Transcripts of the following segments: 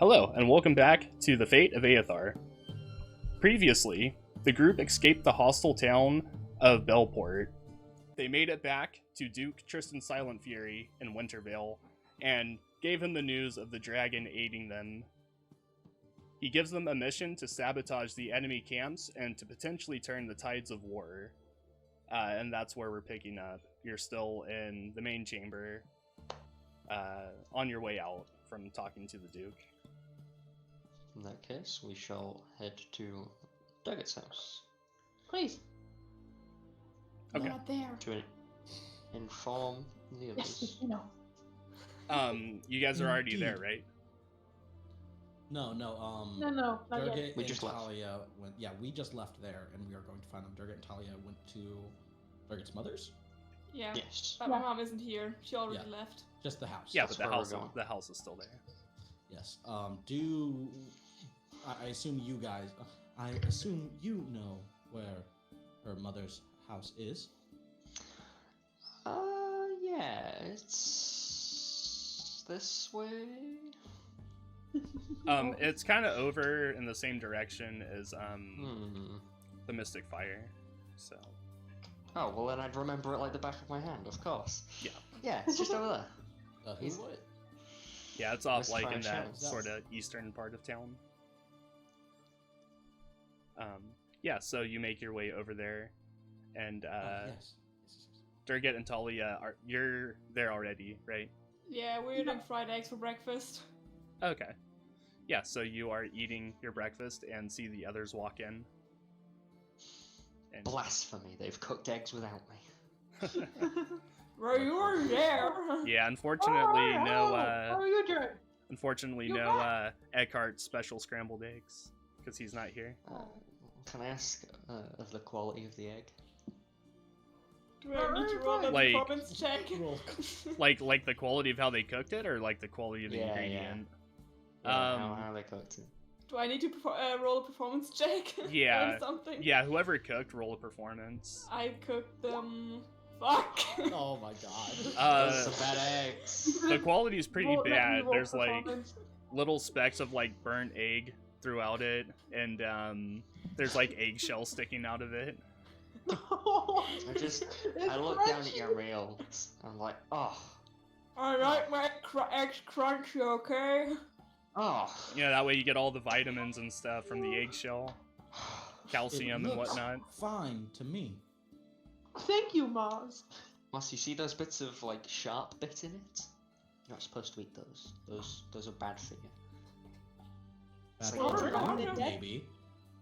Hello, and welcome back to The Fate of Aeothar. Previously, the group escaped the hostile town of Belport. They made it back to Duke Tristan Silent Fury in Wintervale, and gave him the news of the dragon aiding them. He gives them a mission to sabotage the enemy camps and to potentially turn the tides of war. And that's where we're picking up. You're still in the main chamber, on your way out from talking to the Duke. In that case, we shall head to Duggett's house Please. Okay. Not there. to inform the Yes, others. you know. You guys are already Indeed. there, right? No, No, not yet. Durgit We and just left. Talia went. Yeah, we just left there, and we are going to find them. Durgit and Talia went to Durgit's mother's. Yeah, Yes. but my mom isn't here. She already Yeah. left. Just the house. Yeah, That's but where we're going. the house is still there. Yes. I assume you guys? I assume you know where her mother's house is. Yeah, it's this way. It's kind of over in the same direction as Hmm. the Mystic Fire. So Oh, well then I'd remember it like the back of my hand, of course. Yeah. Yeah, it's just over there. Who Is- would? yeah, it's off Mystic like Fire in that Channel. sort of eastern part of town. Yeah, so you make your way over there, and Yes. Durgit and Talia you're there already, right? Yeah, we're eating fried eggs for breakfast. Okay. Yeah, so you are eating your breakfast and see the others walk in. And Blasphemy, they've cooked eggs without me. Bro, you were there. yeah, unfortunately, How are you doing? You Eckhart's special scrambled eggs because he's not here. Can I ask of the quality of the egg? Do I need to roll a Like- performance check? Roll. Like the quality of how they cooked it, or like the quality of the Yeah, yeah. ingredient. Yeah, how they cooked it. Do I need to roll a performance check? Yeah. Or something? Yeah, whoever cooked, roll a performance. I cooked them. Fuck. Oh my god. Those are bad eggs. The quality is pretty Let me bad. roll There's like performance. little specks of like burnt egg throughout it, and there's like eggshell sticking out of it. I It's look down at crunchy. your reels. I'm like, oh, I like my eggs crunchy, okay? oh. You know, that way you get all the vitamins and stuff from the eggshell, calcium It and looks whatnot. Fine to me. Thank you, Mars. Must you see those bits of like sharp bit in it? You're not supposed to eat those. Those are bad for you. Bad like- for Oh, you, no. maybe.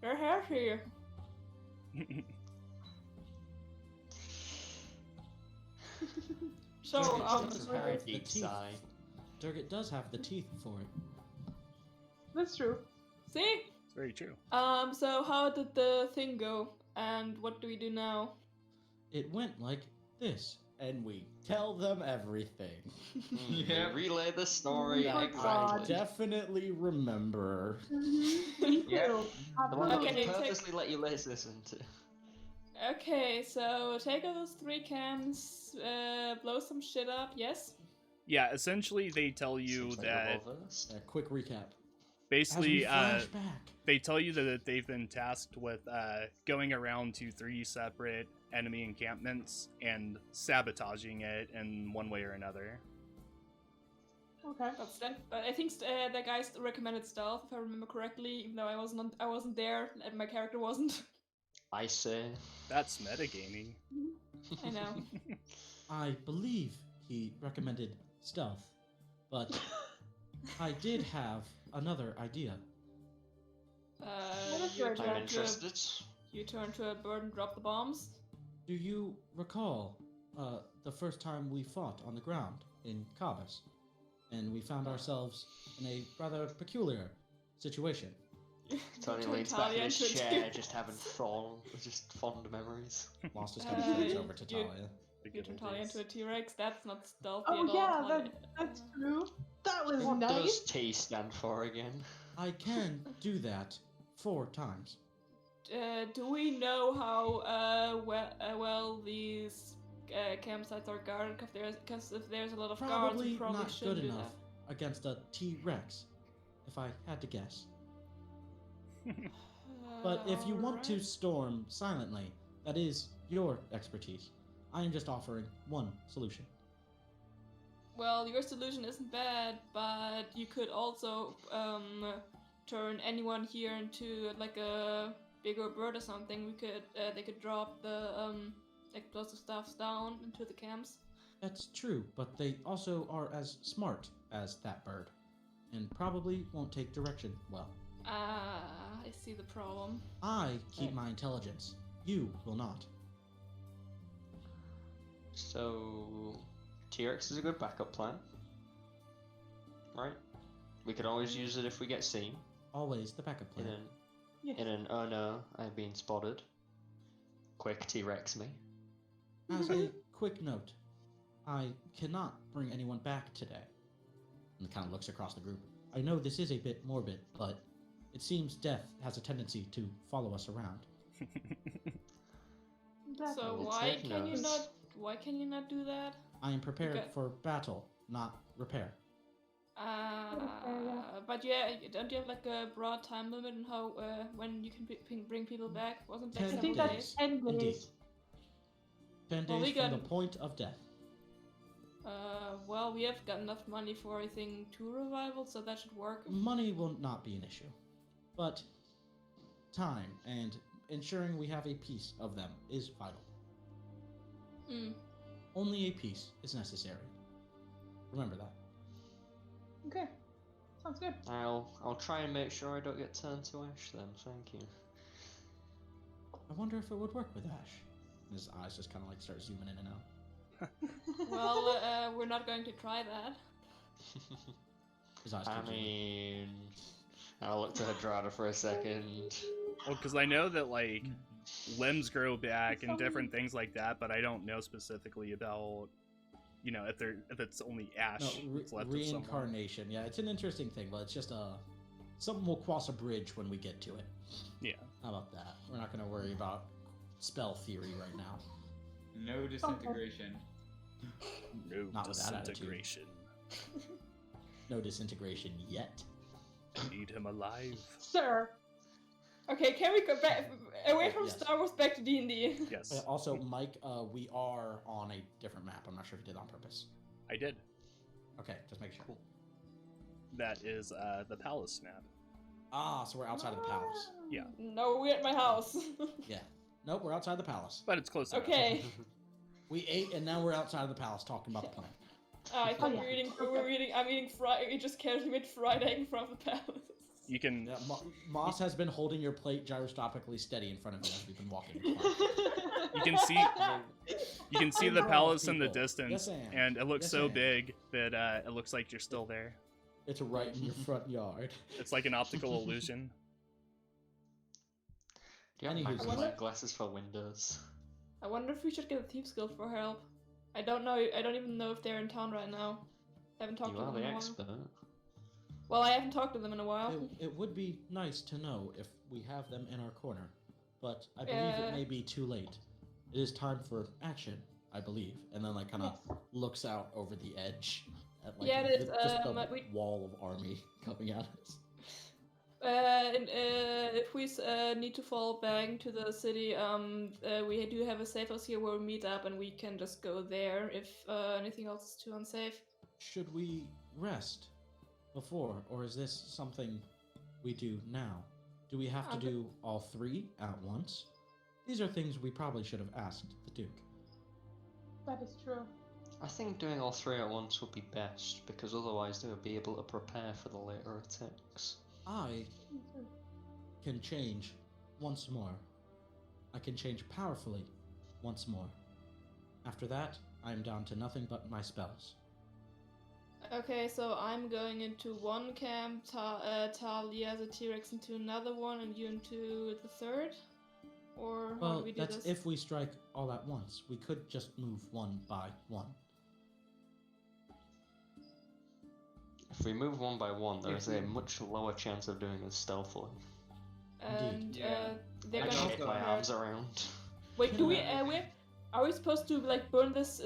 They're healthy. So, Durgit That's does a very have the deep teeth. sigh. Durgit does have the teeth for it. That's true. see? It's very true. So how did the thing go? And what do we do now? It went like this, and we tell them everything. Yeah. Relay the story Oh my exactly. God. Definitely remember. Me Yeah. too. The one that Okay, we take- purposely let you listen to. Okay, so take out those 3 cans, blow some shit up, yes? Yeah, essentially they tell you Seems like that we're well-versed. A quick recap. basically As we flash back. they tell you that they've been tasked with going around to 3 separate enemy encampments and sabotaging it in one way or another. Okay. That's that. But I think that guy recommended stealth, if I remember correctly, even though I wasn't there, and my character wasn't. I say. That's metagaming. I know. I believe he recommended stealth, but I did have another idea. What is You your turn I'm to interested. you turn to a bird and drop the bombs. Do you recall the first time we fought on the ground in Cabas, and we found ourselves in a rather peculiar situation? Tony Turn leans back Talia in his into a chair, tear. just having just fond memories. Moss just kind of turns over to you- Talia. You turn Talia into a T-Rex. That's not stealthy Oh at all. yeah, Talia. that's true. That was What nice. does T stand for again? I can do that 4 times. Do we know how well these campsites are guarded? Because if there's a lot of guards, we Probably probably not shouldn't good do enough against a T-Rex. if I had to guess. But if you want to Alright. storm silently, that is your expertise. I am just offering one solution. Well, your solution isn't bad, but you could also turn anyone here into like a bigger bird or something. They could drop the explosive stuffs down into the camps. That's true, but they also are as smart as that bird, and probably won't take direction well. Ah, I see the problem. I keep Right. my intelligence. You will not. So, T-Rex is a good backup plan. Right? We could always use it if we get seen. Always the backup In plan. an, Yes. in an oh no, I've been spotted. Quick T-Rex me. As a quick note, I cannot bring anyone back today. And kind of looks across the group. I know this is a bit morbid, but it seems death has a tendency to follow us around. So We'll why take can you notes. not? Why can you not do that? I am prepared Okay. for battle, not repair. But yeah, don't you have like a broad time limit on how when you can bring people back? Wasn't it like 10 I think 7 that's days? 10 Indeed. days. 10 Well, days we from the got- point of death. Well, we have got enough money for I think 2 revivals, so that should work. Money will not be an issue, but time and ensuring we have a piece of them is vital. Hmm. Only a piece is necessary. Remember that. Okay. Sounds good. I'll try and make sure I don't get turned to ash then, thank you. I wonder if it would work with Ash. His eyes just kind of like start zooming in and out. Well, we're not going to try that. His eyes I keep zooming. mean, I'll look to Hadrada for a second. Well, because I know that like limbs grow back and Some- different things like that, but I don't know specifically about, you know, if it's only ash No, that's left of someone. reincarnation. Yeah, it's an interesting thing, but it's just something we'll cross a bridge when we get to it. Yeah. How about that? We're not going to worry about spell theory right now. No disintegration. No Not with that attitude. disintegration. No disintegration yet. Need him alive. Sir. Okay, can we go back away from Yes. Star Wars back to D&D? Yes, Also, Mike, we are on a different map. I'm not sure if you did on purpose. I did. Okay, just make sure. That is the palace map. Ah, so we're outside of the palace. Yeah. No, we're at my house. Yeah. Nope, we're outside the palace. But it's close enough. Okay. We ate, and now we're outside of the palace talking about the plan. I thought yeah. I'm eating fried. We just casually made fried egg in front of the palace. You can. Yeah, Moss has been holding your plate gyroscopically steady in front of you as we've been walking. You can see. You can see the Overall, palace in the people. distance, Yes, I am. and it looks Yes, so I am. big that it looks like you're still there. It's right in your front yard. It's like an optical illusion. Do you have Anywho, magnifying glasses for windows? I wonder if we should get a Thieves Guild for help. I don't know. I don't even know if they're in town right now. I haven't talked You to are them the in a while. expert. Well, I haven't talked to them in a while. It would be nice to know if we have them in our corner, but I believe it may be too late. It is time for action, I believe. And then like kind of looks out over the edge at like Yeah, it is, just the we- wall of army coming at us. If we need to fall back to the city, we do have a safe house here where we meet up, and we can just go there if anything else is too unsafe. Should we rest before, or is this something we do now? Do we have to do all 3 at once? These are things we probably should have asked the Duke. That is true. I think doing all 3 at once would be best, because otherwise they would be able to prepare for the later attacks. I can change once more. I can change powerfully once more. After that, I am down to nothing but my spells. Okay, so I'm going into one camp, Talia as a T-Rex into another one, and you into the third? Or how do Well, we do that's this? if we strike all at once. We could just move one by one. If we move one by one, there If is a we- much lower chance of doing this stealthily. And Yeah. they're I can gonna shake also my have- arms around. wait. Do we? Yeah. Are we supposed to like burn this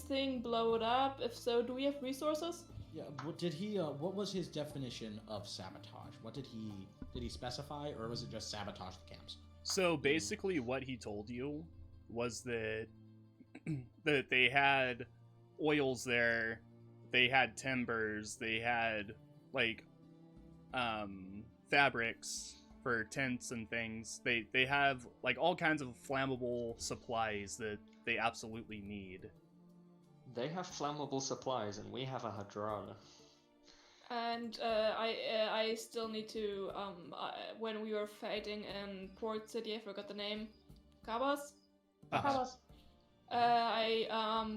thing, blow it up? If so, do we have resources? Yeah. What did he? What was his definition of sabotage? What did he specify, or was it just sabotage the camps? So basically, what he told you was that that they had oils there, they had timbers, they had like fabrics for tents and things. They have like all kinds of flammable supplies that they absolutely need. They have flammable supplies, and we have a Hadrana. And I still need to when we were fighting in Port City, I forgot the name. Kabas. Carlos. I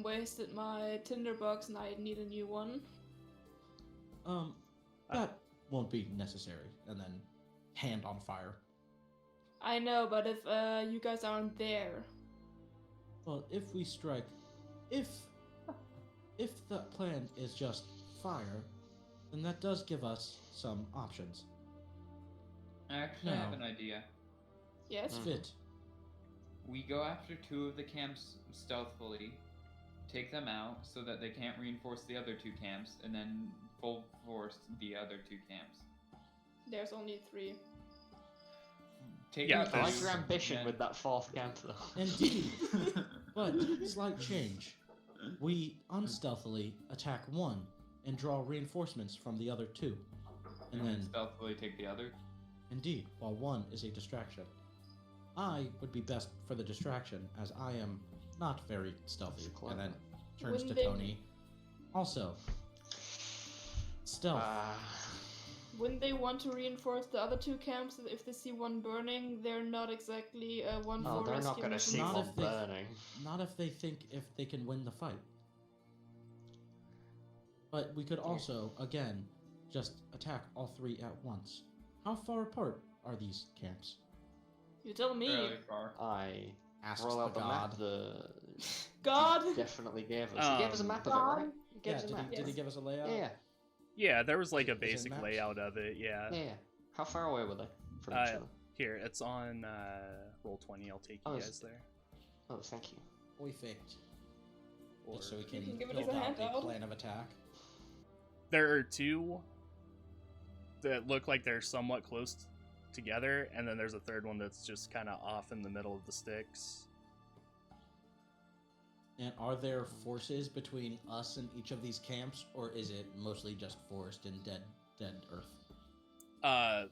wasted my tinderbox and I need a new one. That won't be necessary. And then hand on fire. I know, but if you guys aren't there, Well, if we strike, if the plan is just fire, then that does give us some options. Actually, I have No. an idea. yes. Fit. We go after 2 of the camps stealthily, take them out so that they can't reinforce the other 2 camps, and then full force the other 2 camps. There's only 3. Take Yeah, out I like there's- your those, ambition and with that 4th camp, though. Indeed. But slight change. We unstealthily attack 1 and draw reinforcements from the other 2. And then then, stealthily take the other. indeed, while 1 is a distraction. I would be best for the distraction, as I am not very stealthy. That's clever. And then turns to Wouldn't they- Tony. Also, stealth. Wouldn't they want to reinforce the other 2 camps if they see one burning? They're not exactly one Oh, for they're not rescue gonna mission. see Not one if they- burning. Not if they think if they can win the fight. But we could also, again, just attack all 3 at once. How far apart are these camps? You tell me. Fairly far. I Asks roll the out the god. map the God. definitely gave us. He gave us a map of it, God. right? He gave Yeah, us a map. did he Yes. give us a layout? Yeah, Yeah, there was like a Is it basic maps? layout of it. Yeah. yeah. How far away were they from each other? Here, it's on roll 20. I'll take you Oh, guys there. Oh, thank you. Perfect. Or, Just so we can can give it build as a out a handout. plan of attack. there are 2 that look like they're somewhat close together, and then there's a third one that's just kind of off in the middle of the sticks. And are there forces between us and each of these camps, or is it mostly just forest and dead earth?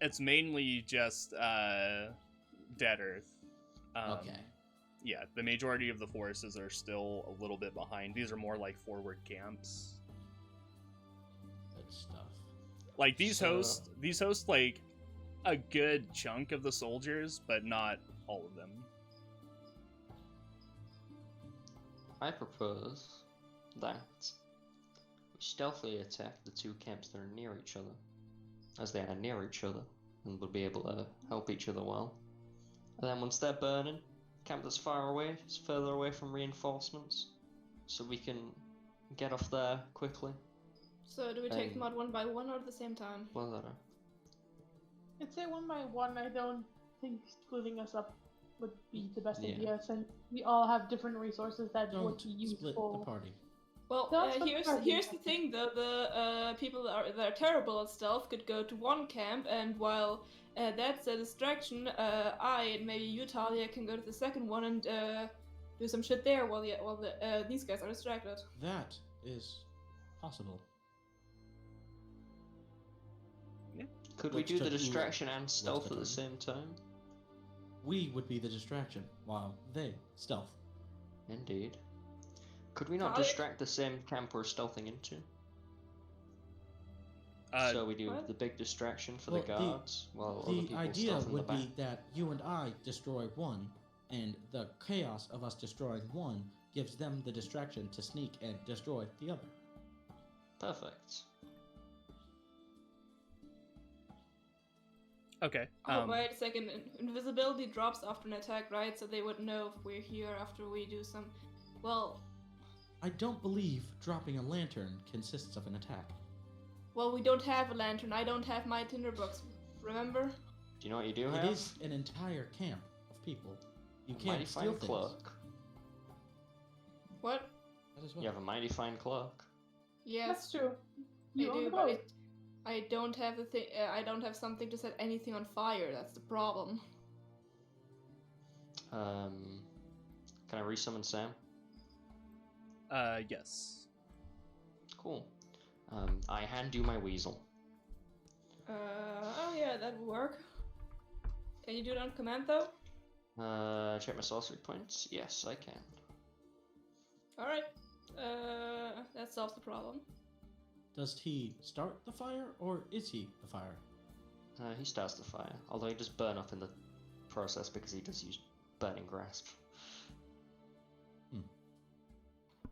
It's mainly just dead earth. Okay. Yeah, the majority of the forces are still a little bit behind. These are more like forward camps. Good stuff. Like these So- host like a good chunk of the soldiers, but not all of them. I propose that we stealthily attack the 2 camps that are near each other, as they are near each other and will be able to help each other well. And then once they're burning, camp that's far away is further away from reinforcements, so we can get off there quickly. So do we take them out one by one or at the same time? Well, that I'd say 1 by 1. I don't think splitting us up would be the best Yeah. idea, since we all have different resources that would Don't be split useful. the party. Well, That's what here's Barbie the thing though. The people that are terrible at stealth could go to one camp, and while that's a distraction, I and maybe you, Talia, can go to the second one and do some shit there while these guys are distracted. That is possible. could we Which do the took you distraction and stealth the at the turn? same time? We would be the distraction, while they stealth. Indeed. Could we not Talia- distract the same camp we're stealthing into? So we do what? the big distraction for Well, the guards, while other The people idea stealth in the would back. be that you and I destroy one, and the chaos of us destroying one gives them the distraction to sneak and destroy the other. Perfect. Okay. Oh, wait a second. Invisibility drops after an attack, right? So they would know if we're here after we do some. Well, I don't believe dropping a lantern consists of an attack. we don't have a lantern. I don't have my tinderbox. Remember? Do you know what you do It have? is an entire camp of people. You A can't mighty steal fine things. cloak. What? That is what. You have a mighty fine cloak. Yes, That's true. I You own do, the but boat. I don't have the thing. I don't have something to set anything on fire. That's the problem. Can I resummon Sam? Yes. Cool. I hand you my weasel. Oh yeah, that would work. Can you do it on command though? Check my sorcery points. Yes, I can. All right. That solves the problem. Does he start the fire, or is he the fire? He starts the fire, although he does burn up in the process because he does use burning grasp.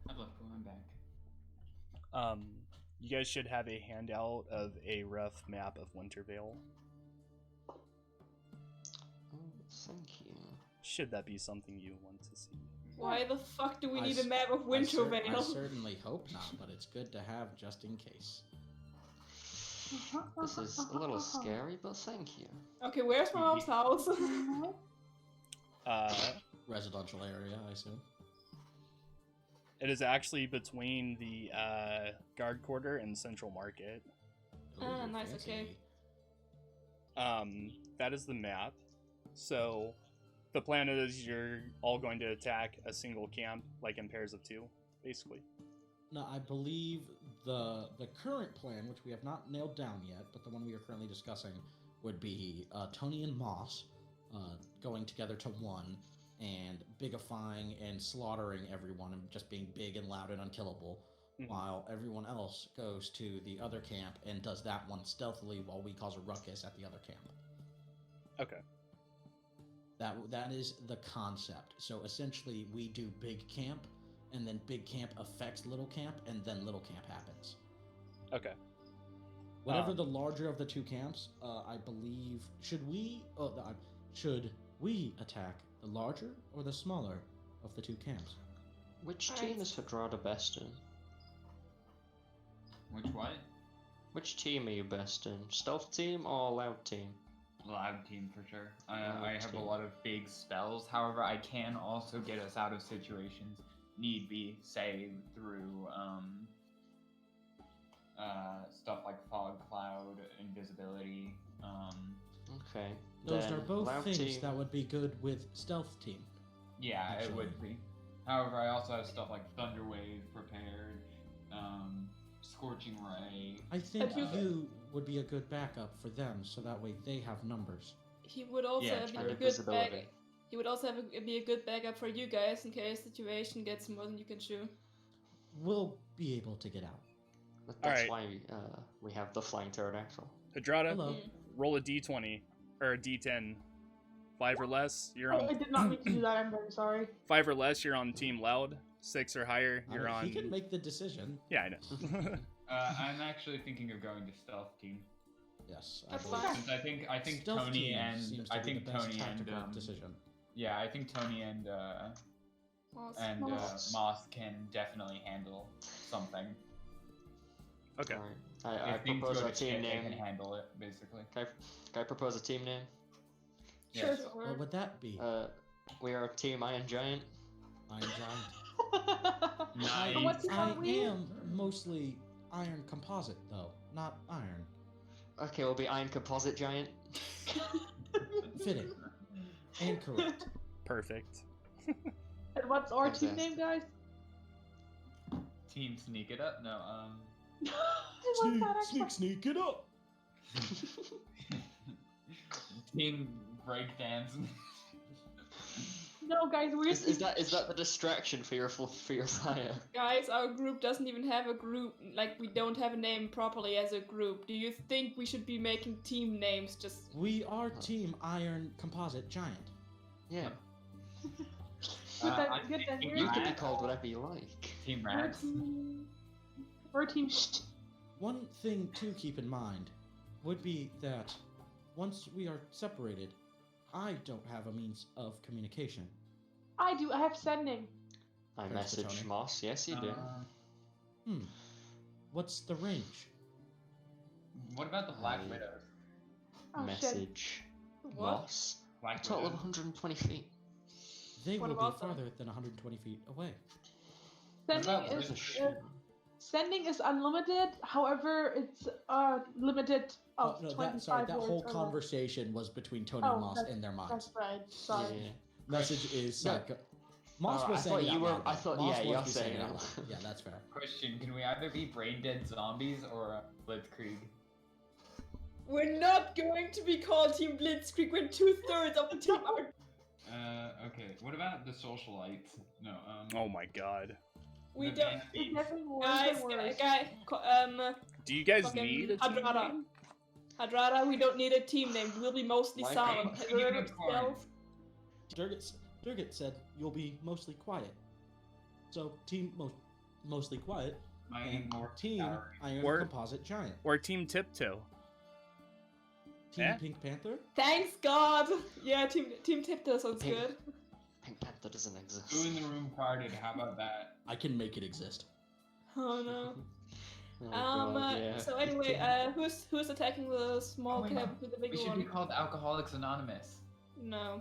I've left going back. You guys should have a handout of a rough map of Wintervale. Oh, thank you. Should that be something you want to see? Why the fuck do we I need a s- map of I Wintervale? certainly hope not, but it's good to have just in case. This is a little scary, but thank you. Okay, where's my mom's house? Residential area, I assume. It is actually between the guard quarter and Central Market. Ah, Ooh, nice, fancy. okay. That is the map. So the plan is you're all going to attack a single camp, like in pairs of 2, basically. No, I believe the current plan, which we have not nailed down yet, but the one we are currently discussing, would be Tony and Moss going together to one and bigifying and slaughtering everyone and just being big and loud and unkillable, while everyone else goes to the other camp and does that one stealthily while we cause a ruckus at the other camp. Okay. That is the concept. So essentially, we do big camp, and then big camp affects little camp, and then little camp happens. Okay. Whatever the larger of the 2 camps, I believe, should we attack the larger or the smaller of the 2 camps? Which Alright. team is Hadrada best in? Which what? Which team are you best in? Stealth team or loud team? Loud team for sure. Loud I have team. a lot of big spells. However, I can also get us out of situations need be, say through stuff like fog cloud, invisibility. Okay. Those then are both loud things team. that would be good with stealth team. Yeah, Actually. it would be. However, I also have stuff like Thunder Wave prepared, Scorching Ray. I think But you- you would be a good backup for them, so that way they have numbers. He would also Yeah, be and a good invisibility. backup. He would also be a good backup for you guys in case the situation gets more than you can chew. We'll be able to get out. That's Alright. why we have the flying pterodactyl. Hadrada, Hello. roll a d20 or a d10. 5 or less, you're I on. did not mean to do that. I'm very sorry. 5 or less, you're on Team Loud. 6 or higher, I you're mean, on. He can make the decision. Yeah, I know. I'm actually thinking of going to Stealth Team. Yes, That's believe fine. Since I think stealth Tony team and seems to I be think the best Tony and tactical decision. yeah, I think Tony and Moss. Moss can definitely handle something. Okay. Alright. I If things propose go a to team shit, name. they can handle it, basically. Can I propose a team name? Sure. Yes. What would that be? We are Team Iron Giant. Iron Giant. Nice. So what team I are we? am mostly iron composite, though, not iron. Okay, we'll be Iron Composite Giant. Fitting. And correct. Perfect. And what's our team name, guys? Team Sneak It Up? No, I like that actually. Sneak it up! Team Breakdance. No, guys, we're Is that the distraction for your fire? Guys, our group doesn't even have a group. Like, we don't have a name properly as a group. Do you think we should be making team names just... We are Team Iron Composite Giant. Yeah. Good to- I'm good to thinking hear. You can be Rat. called whatever you like. Team We're Rats. team. We're team. One thing to keep in mind would be that once we are separated, I don't have a means of communication. I do. I have sending. I Thanks, message Tony. Moss. Yes, you do. What's the range? What about the Black I- Widows? Oh shit. Message What? Moss. A Black total of Widows. 120 feet. They What will be about them? farther than 120 feet away. What Sending about is. Wizard? Sending is unlimited. However, it's limited of no, 25 that words whole or less. conversation was between Tony and Moss in their minds. That's right. Sorry. Yeah. Message is No. psycho. Moss Oh, was I saying thought it you out were- loud, I though. thought- Moss yeah, was you're be saying it it out out loud. loud. Yeah, that's fair. Question: can we either be brain dead zombies or Blitzkrieg? We're not going to be called Team Blitzkrieg when 2/3 of the team are. Okay. What about the socialites? No. Oh my god. We the don't. band It's thieves. getting worse Guys, and worse. Do you guys Fucking need a team Hadrada. name? Hadrada, we don't need a team name. We'll be mostly Why silent. can't you We're unicorn? stealth. Durgit said you'll be mostly quiet. So team mostly quiet Mighty and Morph team Power. Iron Or- Composite Giant. Or Team Tiptoe? Team Eh? Pink Panther. Thanks God. Yeah, Team Tiptoe sounds Pink. good. Pink Panther doesn't exist. Who in the room farted? How about that? I can make it exist. Oh no. Oh, God, yeah. So anyway, who's attacking the small Oh, wait, camp with the big We should one? be called Alcoholics Anonymous. No.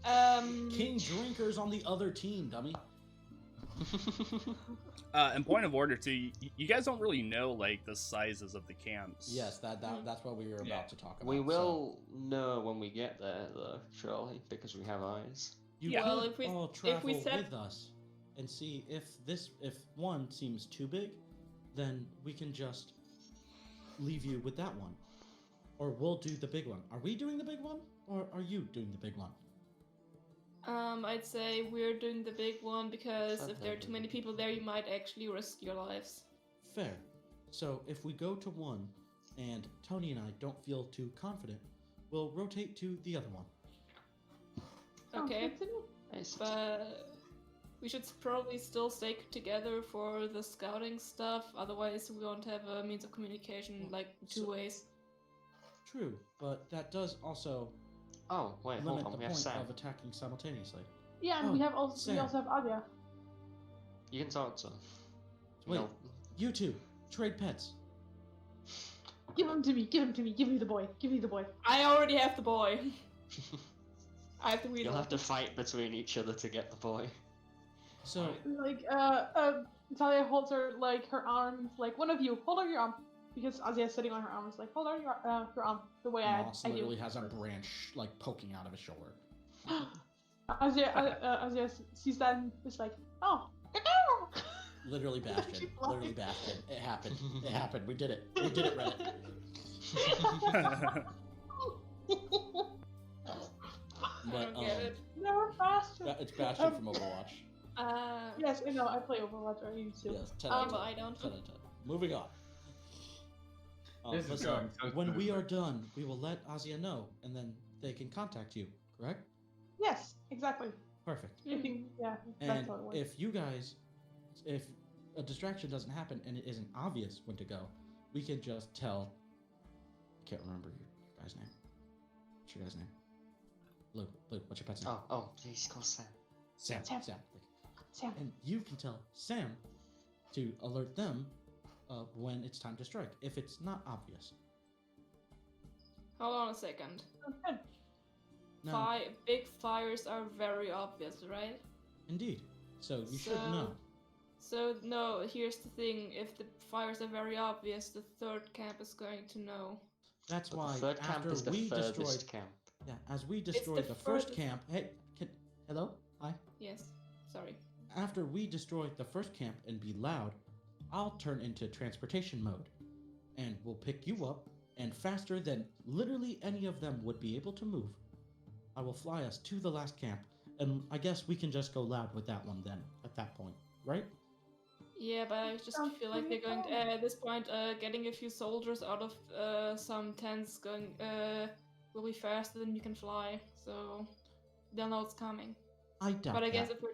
King Drinkers on the other team, dummy. In point of order, too, you guys don't really know like the sizes of the camps. Yes, that's what we were about to talk about. We so will know when we get there, though, surely, because we have eyes. you Yeah. Well, could if we- all if we travel set- with us and see if one seems too big, then we can just leave you with that one, or we'll do the big one. Are we doing the big one, or are you doing the big one? I'd say we're doing the big one because Fuck if there are that too many people there, you might actually risk your lives. Fair. So if we go to one, and Tony and I don't feel too confident, we'll rotate to the other one. Sounds Okay, good to me. Nice. but we should probably still stay together for the scouting stuff. Otherwise, we won't have a means of communication like two So- ways. True, but that does also Oh, wait, hold limit on, the we have point Sam. of attacking simultaneously. Yeah, and Oh, we also Sam. have Adia. You can talk to him. Wait, No. you two, trade pets. Give him to me. Give him to me. Give me the boy. Give me the boy. I already have the boy. I have the You'll weasel. have to fight between each other to get the boy. So, Like Talia holds her her arm. Like one of you hold on your arm because Asia is sitting on her arm. It's like hold on your arm the way Moss I do. literally has a branch like poking out of his shoulder. Asia sees that and is like, oh. Literally Bastion. She Literally flies. Bastion. It happened. It happened. We did it. We did it, Reddit. I But don't get it. Never faster. it's Bastion from Overwatch. Yes, I know. I play Overwatch. I used to. Yes, 10 out of 10. I don't. 10 out of 10. Moving on. This is listen, going so when we smoothly. are done, we will let Azia know, and then they can contact you, correct? Yes, exactly. Perfect. I think, yeah, that's And how it works. if you guys, if a distraction doesn't happen and it isn't obvious when to go, we can just tell. I can't remember your guy's name. What's your guy's name? Luke, what's your pet's name? Oh, please call Sam. Sam. Sam. Sam. Sam. And you can tell Sam to alert them when it's time to strike, if it's not obvious. Hold on a second. Good. Now, Big fires are very obvious, right? indeed. So you should So- know. So no, here's the thing: if the fires are very obvious, the third camp is going to know. That's But why the third camp after is the we furthest destroyed, camp. yeah, as we destroyed the first furthest- camp. Hey, hello, hi. Yes. Sorry. After we destroy the first camp and be loud, I'll turn into transportation mode, and we'll pick you up. And faster than literally any of them would be able to move, I will fly us to the last camp, and I guess we can just go loud with that one then. At that point, right? Yeah, but I just Sounds feel like they're pretty going to, fun. at this point, getting a few soldiers out of some tents going will be faster than you can fly. So they'll know it's coming. I doubt But I guess that. if we're,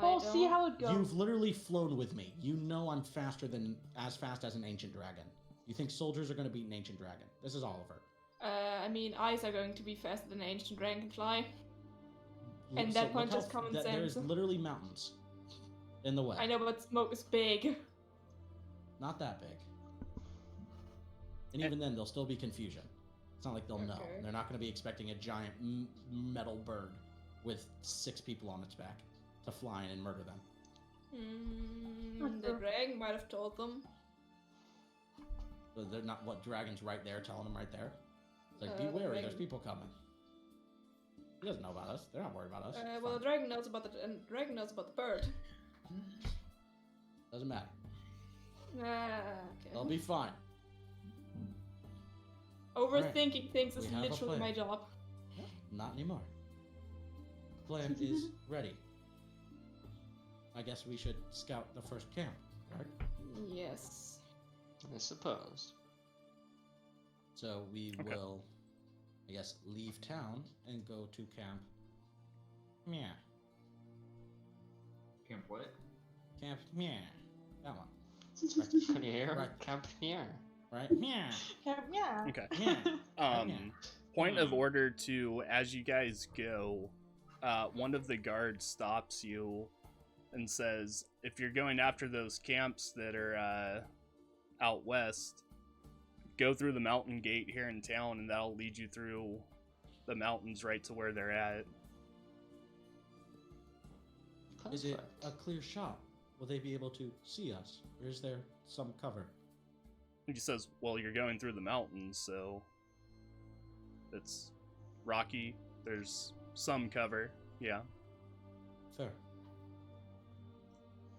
We'll see how it goes. You've literally flown with me. You know I'm as fast as an ancient dragon. You think soldiers are going to beat an ancient dragon? This is Oliver. I mean, eyes are going to be faster than ancient dragonfly. And So that look point how is common There's sense. literally mountains in the way. I know, but smoke is big. Not that big. And even then, there'll still be confusion. It's not like they'll know. Okay. They're not going to be expecting a giant metal bird with 6 people on its back to fly in and murder them. The dragon might have told them. But they're not. What dragon's right there, telling them right there. It's like, be The wary. There's dragon. people coming. He doesn't know about us. They're not worried about us. It's Well, the fine. dragon knows about the bird. Doesn't matter. Okay. They'll be fine. Overthinking things is We have a literally plan. my job. Not anymore. Plan is ready. I guess we should scout the first camp, right? Yes. I suppose. So we Okay. will, I guess, leave town and go to camp. Yeah. Camp what? Camp. Yeah. That one. Can you hear? Right. Camp here. Right? Yeah. Yeah. Okay. Yeah. Point of order to, as you guys go, one of the guards stops you and says, if you're going after those camps that are out west, go through the mountain gate here in town, and that'll lead you through the mountains right to where they're at. Is it Perfect. a clear shot? Will they be able to see us? Or is there some cover? And he says, well, you're going through the mountains, so it's rocky. There's some cover, yeah. Fair.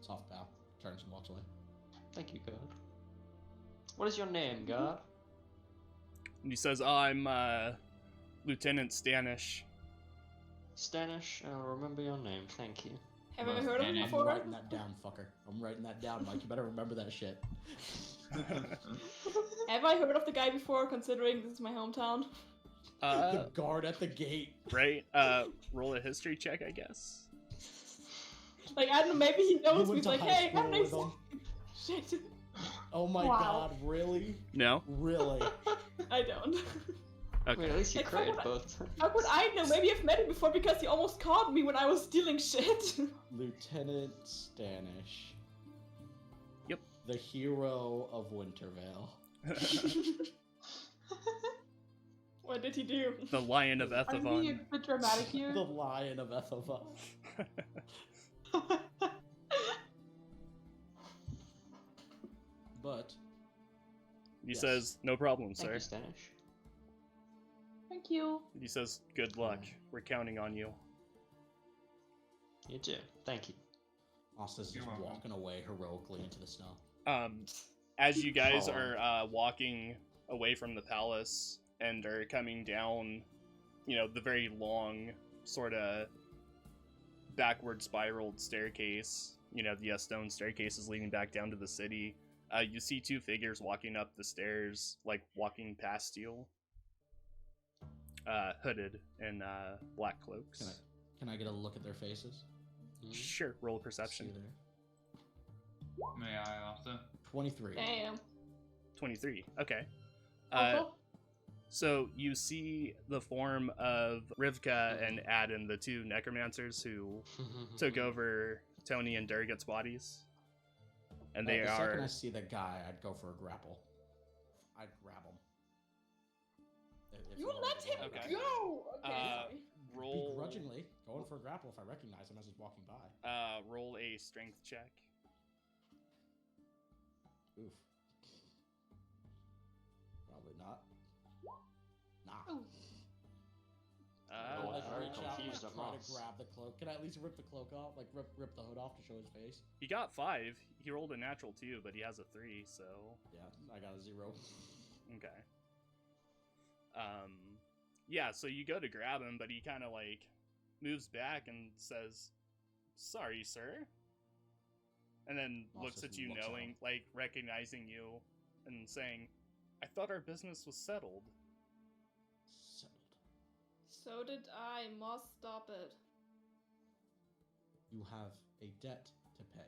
Soft bow. Turns and walks away. Thank you, God. What is your name, God? And he says, oh, I'm Lieutenant Stanish. Stanish, I'll remember your name, thank you. Have I heard of him And I'm before? writing that down, fucker. I'm writing that down, Mike. You better remember that shit. Have I heard of the guy before, considering this is my hometown? The guard at the gate. Right, roll a history check, I guess. Like, I don't know, maybe he knows You me. went He's to like, high hey, school have with nice him. Shit. Oh my Wow. god, really? No? Really? I don't. I mean, at least you Like, cried how both. How would I know? Maybe I've met him before because he almost caught me when I was stealing shit. Lieutenant Stanish. Yep. The hero of Wintervale. What did he do? The Lion of I'm being a Ethevon. bit dramatic here. The Lion of Ethova. But He Yes. says, no problem, Thank sir. you, Stanish. Thank you. He says, good luck. We're counting on you. You too. Thank you. Asta's You're just welcome. walking away heroically into the snow. As you guys Oh. are walking away from the palace and are coming down, the very long, sort of backward spiraled staircase, the stone staircase is leading back down to the city. You see two figures walking up the stairs, like walking past you, hooded in black cloaks. Can I get a look at their faces? Hmm? Sure, roll See perception. there. May I also? 23. Damn. 23. Okay. Also, So you see the form of Rivka and Adin, the two necromancers who took over Tony and Durgat's bodies. And they the second are... I see the guy, I'd go for a grapple. I'd grab him. If You wanted let to him go Okay. go! Okay, sorry. roll... Begrudgingly, going for a grapple if I recognize him as he's walking by. roll a strength check. Oof. Probably not. Nah. Ooh. Oh, Like, very reach out, confused like, at try Moss. to grab the cloak. Can I at least rip the cloak off? Like, rip the hood off to show his face? He got 5. He rolled a natural 2, but he has a 3, so... Yeah, I got a 0. Okay. Yeah, so you go to grab him, but he kind of, moves back and says, sorry, sir. And then Moss looks just at you looks at knowing, him. recognizing you and saying, I thought our business was settled. Settled. So did I. Must stop it. You have a debt to pay.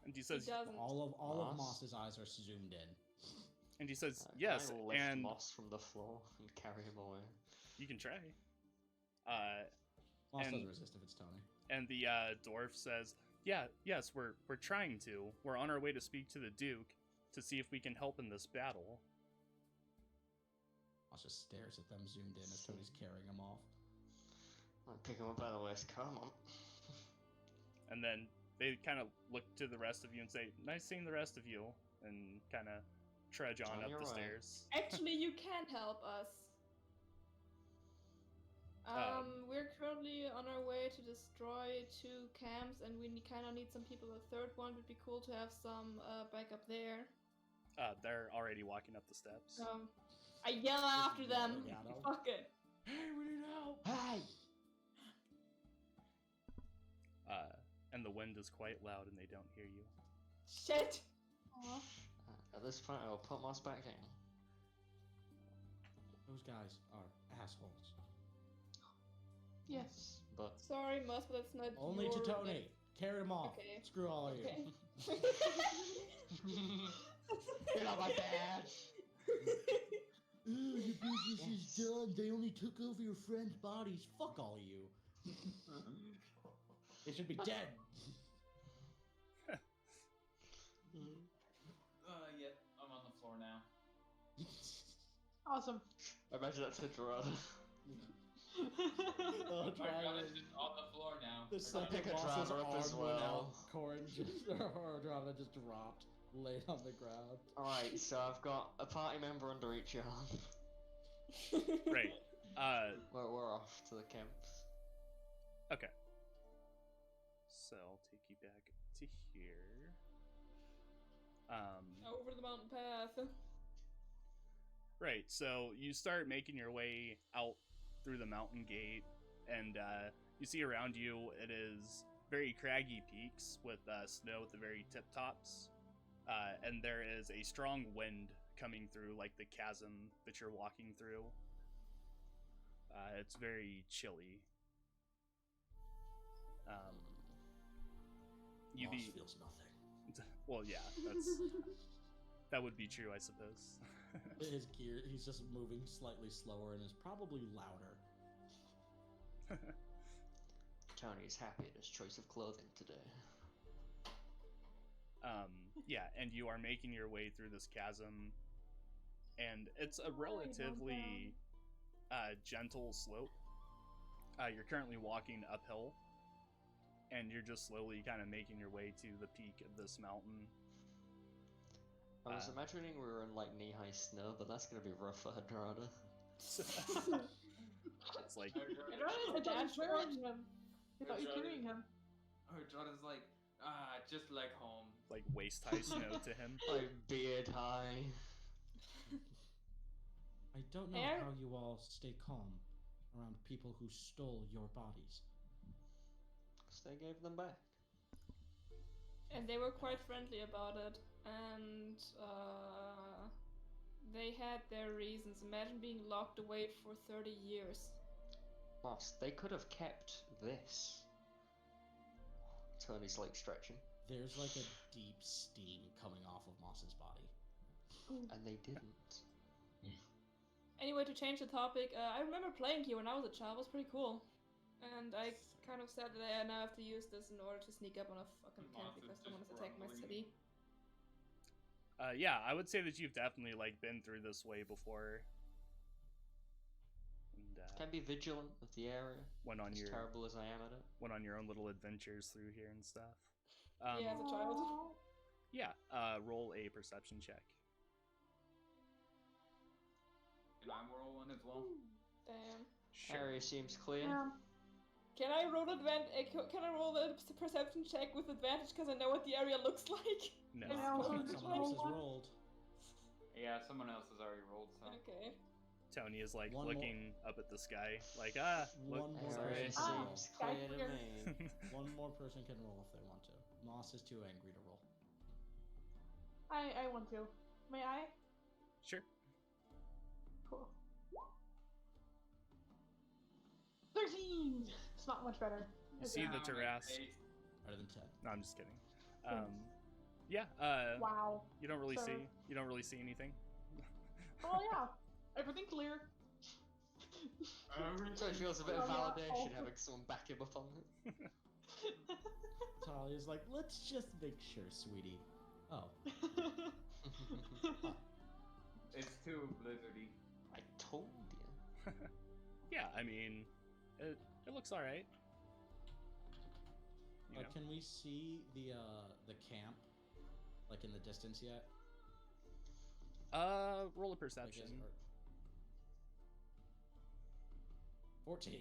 And he says, doesn't. All of Moss? Moss's eyes are zoomed in. and he says, Can yes, I lift and Moss from the floor and carry him away? you can try. Moss And- doesn't resist if it's Tony. And the dwarf says, yes, we're trying to. We're on our way to speak to the Duke to see if we can help in this battle. Moss just stares at them zoomed in as Tony's carrying him off. I pick him up by the waist. Come on. And then they kind of look to the rest of you and say, "Nice seeing the rest of you," and kind of trudge on up you're the right. stairs. Actually, you can help us. We're currently on our way to destroy 2 camps, and we kind of need some people. The third one would be cool to have some backup there. They're already walking up the steps. I yell after them. Yeah, no. Fuck it. Hey, we need help! Hey! And the wind is quite loud, and they don't hear you. Shit. Aw. At this point, I'll put Moss back down. Those guys are assholes. Yes. But Sorry, Mus, but that's not Only your... to Tony. Carry him off. Okay. Screw all of you. Okay. you're not my dad! Ooh, your business is done. They only took over your friends' bodies. Fuck all of you. They should be dead. Yep, I'm on the floor now. Awesome. I imagine that's a Dorada. Oh, My try God, it. it's just on the floor now. The second pick a boss's driver up arm as went well. out, Corin just, or Drava just dropped, laid on the ground. Alright, so I've got a party member under each arm. Right. We're off to the camps. Okay. So I'll take you back to here. Over the mountain path. Right. So you start making your way out through the mountain gate, and you see around you it is very craggy peaks with snow at the very tip tops, and there is a strong wind coming through like the chasm that you're walking through. It's very chilly. Moss feels nothing. Well, yeah, that would be true, I suppose. His gear, he's just moving slightly slower and is probably louder. Tony's happy at his choice of clothing today. Yeah, and you are making your way through this chasm, and it's a relatively gentle slope. You're currently walking uphill, and you're just slowly kind of making your way to the peak of this mountain. I was imagining we were in like knee-high snow, but that's gonna be rough for Dorada. It's like, I thought you were carrying him. I thought you were carrying him. Oh, Jordan's like, just like home. like waist-high snow to him. Like beard high. I don't know Air- how you all stay calm around people who stole your bodies. Because they gave them back. And they were quite friendly about it, and they had their reasons. Imagine being locked away for 30 years. Moss, they could have kept this. Tony's like stretching. There's like a deep steam coming off of Moss's body. And they didn't. Anyway, to change the topic, I remember playing here when I was a child. It was pretty cool. And I kind of said that I now have to use this in order to sneak up on a fucking camp Monsters because someone is just attacking my rumbling. city. Yeah, I would say that you've definitely like been through this way before. And Can be vigilant of the area. went on As your terrible as I am at it. went on your own little adventures through here and stuff. Yeah, as a child. Aw. Yeah, roll a perception check. And I'm rolling as well. Damn. Area seems clear. Yeah. Can I roll Can I roll the perception check with advantage because I know what the area looks like? No. I know. Someone else has rolled. Yeah, someone else has already rolled, so. Okay. Tony is like One more- looking up at the sky, like look. One more Area person Ah, can roll. seems clear to clear. me. One more person can roll if they want to. Moss is too angry to roll. I want to. May I? Sure. Cool. 13! It's not much better. You see the Ow, my terrace. face. Better than 10. No, I'm just kidding. Yeah. Wow. You don't really So- see anything. Oh yeah. Everything clear. So it feels a bit of Oh, yeah. validation having someone back him up on it. Talia's like, let's just make sure, sweetie. Oh. It's too blizzardy. I told you. Yeah, I mean, it looks all right. You know? Can we see the camp, like in the distance yet? Roll a Like, perception. 14.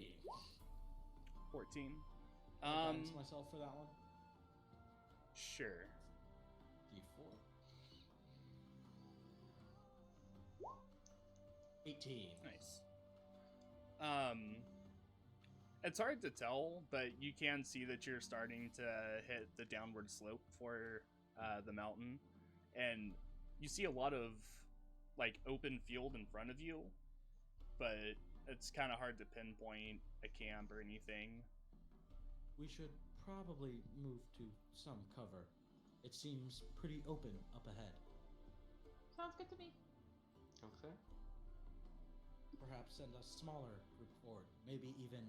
14. Guidance myself for that one. Sure. D4. 18. Nice. It's hard to tell, but you can see that you're starting to hit the downward slope for the mountain, and you see a lot of like open field in front of you, but it's kind of hard to pinpoint a camp or anything. We should probably move to some cover. It seems pretty open up ahead. Sounds good to me. Okay. Perhaps send a smaller group forward. Maybe even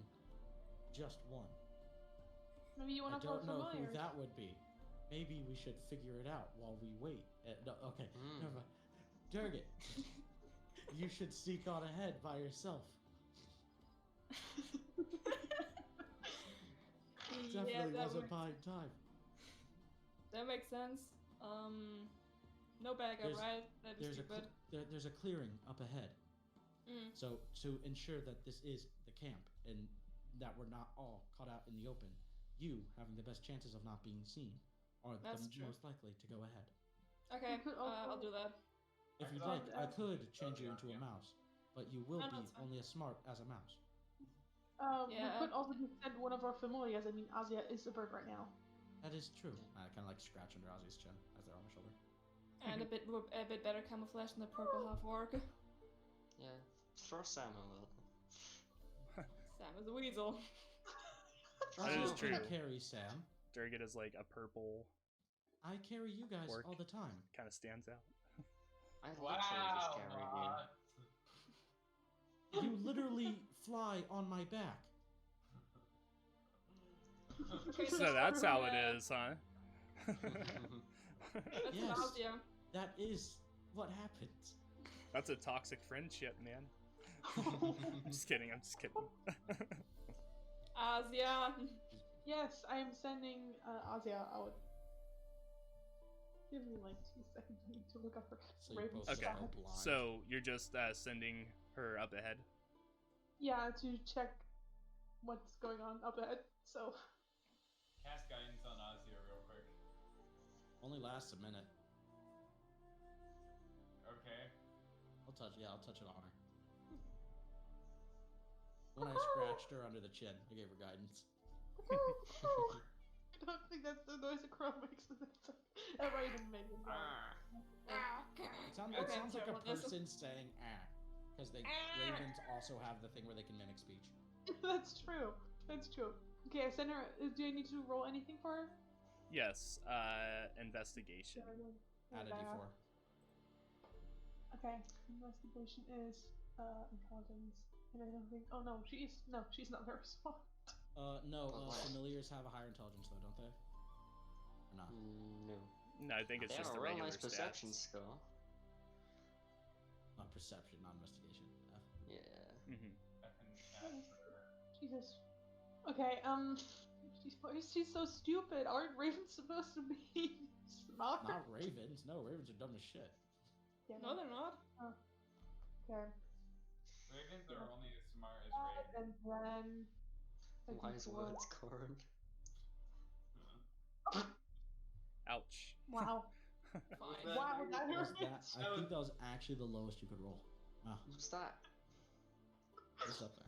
just one. Maybe you want I to don't know familiar. who that would be. Maybe we should figure it out while we wait. No, okay, never mind. Durgit, you should sneak on ahead by yourself. Definitely wasn't buying time. That makes sense. No backup, There's- right? That'd be There's a stupid. there's a clearing up ahead. Mm. So to ensure that this is the camp and that we're not all caught out in the open, you having the best chances of not being seen are That's the true. most likely to go ahead. Okay, could also- I'll do that. If you'd And, like, I could change you into a mouse, but you will No, be that's fine. only as smart as a mouse. Yeah. We could also just send one of our familiars. I mean, Asia is a bird right now. That is true. I kind of like scratch under Ozzy's chin as they're on my shoulder. And a bit better camouflage than the purple half orc. Yeah. Throw Sam a little. Sam is a weasel. That is true. I carry Sam. Durgit is like a purple, I carry you guys Orc. all the time. kind of stands out. I literally just Wow. carried You literally fly on my back. Okay, So that's how it is, huh? you. That's Yes. Nausea. That is what happens. That's a toxic friendship, man. I'm just kidding. Asia. Yes, I am sending Asia out. Give me like 2 seconds. I need to look up her So you Raven's both Okay. stat. go blind. So you're just sending her up ahead. Yeah, to check what's going on up ahead. So Cast guidance on Ozzy real quick. Only lasts a minute. Okay. I'll touch it on her. When I scratched her under the chin, I gave her guidance. I don't think that's the noise a crow makes. A raven made it. It sounds Okay, like sorry, a what is it? person saying "ah," because ravens also have the thing where they can mimic speech. That's true. That's true. Okay, I send her. Do I need to roll anything for her? Yes. Investigation. Add a d4. Okay, investigation is intelligence. And I don't think. Oh no, she's not very smart. No, Oh, wow. familiars have a higher intelligence though, don't they? Or not? No. No, I think it's They have just a a real regular nice perception stats. score. Not perception, not investigation. Yeah. Mhm. Jesus. Okay, she's so stupid. Aren't ravens supposed to be smart? Not ravens. No, ravens are dumb as shit. Yeah, No, they're not. Okay. Ravens are only as smart as ravens. And then. a Wise D4. words, Corin. Ouch. Wow. Fine. Wow, that Was hurts. that, I think that was actually the lowest you could roll. Wow, What's that? just up there.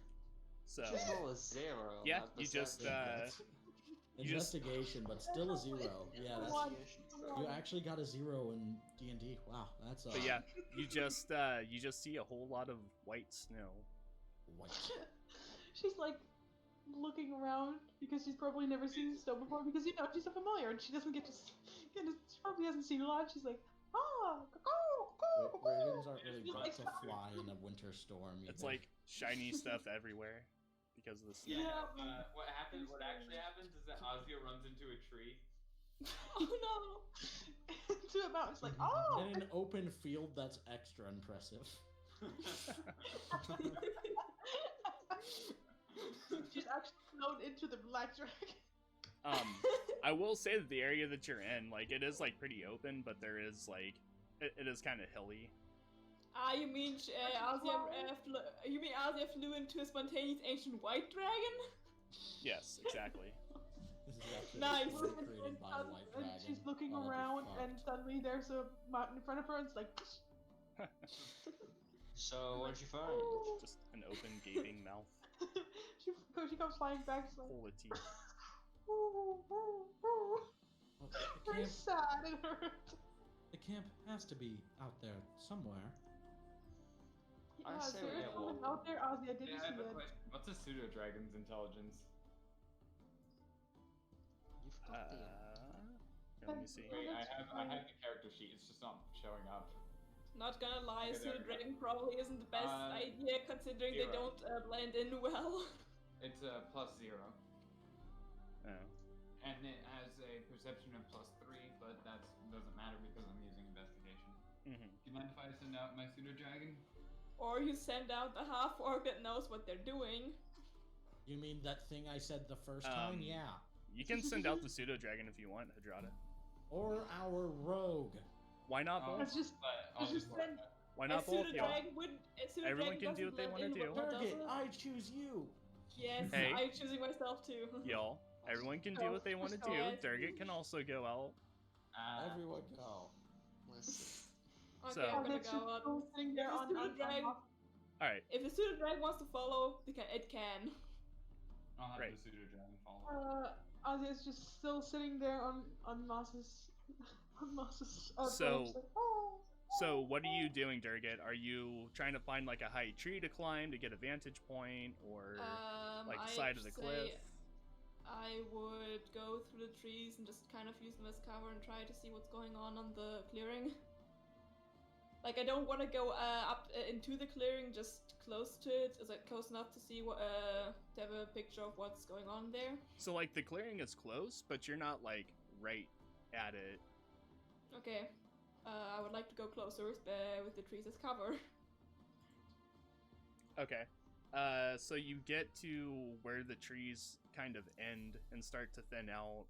So Just roll a 0. yeah, not you just perception. you just- Investigation, but still a 0. Yeah, that's Investigation you score. actually got a 0 in D&D. Wow, that's but yeah, you just see a whole lot of white snow. white. She's like looking around because she's probably never seen snow before because she's a familiar and she doesn't get to she probably hasn't seen a lot. She's like, Ravens aren't really She's built like, to fly in a winter storm either. It's like shiny stuff everywhere because of the snow. Yeah. Yeah. What happens? What actually happens is that Ozzy runs into a tree. Oh no. to a mountain. She's like, in an open field, that's extra impressive. She's actually flown into the black dragon. I will say that the area that you're in, like, it is like pretty open, but there is like, it is kind of hilly. You mean you mean Asia flew into a spontaneous ancient white dragon? Yes, exactly. This is actually Nice. a story created by a white And dragon. she's looking Oh, that'd be around, fucked. and suddenly there's a mountain in front of her, and it's like, So, what did you find? Just an open, gaping mouth she comes flying back. She's like, full of teeth. "Ooh, ooh, ooh." Well, Very sad and hurt. the camp has to be out there somewhere. I Yeah, say we there is get something one. out there, Ozzy. I Yeah, didn't I have see a it. question. What's a pseudo dragon's intelligence? You've got the. Yeah, let me see. Wait, I that's have fine. the character sheet. It's just not showing up. Not gonna lie, Okay, there pseudo we go. dragon probably isn't the best idea considering they zero. don't blend in well. It's a +0, Oh. and it has a perception of +3, but that doesn't matter because I'm using investigation. Mm-hmm. Do you mind if I send out my pseudo dragon? Or you send out a half orc that knows what they're doing. You mean that thing I said the first time? Yeah. You can send out the pseudo dragon if you want, Hadrada. Or our rogue. Why not both? Let's just But I'll Let's just just work send- that. Why A not both, pseudo y'all? dragon would. A pseudo Everyone dragon can do doesn't what they blend wanna in do. well, does Target, it? I choose you. Yes, Hey. I'm choosing myself too. Y'all, everyone can do what they want to do. Yes. Durgit can also go out. Everyone go. Listen. Okay, So- I'm gonna Ozzy, go out. still sitting there If on the pseudo dragon, All right. if the pseudo dragon wants to follow, it can. I'll have Right. the pseudo dragon follow. Ozzy is just still sitting there on Moss's So- it's like, oh. So, what are you doing, Durgit? Are you trying to find like a high tree to climb to get a vantage point, or like the I'd side of the say cliff? I would go through the trees and just kind of use them as cover and try to see what's going on the clearing. Like, I don't want to go up into the clearing, just close to it. Is it close enough to see what to have a picture of what's going on there? So, like the clearing is close, but you're not like right at it. Okay. I would like to go closer with the trees as cover. Okay. So you get to where the trees kind of end and start to thin out,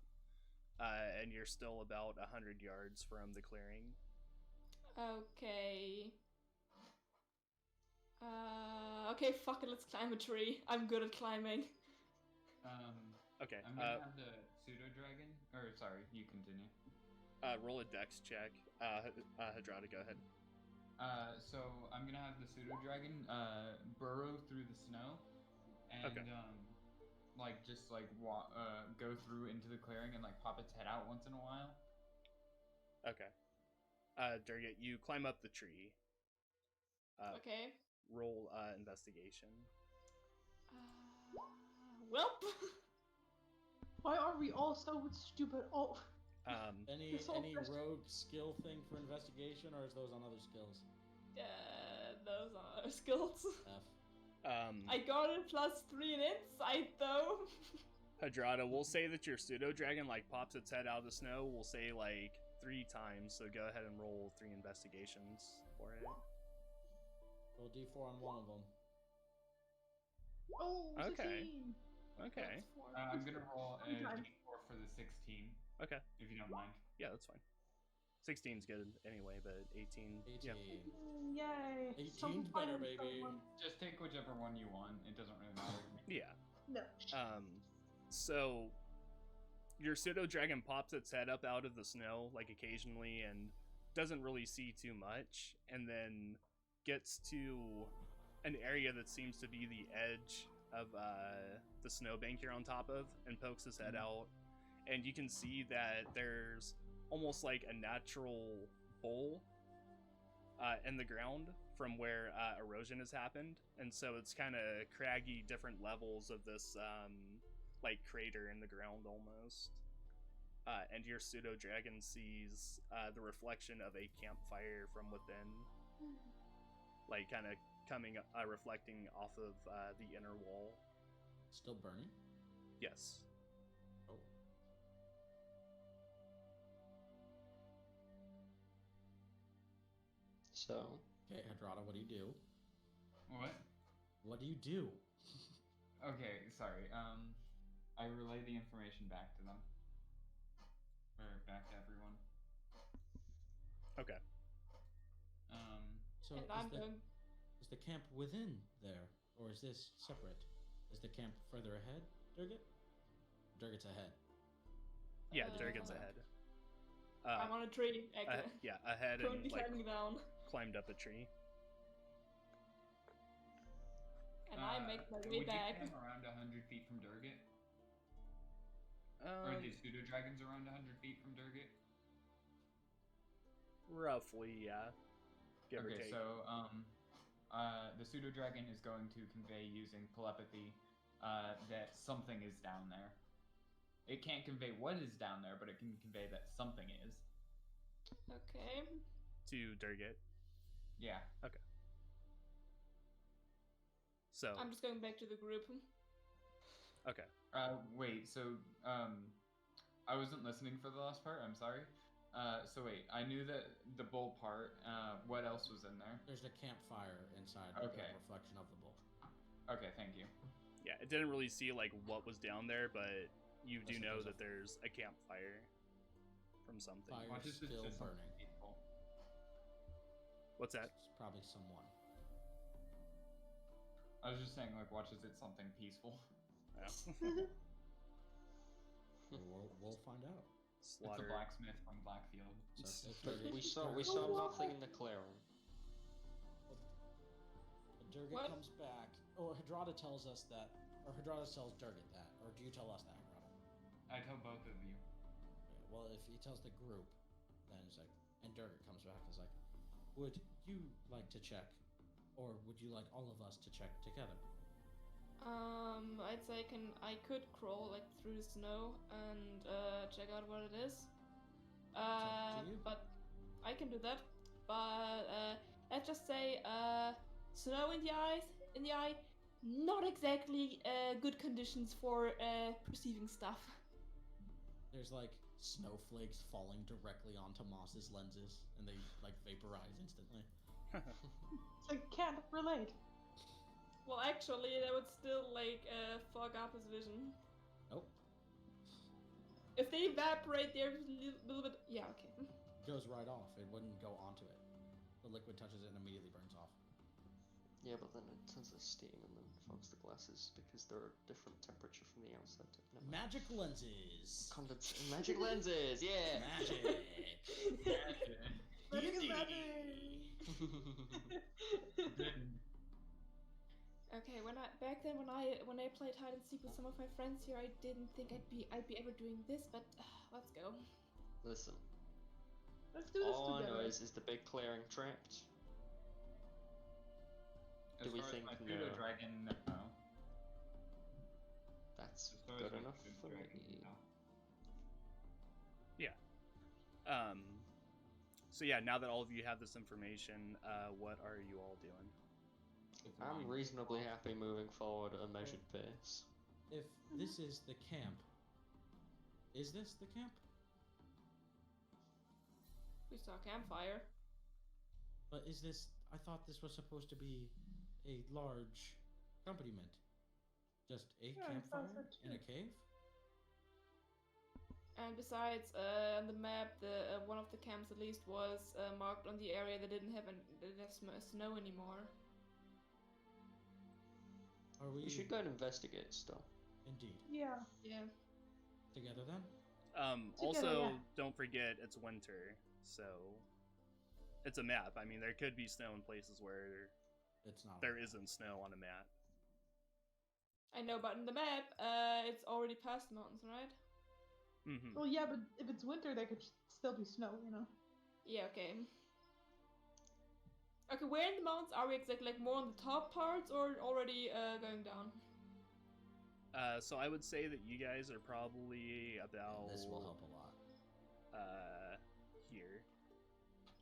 and you're still about 100 yards from the clearing. Okay. Okay, fuck it, let's climb a tree. I'm good at climbing. Okay. I'm gonna have the pseudo dragon. Or sorry, you continue. Roll a dex check. Hadrada, go ahead. So I'm gonna have the pseudo dragon burrow through the snow, and Okay. like just like go through into the clearing and like pop its head out once in a while. Okay. Durgit, you climb up the tree. Okay. Roll investigation. Welp. Why are we all so stupid? Oh, Any It's all fresh. rogue skill thing for investigation, or is those on other skills? Those are skills. F. I got it +3 in insight though. Hadrada, we'll say that your pseudo dragon like pops its head out of the snow. We'll say like 3 times. So go ahead and roll 3 investigations for it. Roll D4 on one of them. oh, Okay. 16. Okay. That's 4. I'm gonna roll a Sometimes. d4 for the 16, Okay. if you don't mind. Yeah, that's fine. 16's good anyway, but 18. 18. Yeah. Yay. 18's Something fun better, and baby. someone- Just take whichever one you want. It doesn't really matter to me. Yeah. No. So your pseudo dragon pops its head up out of the snow like occasionally and doesn't really see too much, and then gets to an area that seems to be the edge of the snowbank you're on top of, and pokes his head out, and you can see that there's almost like a natural bowl in the ground from where erosion has happened, and so it's kind of craggy, different levels of this like crater in the ground almost. And your pseudo dragon sees the reflection of a campfire from within, like kind of coming reflecting off of the inner wall. Still burning? Yes. Oh. So, Okay, Hadrada, what do you do? What? What do you do? Okay, sorry. I relay the information back to them. Or back to everyone. Okay. So And I'm going. is the camp within there, or is this separate? Is the camp further ahead, Durgit? Durgit's ahead. Yeah, Durgan's ahead. I'm on a tree. Yeah, ahead Currently and like climbing down. climbed up a tree. And I make my way would back. you say I'm around 100 feet from Durgit? Or the pseudo dragons around 100 feet from Durgit? Roughly, yeah. Give or Okay, take. so the pseudo dragon is going to convey using telepathy that something is down there. It can't convey what is down there, but it can convey that something is. Okay. To Durgit. Yeah. Okay. So. I'm just going back to the group. Okay. Wait, so, I wasn't listening for the last part, I'm sorry. So wait, I knew that the bull part, what else was in there? There's a campfire inside Okay. the reflection of the bull. Okay, thank you. Yeah, it didn't really see like what was down there, but you do Unless it know goes that up. there's a campfire from something. Fire. Watch this, it's Still just something burning. peaceful. What's that? It's probably someone. I was just saying, like, watch as it's something peaceful. Oh. We'll find out. It's a Slaughter. blacksmith from Blackfield. So if But Durgit, we saw nothing in the clearing. Durgit What? comes back, or Hadrada tells us that, or Hadrada tells Durgit that, or do you tell us that, Hadrada? I tell both of you. Yeah, well, if he tells the group, then it's like, and Durgit comes back, it's like, would you like to check, or would you like all of us to check together? I'd say I could crawl like through the snow and check out what it is. up to you. But I can do that. But let's just say snow in the eye, not exactly good conditions for perceiving stuff. There's like snowflakes falling directly onto Moss's lenses, and they like vaporize instantly. So I can't relate. Well, actually, that would still like fog up his vision. Nope. If they evaporate, they're a little bit. Yeah, okay. Goes right off. It wouldn't go onto it. The liquid touches it and immediately burns off. Yeah, but then it turns to steam and then fogs the glasses because they're a different temperature from the outside. Never mind. Magic lenses. Magic lenses, yeah. Magic. Magic is magic. Okay, when I played hide and seek with some of my friends here, I didn't think I'd be ever doing this, but let's go. Listen, Let's do this all I together. know is the big clearing trapped? As Do we far think as my pseudo no? dragon, no. That's As far good as my enough pseudo for dragon, me. no. So yeah, now that all of you have this information, what are you all doing? I'm reasonably happy moving forward at a measured pace. If this is the camp, is this the camp? We saw a campfire. But is this? I thought this was supposed to be a large accompaniment. Just a Yeah, I thought so campfire in a too. cave? And besides, on the map, the one of the camps at least was marked on the area that didn't have snow anymore. Are we We should go and investigate stuff. indeed Yeah. Yeah. together then? Also, yeah. don't forget it's winter, so it's a map. I mean, there could be snow in places where It's not. there isn't snow on a map. I know, but in the map, it's already past the mountains, right? Mm-hmm. Well, yeah, but if it's winter, there could still be snow, you know? Yeah, okay. Okay, where in the mountains are we exactly? Like more on the top parts or already going down? So I would say that you guys are probably about This will help a lot. here.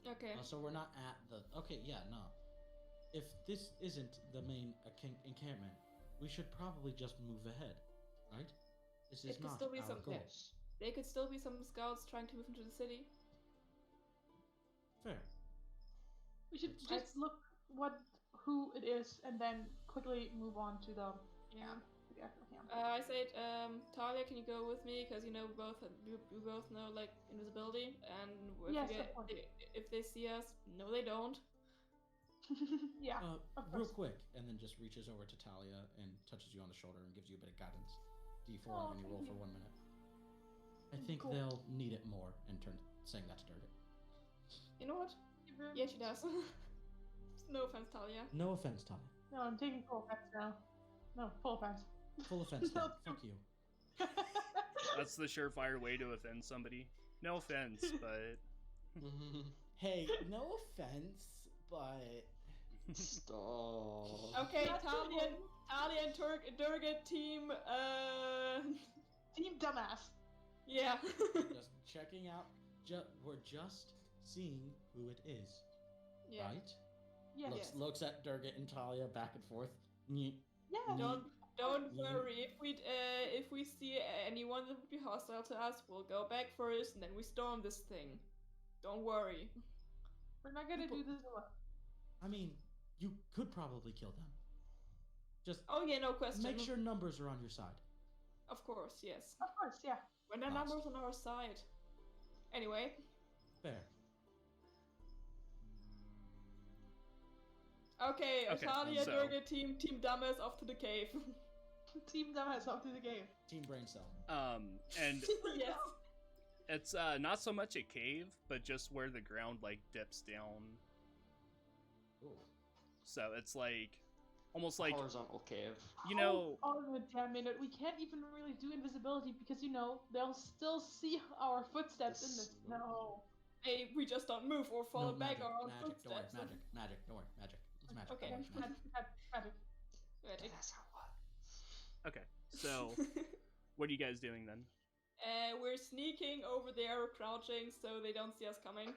Okay. So we're not at the. Okay, yeah, no. If this isn't the main encampment, we should probably just move ahead, right? This is It could not still be our some- goal. Yes. There could still be some scouts trying to move into the city. Fair. We should Let's- just look who it is and then quickly move on to the Yeah. to the actual camp. I said, Talia, can you go with me? Because we both know like invisibility, and if, Yes, of course. if they see us, no, they don't. Yeah, of Real course. quick, and then just reaches over to Talia and touches you on the shoulder and gives you a bit of guidance. D4 Oh, on any thank roll you. for 1 minute. I think Cool. they'll need it more, and saying that to Durga. You know what? Yeah, she does. No offense, Talia. No offense, Talia. No, I'm taking full offense now. No, full offense. Full offense, No. then. Fuck you. That's the surefire way to offend somebody. No offense, but Hey, no offense, but... Stop. Okay, That's Talia and Durga team. Team dumbass. Yeah. just checking out. We're just seeing who it is, Yeah. right? Yes. Yes. Looks at Durga and Talia back and forth. Yeah. Don't worry. If we see anyone that would be hostile to us, we'll go back first, and then we storm this thing. Don't worry. We're not gonna do this alone. I mean, you could probably kill them. Just Oh yeah, no question. make sure numbers are on your side. Of course, yes. Of course, yeah. When the Awesome. numbers on our side. Anyway. Fair. Okay, Okay, Talia, so- Durga team dumbass off to the cave. Team dumbass up to the game. Team brain cell. and Yes. it's not so much a cave, but just where the ground like dips down. Ooh. So it's like almost like Horizontal cave. you know. Oh, damn minute. We can't even really do invisibility because, they'll still see our footsteps in the This- snow. Hey, we just don't move or follow No, back magic, our own magic, don't worry, footsteps. magic, don't worry, magic. It's magic. Okay. Don't worry, magic. Magic. Magic. That's how what? Okay, so what are you guys doing then? We're sneaking over there, crouching, so they don't see us coming.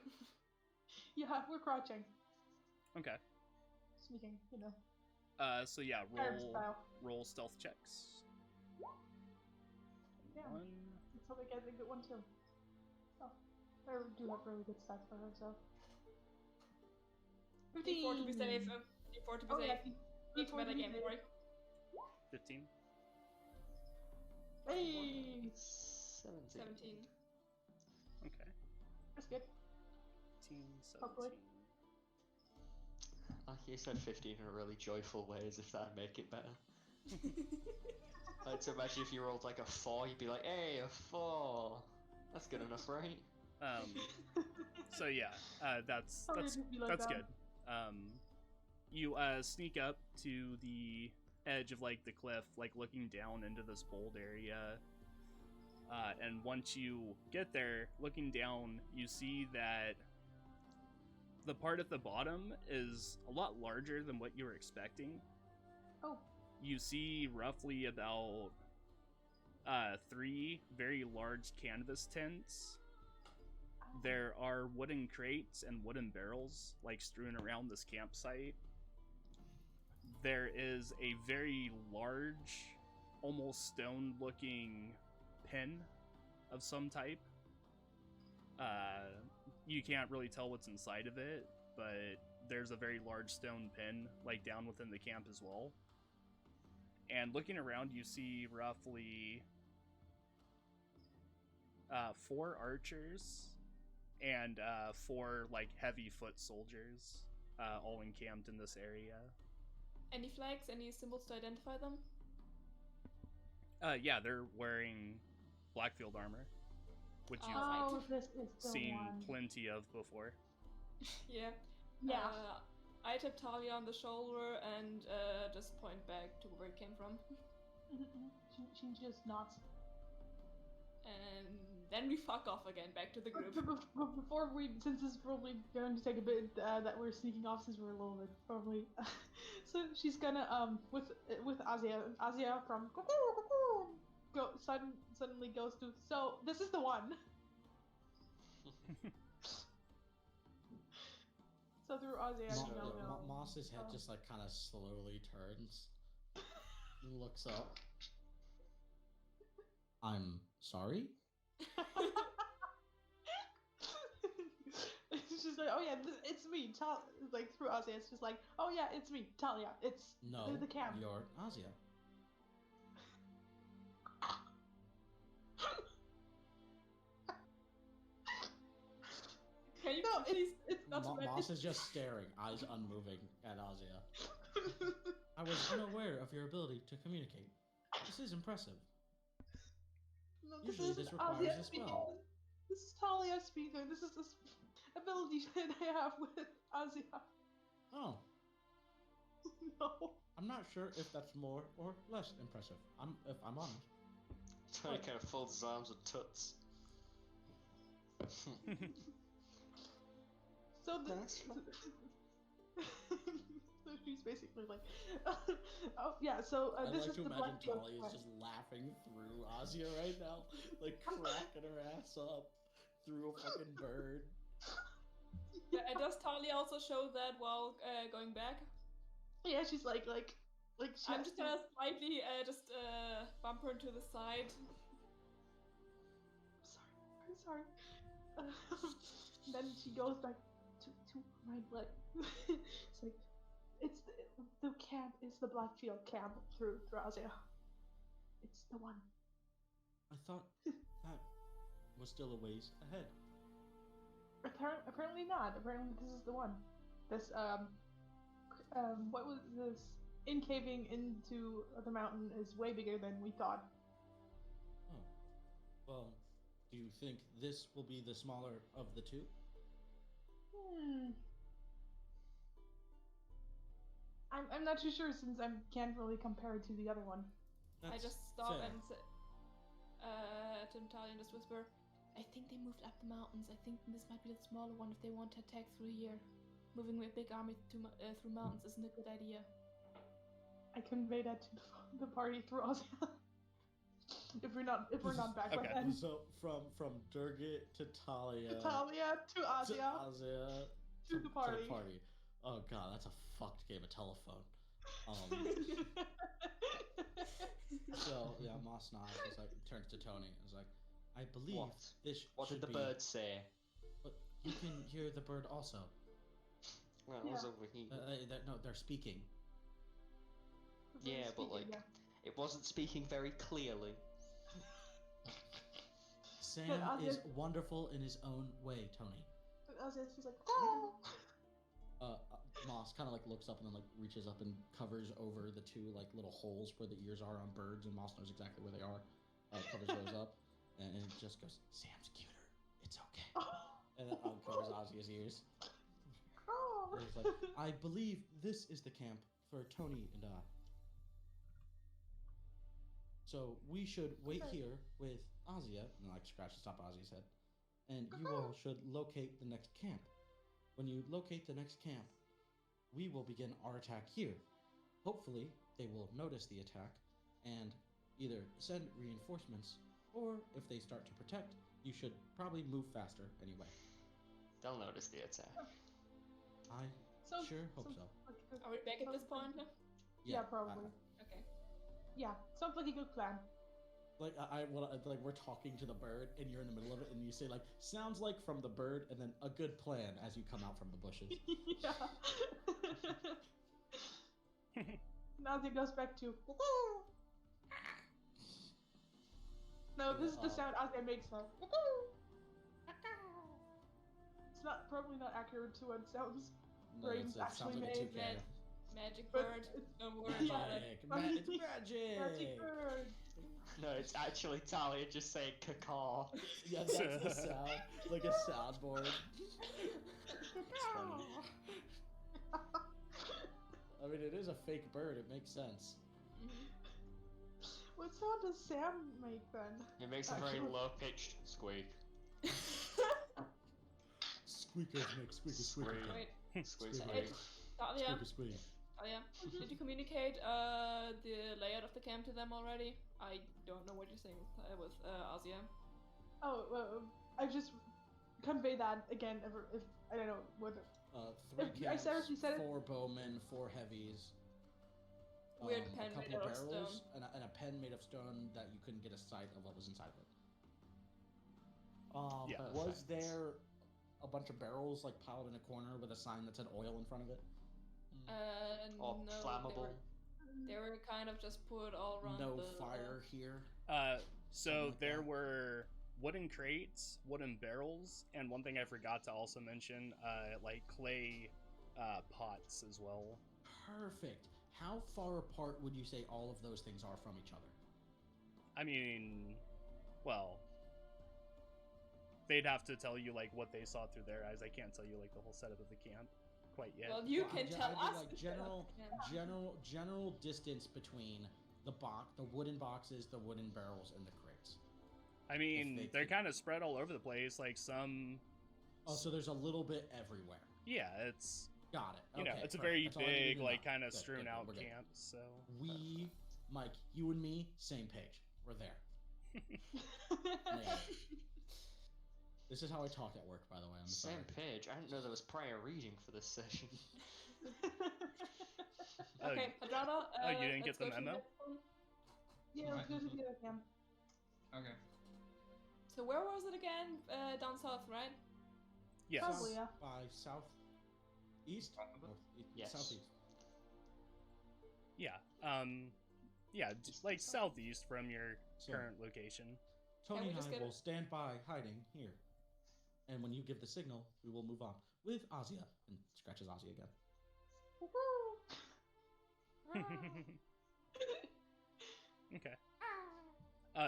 Yeah, we're crouching. Okay. Sneaking, So yeah, Arab style. roll stealth checks. Yeah. One. Let's hope I get a good one too. Oh, I do have really good stats for her, so. D4 to be safe. D4 to be Oh, yeah, safe. D4 It's meta to be game, safe. sorry. 15. Hey! 17. 17. Okay. That's good. 15, Hopefully. 17. Like you said 15 in a really joyful way, as if that'd make it better. Like to imagine if you rolled like a 4, you'd be like, hey, a 4. That's good enough, right? So yeah, that's Sorry to be like that's that. good. You sneak up to the edge of like the cliff, like looking down into this bold area. And once you get there, looking down, you see that the part at the bottom is a lot larger than what you were expecting. Oh. You see roughly about 3 very large canvas tents. There are wooden crates and wooden barrels like strewn around this campsite. There is a very large, almost stone-looking pen of some type. You can't really tell what's inside of it, but there's a very large stone pen like down within the camp as well. And looking around, you see roughly 4 archers and 4 like heavy foot soldiers, all encamped in this area. Any flags, any symbols to identify them? Yeah, they're wearing Blackfield armor, which you've Oh, this is the seen one. plenty of before. Yeah. Yeah. I tap Talia on the shoulder and just point back to where it came from. she just nods. And then we fuck off again, back to the group. Before since this is probably going to take a bit that we're sneaking off since we're a little bit probably. So she's gonna with Azia from go suddenly goes to, so this is the one. So through Azia, Moss's head just like kind of slowly turns, looks up. I'm sorry? It's just like, oh yeah, it's me. Like through Azia, it's just like, oh yeah, it's me, Talia. It's No, the camp. you're Azia. No, it's that's what Moss is just staring, eyes unmoving at Azia. I was unaware of your ability to communicate. This is impressive. No, Usually isn't this requires Azia a spell. speaking. This is Talia speaking. This is this ability that I have with Azia. Oh, No. I'm not sure if that's more or less impressive. If I'm honest. Tony kind of folds his arms with tuts. So the, That's fine. so she's basically like, oh yeah. So I this like is to the imagine Blackfield Talia is clan. just laughing through Azia right now, like cracking her ass up through a fucking bird. Yeah, does Talia also show that while going back? Yeah, she's like she I'm has just to. gonna slightly bump her to the side. I'm sorry. Then she goes back to my leg. It's like, it's the camp. It's the Blackfield camp through Azia. It's the one. I thought that was still a ways ahead. Apparently not. Apparently this is the one. This what was this? Incaving into the mountain is way bigger than we thought. Oh, well, do you think this will be the smaller of the two? I'm not too sure since I can't really compare it to the other one. I That's just stop fair. and say, to Talia and just whisper, I think they moved up the mountains. I think this might be the smaller one if they want to attack through here. Moving a big army through mountains isn't a good idea. I convey that to the party through Azia. if we're not back by Okay. then. So from Durgit to Talia Talia to to Azia Azia to the party. Oh god, that's a fucked game of telephone. So yeah, Moss nods. It's like turns to Tony. It's like, I believe What? this What should did the be. bird say? But you can hear the bird also. Well, it was Yeah. over here. No, they're speaking. Yeah, but Speaking, like, it wasn't speaking very clearly. Sam Azia- is wonderful in his own way, Tony. Azia, she's like, oh. Moss kind of like looks up and then like reaches up and covers over the two like little holes where the ears are on birds, and Moss knows exactly where they are. Covers those up, and it just goes, Sam's cuter. It's okay. And then uncovers Ozzy's ears. Oh. And it's like, I believe this is the camp for Tony and I. So we should wait Okay. here with Azia, and like scratch the top of Ozzy's head, and you all should locate the next camp. When you locate the next camp, we will begin our attack here. Hopefully, they will notice the attack and either send reinforcements, or if they start to protect, you should probably move faster anyway. They'll notice the attack. I sure hope so. Like a good- Are we back at this point now? Yeah, probably. Okay. Yeah, sounds like a good plan. Like we're talking to the bird, and you're in the middle of it, and you say like, "Sounds like from the bird," and then a good plan as you come out from the bushes. Yeah. Now it goes back to. No, this is the sound Azia makes her. It's probably not accurate to what it sounds. No, Brains it sounds actually like a made. toucan. Magic But bird. it's- Don't worry about it. Magic, it's magic. Magic bird. No, it's actually Talia just saying cacaw. Yeah, that's the sound, like a soundboard. funny. I mean, it is a fake bird. It makes sense. What sound does Sam make then? It makes a very Actually- low-pitched squeak. Squeakers make squeaky squeaky. Squeak. Wait, Squeak, Squeak. squeak. Talia, Squeaky squeak. Talia, did you communicate the layout of the camp to them already? I don't know what you're saying with Azia. Oh, I just convey that again. If I don't know whether. 3 If I camps, said it- 4 bowmen, 4 heavies. Weird a pen couple made out of barrels, stone. and a pen made of stone that you couldn't get a sight of what was inside of it. Yeah. Was there a bunch of barrels like piled in a corner with a sign that said oil in front of it? Or No, flammable. They were kind of just put all around No the fire here. So like there that. were wooden crates, wooden barrels, and one thing I forgot to also mention, like clay pots as well. Perfect. How far apart would you say all of those things are from each other? I mean, well, they'd have to tell you like what they saw through their eyes. I can't tell you like the whole setup of the camp quite yet. Well, you Well, can tell I us. mean, like general distance between the wooden boxes, the wooden barrels, and the crates. I mean, they they're could- kind of spread all over the place. Like some, Oh, so there's a little bit everywhere. yeah, it's Got it. you know, Okay, it's a perfect. very That's all I needed big, to like know. kind of Good, strewn good, out we're good. camp. So We, Mike, you and me, same page. We're there. Nailed it. This is how I talk at work, by the way. I'm Same sorry. page. I didn't know there was prior reading for this session. Oh, Okay, Padrana. oh, you didn't get let's the go to memo? next one. Yeah, let's go to the other camp. Okay. So where was it again? Down south, right? yes. Probably, yeah. By southeast? Possibly. Northeast? Yes. Southeast. Yeah. Yeah, like southeast from your So- current location. Tony we and just I get will it? stand by hiding here. And when you give the signal, we will move on. With Azia. And scratches Azia again. Okay.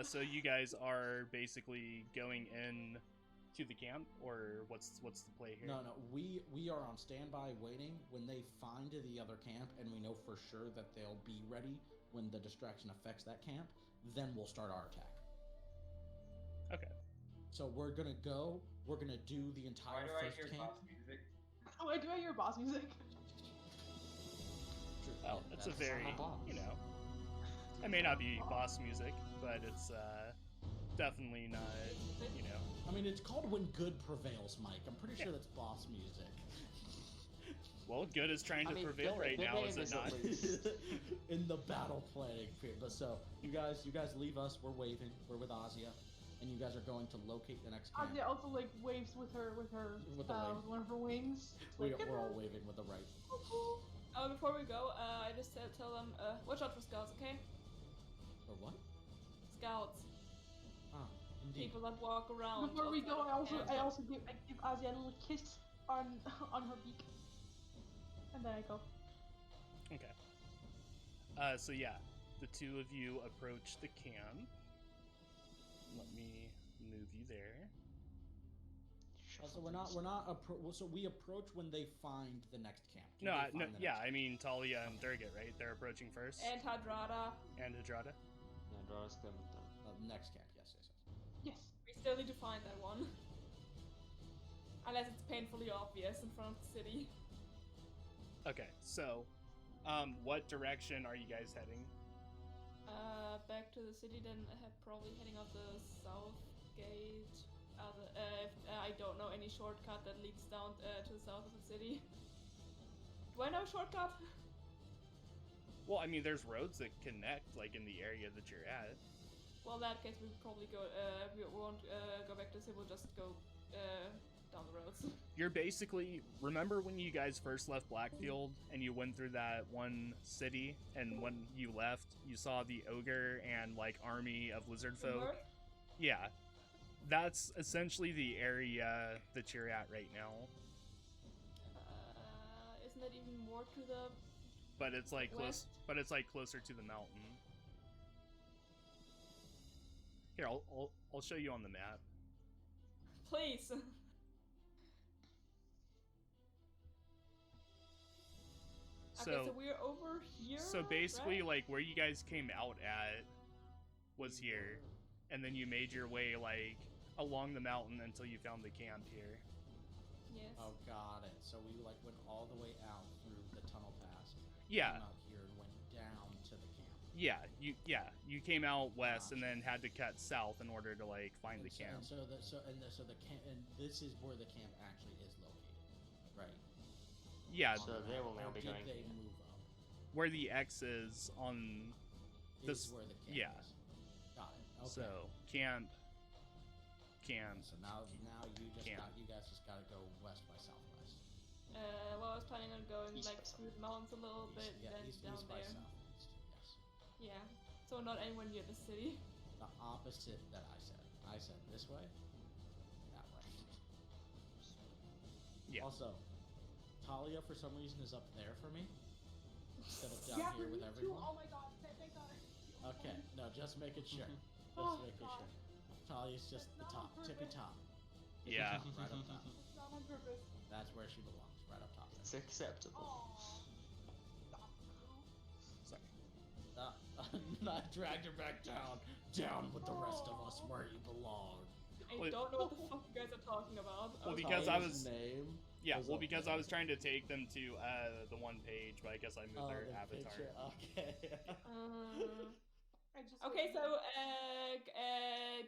So you guys are basically going in to the camp, or what's the play here? No, we are on standby waiting. When they find the other camp and we know for sure that they'll be ready when the distraction affects that camp, then we'll start our attack. Okay. So we're gonna do the Why entire do I first hear camp. boss music? Oh, I do I hear boss music? Well, it's a that's very, not a boss. you know, it may not be boss music, but it's definitely not, you know. I mean, it's called When Good Prevails, Mike. I'm pretty sure that's boss music. Well, good is trying to prevail good- right good now, name is it is at not? least- In the battle planning period. But so you guys leave us. We're waving. We're with Azia, and you guys are going to locate the next camp. Azia also like waves with her With the wave. one of her wings. It's We're like, all waving with the right. Before we go, I just tell them, watch out for scouts, okay? Or what? Scouts. Ah, indeed. People that walk around. Before we go, outside I of also give Azia a little kiss on her beak, and then I go. Okay. So yeah, the two of you approach the camp. Let me move you there. So so we approach when they find the next camp. Can No, they no, find the yeah, next I mean Talia and Durgat, right? They're approaching first, And Hadrada. and Hadrada. Yeah, Dora's good with them. next camp? Yes. Yes. We still need to find that one. Unless it's painfully obvious in front of the city. Okay, so, what direction are you guys heading? Back to the city, then probably heading out the south gate. If I don't know any shortcut that leads down to the south of the city. Do I know a shortcut? Well, I mean, there's roads that connect, like in the area that you're at. Well, in that case, we'll probably go. We won't go back to the city. We'll just go down the roads. You're basically, remember when you guys first left Blackfield and you went through that one city, and when you left, you saw the ogre and like army of lizard folk? North? Yeah, that's essentially the area that you're at right now. Isn't that even more to the But it's like close. west? But it's like closer to the mountain. Here, I'll show you on the map. Please. Okay, so we're over here. So basically, right? like where you guys came out at was here, and then you made your way like along the mountain until you found the camp here. Yes. Oh, got it. So we like went all the way out through the tunnel pass. Yeah. Came out here and went down to the camp. You came out west and then had to cut south in order to like find the camp. So the camp, and this is where the camp actually is located, right? Yeah, So they will now Or be did going they here. move up? where the X is on. Is where the camp yeah. is. Got it. Okay. So camp. So now Camp. you guys just gotta go west by southwest. Well, I was planning on going East like by south. through the mountains a little bit, East, yeah, then east, down east by there. southeast. Yes. Yeah. So not anywhere near the city. The opposite that I said. I said this way, that way. Yeah. Also, Talia for some reason is up there for me instead of down Yeah, here for with me everyone. too. Oh my god, thank god. Okay, no, just making sure. Just Oh, making God. sure. Talia's just That's the not on top, tippy purpose. top. Yeah. Tippy top, right up top. It's not on purpose. That's where she belongs, right up top. It's acceptable. Aww. Stop. Sorry. I dragged her back down. Down with the rest of us where you belong. I Wait. don't know what the fuck you guys are talking about. Well, because I Talia's was- name. Yeah, was well, up because there. I was trying to take them to the one page, but I guess I moved their the avatar. picture. Okay. I just Okay, so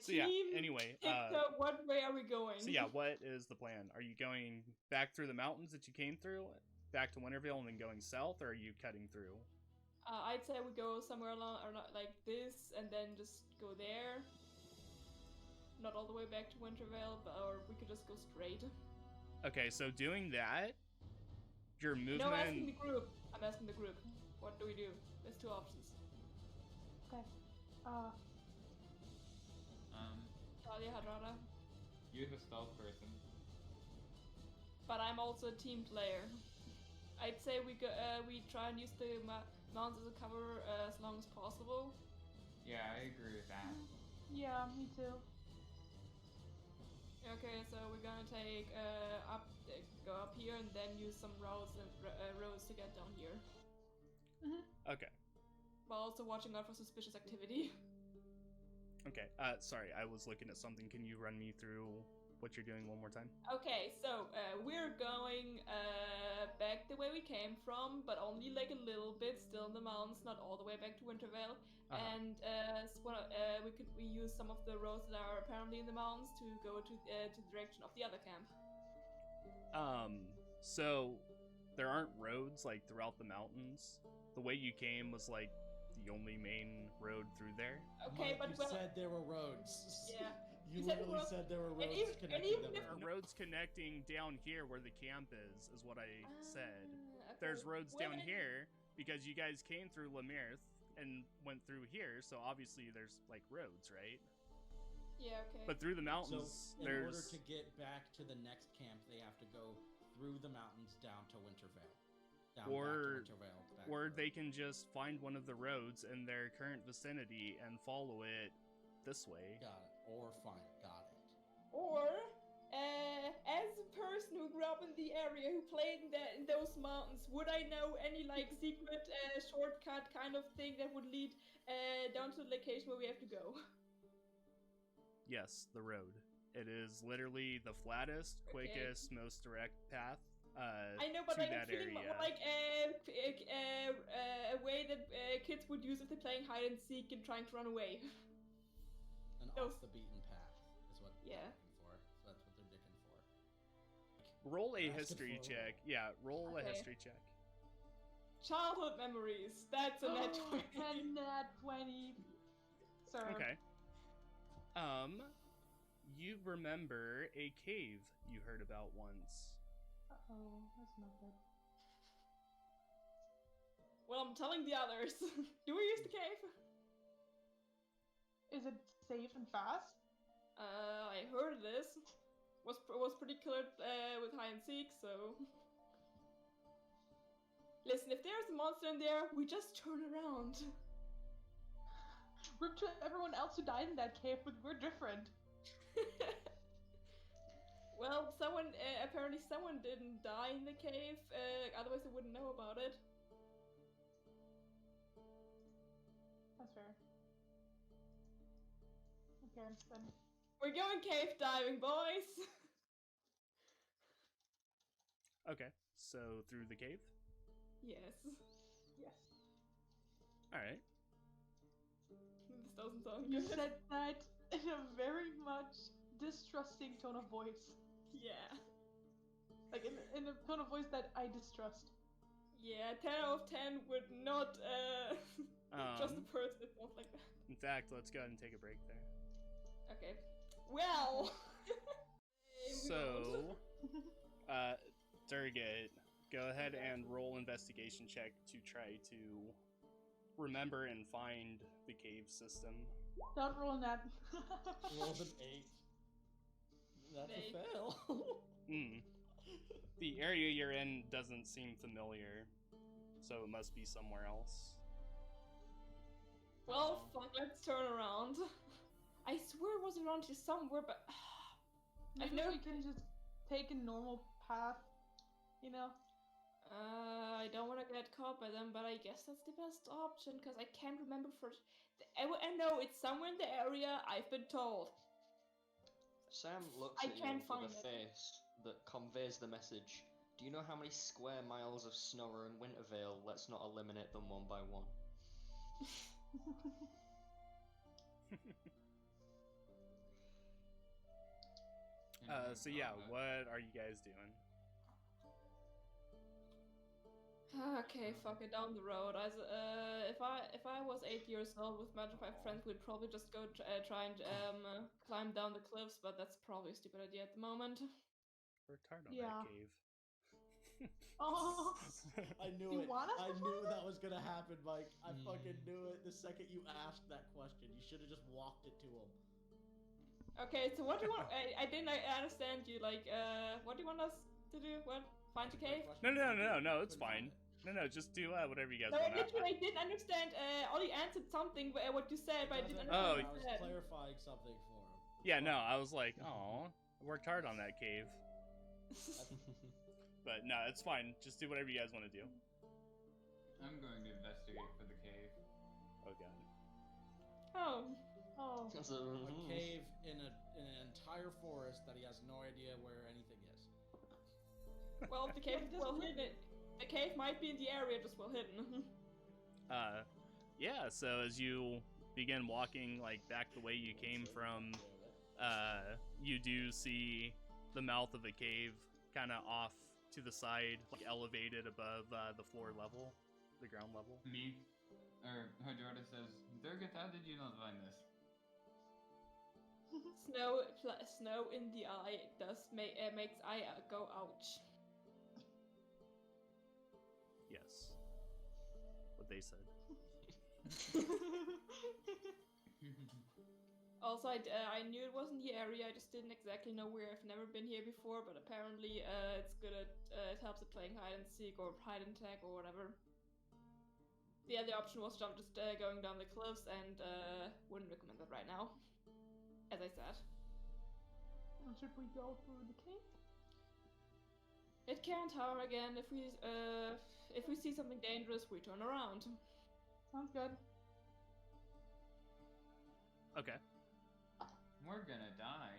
So yeah, team anyway, TikTok, what way are we going? so yeah, what is the plan? Are you going back through the mountains that you came through, back to Winterville, and then going south, or are you cutting through? I'd say we go somewhere along, or not like this, and then just go there. Not all the way back to Wintervale, or we could just go straight. Okay, so doing that, your No, I'm asking the movement. group. I'm asking the group. What do we do? There's two options. Okay. Talia, Hadrada. You're the stealth person. But I'm also a team player. I'd say we go. We try and use the mountains as a cover as long as possible. Yeah, I agree with that. Yeah, me too. Okay, so we're gonna take go up here and then use some roads and roads to get down here. Okay, While also watching out for suspicious activity. okay. Sorry, I was looking at something. Can you run me through what you're doing one more time? Okay, so we're going back the way we came from, but only like a little bit, still in the mountains, not all the way back to Wintervale. And we use some of the roads that are apparently in the mountains to go to the direction of the other camp. So there aren't roads like throughout the mountains. The way you came was like the only main road through there. Okay, Mike, but you said there were roads. yeah. You You said literally roads- said there were roads even- connecting and even them. if- There are roads connecting down here where the camp is what I said. Okay. There's roads Well, down then- here because you guys came through Lemirth and went through here, so obviously there's like roads, right? Yeah, okay. But through the So, mountains, in order there's to get back to the next camp, they have to go through the mountains down to Wintervale. Down Or- back to Wintervale. Back or through. they can just find one of the roads in their current vicinity and follow it this way. Got it. Or fine. Got it. Or, as a person who grew up in the area, who played in those mountains, would I know any like secret shortcut kind of thing that would lead down to the location where we have to go? Yes, the road. It is literally the flattest, Okay. quickest, most direct path I know, but to like I'm that feeling area. more like a way that kids would use if they're playing hide and seek and trying to run away. An No. off the beaten path is what Yeah. they're looking for. So that's what they're digging for. Roll a Ask it history for a check. Yeah, roll a Okay. history check. Childhood memories. That's a net 20. And nat 20. Sir. Okay. You remember a cave you heard about once. Uh-oh, that's not good. Well, I'm telling the others. Do we use the cave? Is it safe and fast? I heard this. Was pretty clear with hide and seek, so. Listen, if there's a monster in there, we just turn around. Rip to everyone else who died in that cave, but we're different. Well, apparently someone didn't die in the cave, otherwise they wouldn't know about it. That's fair. Okay, then. We're going cave diving, boys! Okay, so through the cave. Yes. Yes. All right. This doesn't sound You good. said that in a very much distrusting tone of voice. Yeah. Like, in a tone of voice that I distrust. Yeah, 10 out of 10 would not, just a person that sounds like that. In fact, let's go ahead and take a break there. Okay. Well. So, Durgate, go ahead and roll investigation check to try to remember and find the cave system. Don't ruin that. Rolled an 8. That's Eight. a fail. The area you're in doesn't seem familiar, so it must be somewhere else. Well, fuck, let's turn around. I swear it was around here somewhere, but... I've Maybe never... we can just take a normal path, you know? I don't want to get caught by them, but I guess that's the best option, because I can't remember first. I know it's somewhere in the area, I've been told. Sam looks I at you can't with find a it. face that conveys the message. Do you know how many square miles of snow are in Wintervale? Let's not eliminate them one by one. So yeah, what are you guys doing? Okay, fuck it, down the road. If I was 8 years old with much of my friends, we'd probably just go try and climb down the cliffs, but that's probably a stupid idea at the moment. Worked hard on Yeah. that cave. Oh, I knew You it. want us I to knew find that was gonna happen, Mike. I fucking knew it the second you asked that question. You should have just walked it to him. Okay, so what do you want? I didn't understand you. Like, what do you want us to do? What? Find a cave? No, it's fine. No, just do whatever you guys No, want. literally, I didn't understand. Ollie answered something what you said, but I didn't I understand what was you said. clarifying something for him. Yeah, no, I was like, oh, I worked hard on that cave. But no, it's fine. Just do whatever you guys want to do. I'm going to investigate for the cave. Oh god. Oh, oh. A cave in an entire forest that he has no idea where anything is. well, if the cave is well hidden. The cave might be in the area, just well hidden. Yeah. So as you begin walking like back the way you came from, you do see the mouth of a cave, kind of off to the side, like elevated above the floor level, the ground level. Me, or Hajorda says, Durgat, how did you not find this? Snow in the eye makes eye go ouch. Yes. What they said. Also, I knew it wasn't the area. I just didn't exactly know where. I've never been here before, but apparently it's good at it helps at playing hide and seek or hide and tag or whatever. The other option was just going down the cliffs, and wouldn't recommend that right now. As I said, Should we go through the cave? it can't harm again. If we see something dangerous, we turn around. Sounds good. Okay. We're gonna die.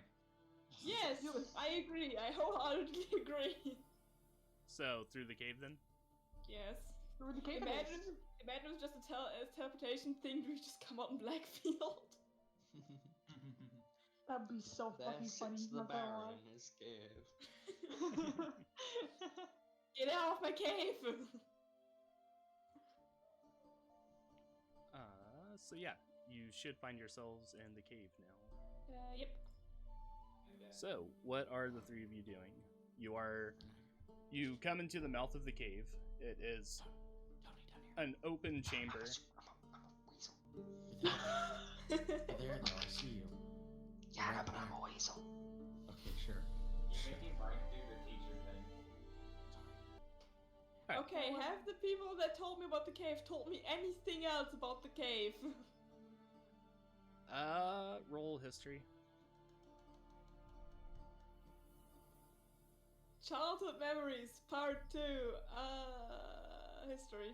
Yes, I agree. I wholeheartedly agree. So through the cave then? Yes. Through the cave. Imagine it was just a teleportation thing. We just come out in Blackfield. That'd be so There fucking funny. sits the not gonna Baron lie. in his cave. Get out of my cave! So yeah, you should find yourselves in the cave now. Yep. So, what are the three of you doing? You come into the mouth of the cave. It is an open chamber. There, though, I see you. Yeah, but I'm a weasel. Okay, sure. You're making Mike do the teacher thing. Alright. Okay, have the people that told me about the cave told me anything else about the cave? Roll history. Childhood memories, part 2. History.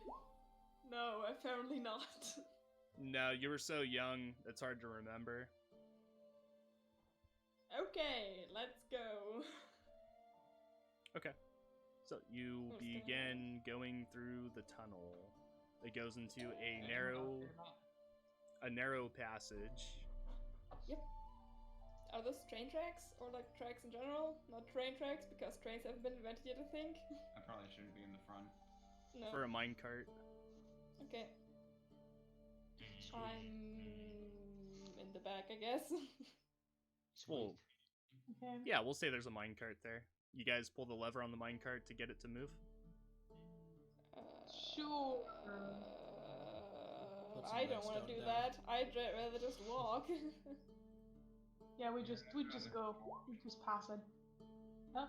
No, apparently not. No, you were so young, it's hard to remember. Okay, let's go. Okay. So you What's gonna begin going through the tunnel. It goes into a narrow passage. Yep. Are those train tracks? Or like tracks in general? Not train tracks, because trains haven't been invented yet, I think. I probably shouldn't be in the front. No. For a minecart. Okay. I'm in the back, I guess. Well, Okay. yeah, we'll say there's a minecart there. You guys pull the lever on the minecart to get it to move? Sure. That's I some don't want to redstone do down. that. I'd rather just walk. Yeah, we just go. We just pass it. Huh?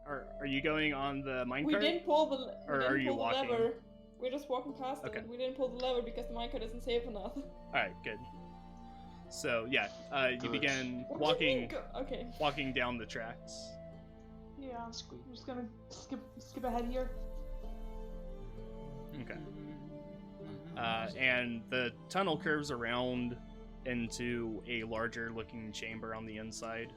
Are you going on the minecart? We didn't pull the. We Or didn't are you pull the walking? lever. We're just walking past Okay. it. We didn't pull the lever because the minecart isn't safe enough. Alright, good. So yeah, you Good. begin What do you mean walking go- Okay. walking down the tracks. Yeah. Squeak. I'm just gonna skip ahead here. Okay. And the tunnel curves around into a larger looking chamber on the inside.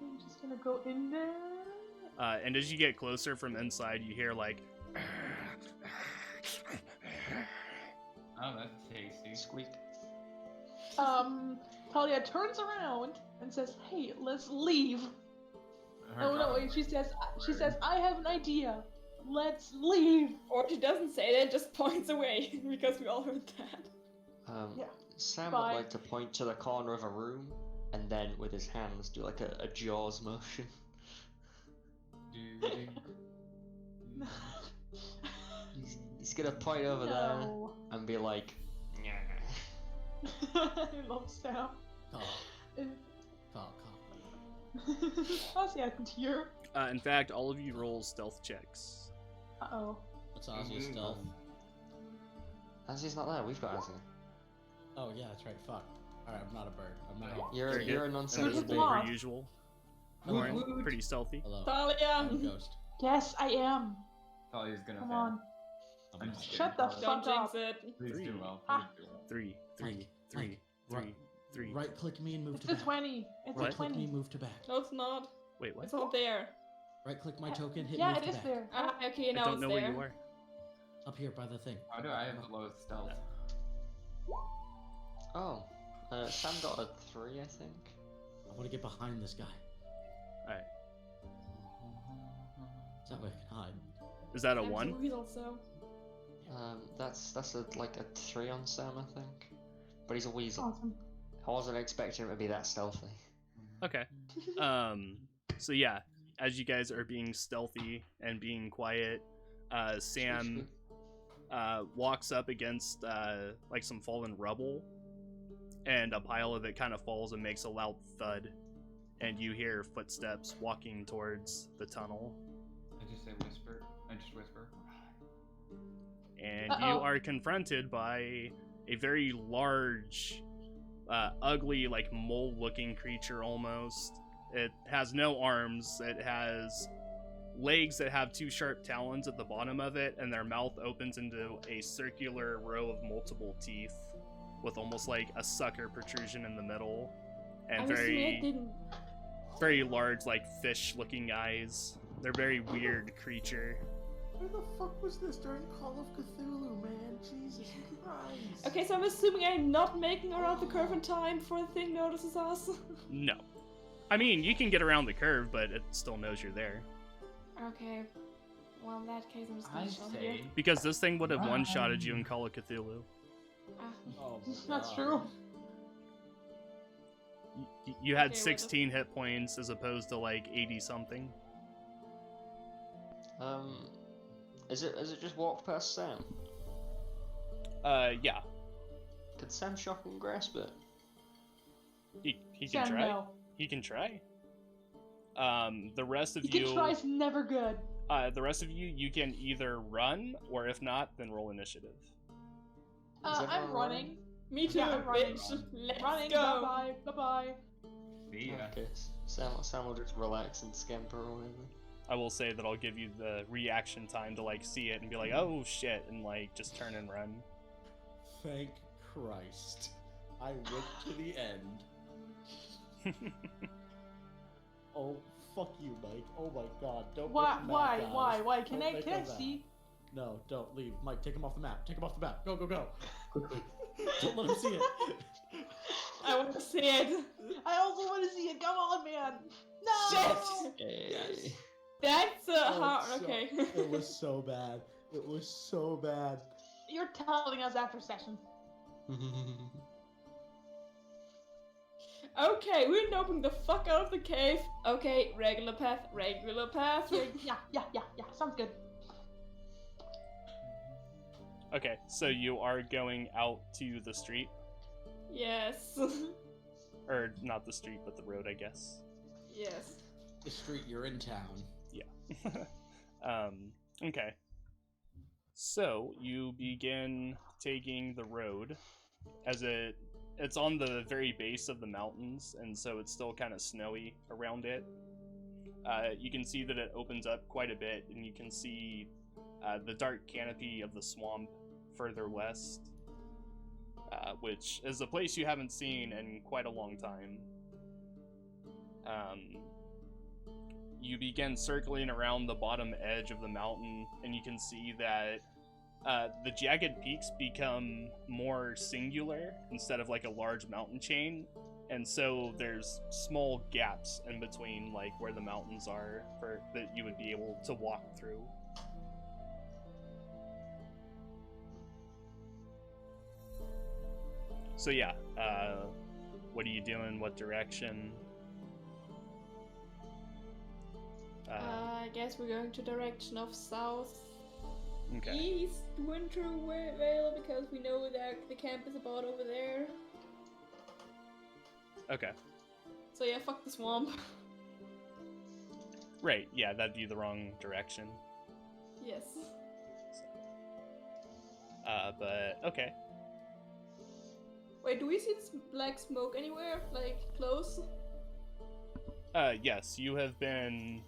I'm just gonna go in there. And as you get closer from inside, you hear like Oh, that's tasty. Squeak. Talia turns around and says, "Hey, let's leave." Oh no, wait, she says, "I have an idea. Let's leave." Or she doesn't say that, just points away because we all heard that. Yeah. Sam Bye. would like to point to the corner of a room and then with his hands do like a Jaws motion. He's gonna point over No. there and be like, "Nyah." I love Sam. How's that here? in fact, all of you roll stealth checks. Uh-oh. What's Ozzy's stealth? Azzy's not there, we've got Azzy. Oh yeah, that's right. Fuck. Alright, I'm not a bird. I'm not. You're Very a good. non-sensitive Invisible Lost. per usual. Hello. Lauren, pretty stealthy. Hello. Talia! I'm a ghost. Yes, I am. Talia's gonna Come fail. on. I'm just kidding. Shut the Talia. Don't fuck jinx up. it. Please Three. do well. Ah. Please do well. Three. Mike, Three. Right click me and move It's to a back. 20. It's What? a Right click me, 20. move to back. No, it's not. Wait, what? It's not there. Right click my token, hit Yeah, move it to is back. there. Ah, okay, I now don't it's know there. where you are. Up here by the thing. How do I have the lowest stealth? Oh, Sam got a 3, I think. I want to get behind this guy. Alright. So that way I can hide. Is that a Sam's 1? weasel, so. That's like a 3 on Sam, I think. But he's a weasel. Awesome. I wasn't expecting him to be that stealthy. Okay. So yeah, as you guys are being stealthy and being quiet, Sam walks up against like some fallen rubble, and a pile of it kind of falls and makes a loud thud, and you hear footsteps walking towards the tunnel, I just say whisper. I just whisper. and you Uh-oh. are confronted by a very large, ugly, like mole-looking creature almost. It has no arms. It has legs that have 2 sharp talons at the bottom of it, and their mouth opens into a circular row of multiple teeth with almost like a sucker protrusion in the middle, and I'm assuming I very, didn't. very large, like fish-looking eyes. They're a very weird creature. Where the fuck was this during Call of Cthulhu, man? Jesus Christ. Okay, so I'm assuming I'm not making around the curve in time before the thing notices us. No. I mean, you can get around the curve, but it still knows you're there. Okay. Well, in that case, I'm just I gonna chill here. say. Because this thing would have Run. one-shotted you in Call of Cthulhu. Ah. Oh my That's God. true. You had Okay, what 16 hit points as opposed to like 80-something. Is it just walk past Sam? Yeah. Could Sam shock and grasp it? He can Sam, try. no. He can try. The rest of You you, can try is never good. the rest of you, you can either run, or if not, then roll initiative. Is I'm everyone running. Me too, Yeah, I'm running. bitch. Let's Running. go. Bye bye. Bye bye. See ya. Okay, Sam will just relax and scamper away. I will say that I'll give you the reaction time to like see it and be like, oh shit, and like just turn and run. Thank Christ. I went to the end. Oh, fuck you, Mike. Oh my God. Don't Why? make me Why? mad, Why? guys. Why? Can Don't I? make Can I me mad. see? No, don't leave. Mike, take him off the map. Take him off the map. Go, go, go. Quickly. Don't let him see it. I want to see it. I also want to see it. Come on, man. No. Shit. Hey. That's Oh, hard. it's so- Okay. It was so bad. It was so bad. You're telling us after session. Okay, we're noping the fuck out of the cave. Okay, regular path, regular path. Yeah. sounds good. Okay, so you are going out to the street, Yes. or not the street, but the road, I guess. Yes. The street, you're in town. Okay. So you begin taking the road, as it's on the very base of the mountains, and so it's still kind of snowy around it. You can see that it opens up quite a bit, and you can see the dark canopy of the swamp further west, which is a place you haven't seen in quite a long time. You begin circling around the bottom edge of the mountain, and you can see that the jagged peaks become more singular instead of like a large mountain chain, and so there's small gaps in between, like where the mountains are, for that you would be able to walk through. So yeah, what are you doing? What direction? I guess we're going to direction of south. Okay. East Wintervale, because we know that the camp is about over there. Okay. So yeah, fuck the swamp. Right. Yeah, that'd be the wrong direction. Yes. But okay. Wait, do we see this black smoke anywhere? Like, close? Yes, you have been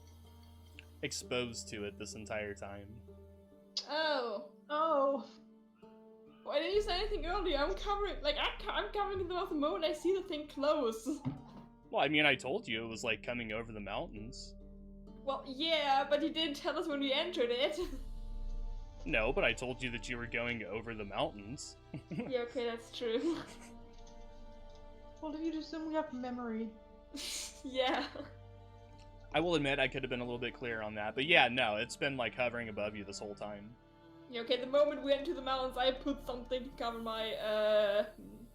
exposed to it this entire time. Oh. Oh. Why didn't you say anything earlier? I'm covering, like, I'm covering the mouth the moment I see the thing close. Well, I mean, I told you it was like coming over the mountains. Well, yeah, but you didn't tell us when we entered it. No, but I told you that you were going over the mountains. Yeah, okay, that's true. Well, if you just assume we have memory. Yeah. I will admit I could have been a little bit clearer on that, but yeah, no, it's been like hovering above you this whole time. Yeah, okay, the moment we went to the mountains, I put something to cover my,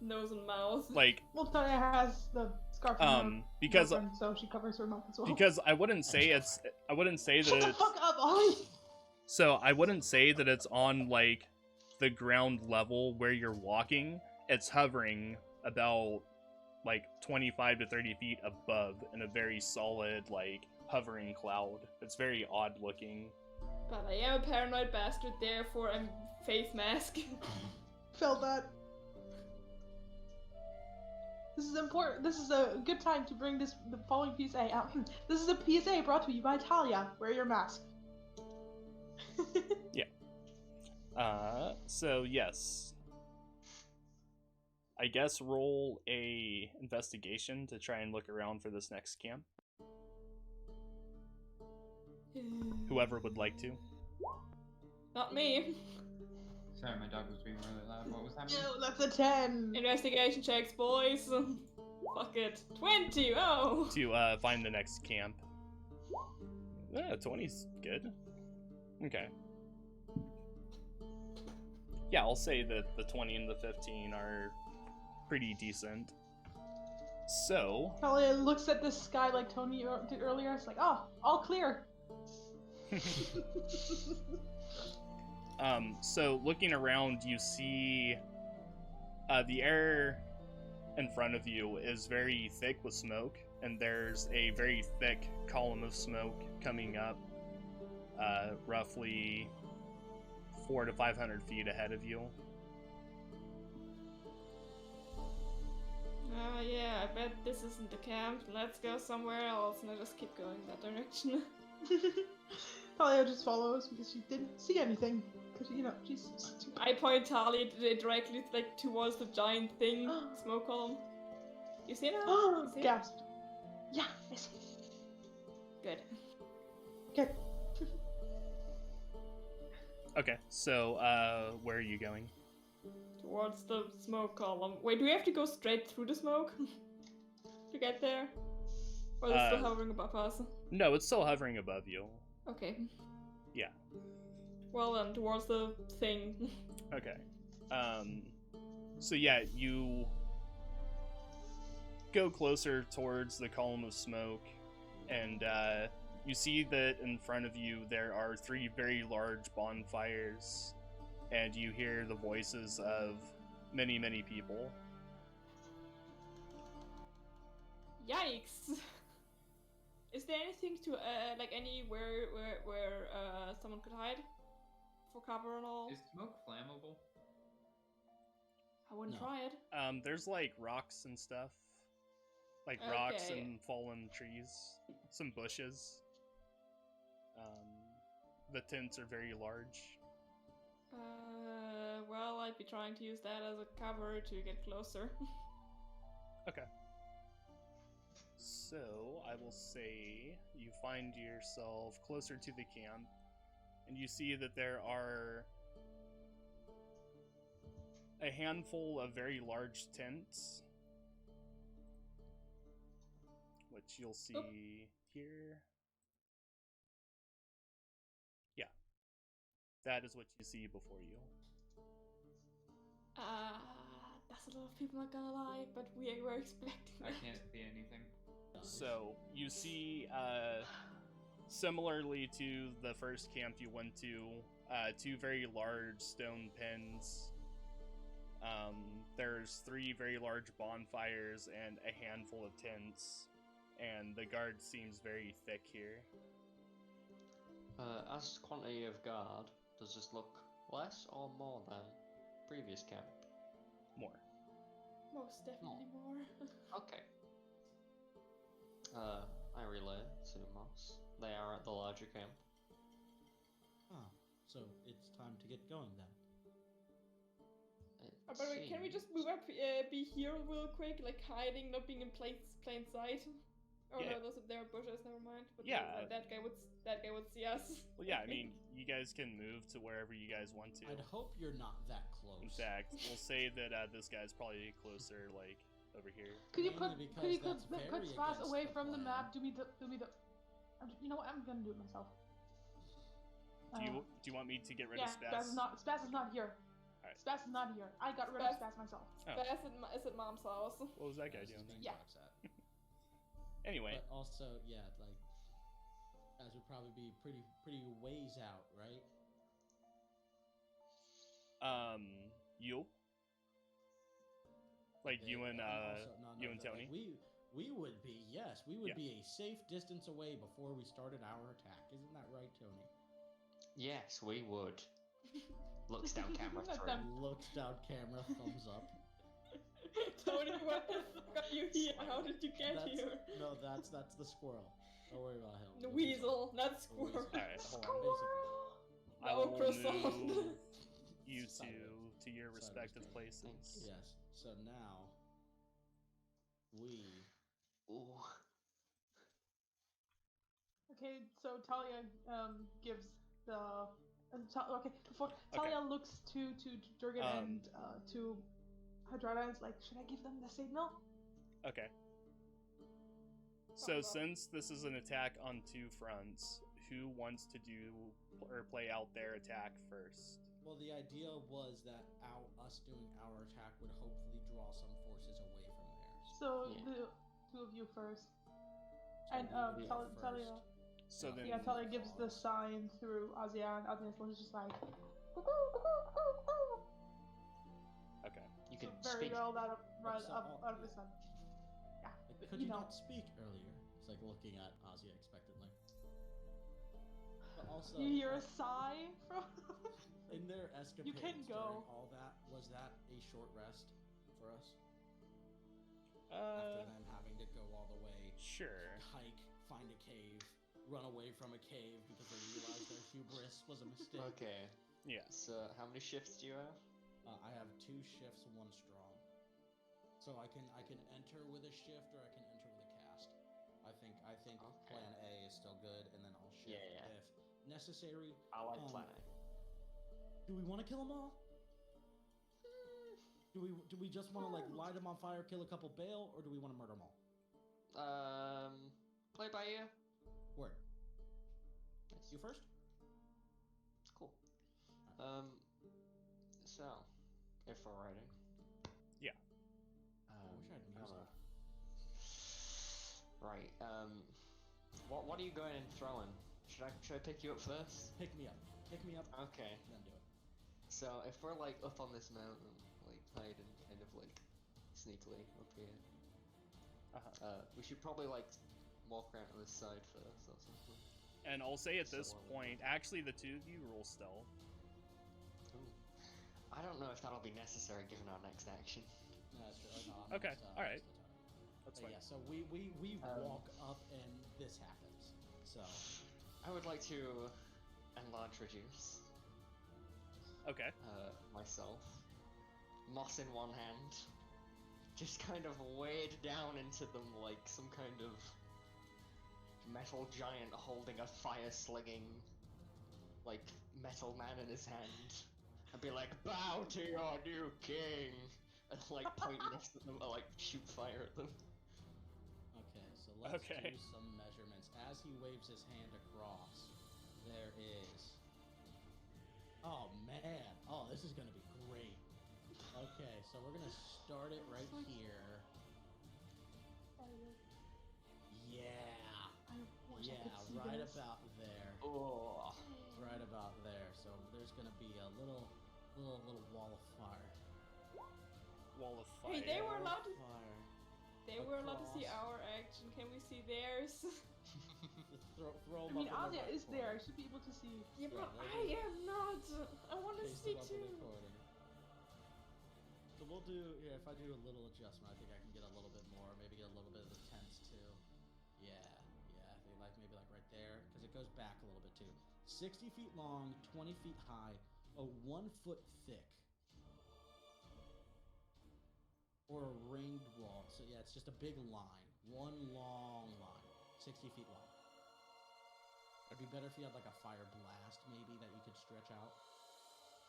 nose and mouth. Like, Well, Talia has the scarf on her because girlfriend, so she covers her mouth as well. because I wouldn't say that Shut the it's fuck up, Ollie! so I wouldn't say that it's on like the ground level where you're walking. It's hovering about like 25 to 30 feet above in a very solid, like, hovering cloud. It's very odd looking. But I am a paranoid bastard, therefore I'm face mask. Felt that. This is important. This is a good time to bring the following PSA out. This is a PSA brought to you by Talia. Wear your mask. So yes. I guess roll a investigation to try and look around for this next camp. Whoever would like to. Not me. Sorry, my dog was being really loud. What was happening? Ew, that's a 10. Investigation checks, boys. Fuck it. 20, oh! To find the next camp. 20's good. Okay. Yeah, I'll say that the 20 and the 15 are pretty decent. So, Talia looks at the sky like Tony did earlier. It's like, oh, all clear. so looking around, you see the air in front of you is very thick with smoke, and there's a very thick column of smoke coming up roughly 400 to 500 feet ahead of you. Yeah, I bet this isn't the camp. Let's go somewhere else, and I just keep going that direction. Talia just follows because she didn't see anything. Because, you know, she's stupid. I point Talia directly, like, towards the giant thing, smoke column. You see it now? You see it? Gasped. Yeah, I see. Good. Good. Okay, so where are you going? Towards the smoke column. Wait, do we have to go straight through the smoke to get there? Or is it still hovering above us? No, it's still hovering above you. Okay. Yeah. Well then, towards the thing. Okay. So yeah, you go closer towards the column of smoke, and You see that in front of you there are 3 very large bonfires, and you hear the voices of many, many people. Yikes! Is there anything to like anywhere where someone could hide for cover and all? Is smoke flammable? I wouldn't No. try it. There's like rocks and stuff. Like rocks Okay. and fallen trees. Some bushes. The tents are very large. Well, I'd be trying to use that as a cover to get closer. Okay. So, I will say you find yourself closer to the camp, and you see that there are a handful of very large tents, which you'll see here. Yeah. That is what you see before you. That's a lot of people, not gonna lie, but we were expecting I that. can't see anything. So, you see, similarly to the first camp you went to, 2 very large stone pens. There's 3 very large bonfires and a handful of tents, and the guard seems very thick here. As quantity of guard, does this look less or more than previous camp? More. Most definitely more. Okay. I relay to Moss. They are at the larger camp. Ah, so it's time to get going then. It By the way, can we seems- just move up, be here real quick, like hiding, not being in plain sight? Oh Yeah. no, those are their bushes. Never mind. But Yeah. that guy would see us. Well, yeah, I mean, you guys can move to wherever you guys want to. I'd hope you're not that close. In fact, we'll say that this guy's probably closer, like, over here. Could you Mainly put because that's put very Spaz against away the from the plan. map? Do me the. You know what? I'm gonna do it myself. Do you want me to get rid Yeah, of Spaz? Spaz is not here. Alright. Spaz is not here. I got rid of Spaz- Spaz myself. Oh. It's at mom's house. What was that guy As doing? his there? name Yeah. talks at. Anyway, But also, yeah, like, guys would probably be pretty ways out, right? you? Like Okay, you and also- no, you and no, Tony? Like, we would be, yes, we would Yeah. be a safe distance away before we started our attack. Isn't that right, Tony? Yes, we would. Looks down camera Not through. them. Looks down camera, thumbs up. Tony, what the fuck are you here? How did you get That's, here? no, that's the squirrel. Don't worry about him. The He'll be weasel, fine. not The squirrel. weasel. Alright, hold on. Basically. I No, will croissant. move you Sideways. to your Sideways. respective places. Thanks. Yes. So now we Ooh. Okay, so Talia gives the. Okay, before Talia looks to Durgan and to Hadrada, is like, should I give them the signal? Okay. So Thumbs up. since this is an attack on 2 fronts, who wants to do or play out their attack first? well, the idea was that us doing our attack would hopefully draw some forces away from theirs. So Yeah. the 2 of you first. So And we would go Talia. first. So Yeah. then Yeah, Talia gives the sign through Azia, and Azia's just like. "Cuckoo, cuckoo, cuckoo, cuckoo." okay. You So can very speak. well out of What's out up? of the sun. Yeah. Like, could you you know. not speak earlier? It's like looking at Ozzy expectantly. But also, You hear a sigh from. in their escapades can go. during all that, was that a short rest for us? After them having to go all the way, Sure. hike, find a cave, run away from a cave because they realized their hubris was a mistake. Okay. Yeah. So how many shifts do you have? I have 2 shifts, 1 strong. So I can enter with a shift or I can enter with a cast. I think Okay. plan A is still good, and then I'll shift Yeah. if necessary. I like plan A. Do we want to kill them all? Do we just want to like light them on fire, kill a couple bail, or do we want to murder them all? Play by ear. Word. Nice. You first. Cool. So, if we're writing. Yeah. I wish I had music. Right. What are you going and throwing? Should I pick you up first? Pick me up. Pick me up. Okay. Then do it. So if we're like up on this mountain, like hiding kind of like sneakily up here, we should probably like walk around to this side first or something. And I'll say at this So, point, actually, the two of you roll stealth. Ooh. I don't know if that'll be necessary given our next action. No, that's true. No, I'm Okay, not, all right. that's the time. That's But fine. yeah, so we walk up and this happens. So I would like to enlarge reduce Okay. myself. Moss in one hand. Just kind of wade down into them like some kind of metal giant holding a fire-slinging, like, metal man in his hand. And be like, bow to your new king! And like point next at them or like shoot fire at them. okay, so let's Okay. do some measurements. As he waves his hand across, there is. Oh man! Oh, this is gonna be great. Okay, so we're gonna start it right here. Yeah. I wish I Yeah, could see right this. about there. Oh. Right about there. So there's gonna be a little wall of fire. Wall of fire. Hey, they were allowed to. Fire. They were allowed to see Across. our action. Can we see theirs? Just throw I them mean, up in the Azia right is there. I corner. should be able to see. Yeah, Yeah, but they I am not. I want to Paste see them up in the too. corner. So we'll do, yeah, if I do a little adjustment, I think I can get a little bit more, maybe get a little bit of the tents too. Yeah, I think like maybe like right there, because it goes back a little bit too. 60 feet long, 20 feet high, 1 foot thick. Or a ringed wall. So yeah, it's just a big line. One long line. 60 feet long. It'd be better if you had like a fire blast maybe that you could stretch out.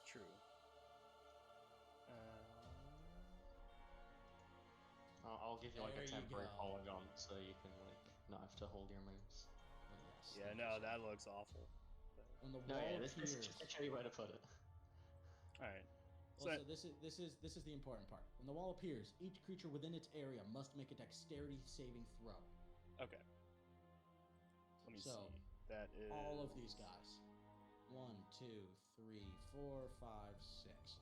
True. I'll give you like There a you temporary go. polygon so you can like not have to hold your moves. But yes. Yeah, thank you, no, sir. that looks awful. When the wall No, yeah, this appears. is just to show you where to put it. All right. Also, this is the important part. When the wall appears, each creature within its area must make a dexterity saving throw. Okay. Let me So, see. That is All of these guys. 1, 2, 3, 4, 5, 6.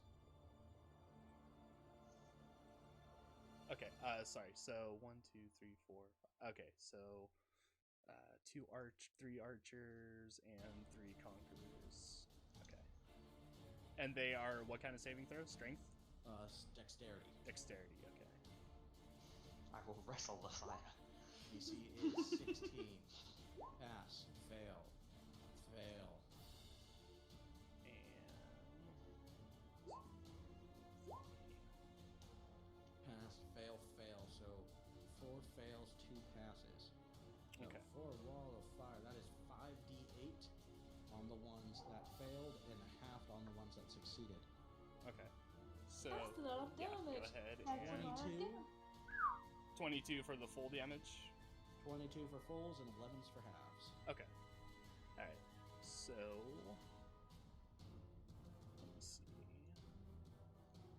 Okay. Sorry. So 1, 2, 3, 4. Okay. So, 3 archers and 3 conquerors. Okay. And they are what kind of saving throw? Strength, Dexterity. dexterity. Okay. I will wrestle the fire. DC is 16. Pass. Fail. Fail. And Pass. Fail. Fail. So 4 fails, 2 passes. So Okay. for a wall of fire, that is 5d8 on the ones that failed and half on the ones that succeeded. okay. So That's a lot of yeah, go damage. ahead. That's a And lot. 22, 22 for the full damage. 22 for fulls, and 11s for halves. Okay. All right. So let me see.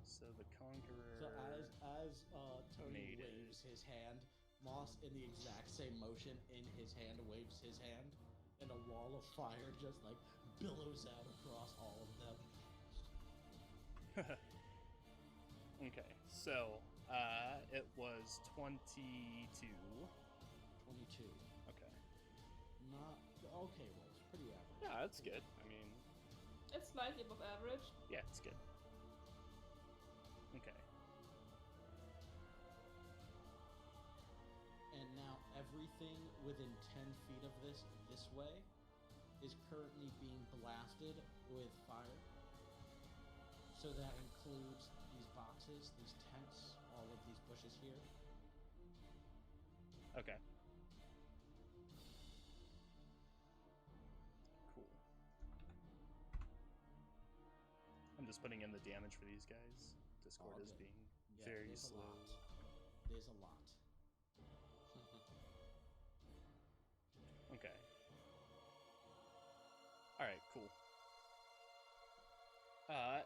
So the conqueror. So as Tony made it. waves his hand, Moss, in the exact same motion in his hand, waves his hand, and a wall of fire just like billows out across all of them. Okay. So it was 22. 22. Okay. Not okay. Well, it's pretty average. Yeah, that's good. I mean, It's slightly above average. yeah, it's good. Okay. And now everything within 10 feet of this way is currently being blasted with fire. So that includes these boxes, these tents, all of these bushes here. Okay. Cool. I'm just putting in the damage for these guys. Discord All is good. being Yeah, very there's slow. a lot. There's a lot. Okay. Alright, cool.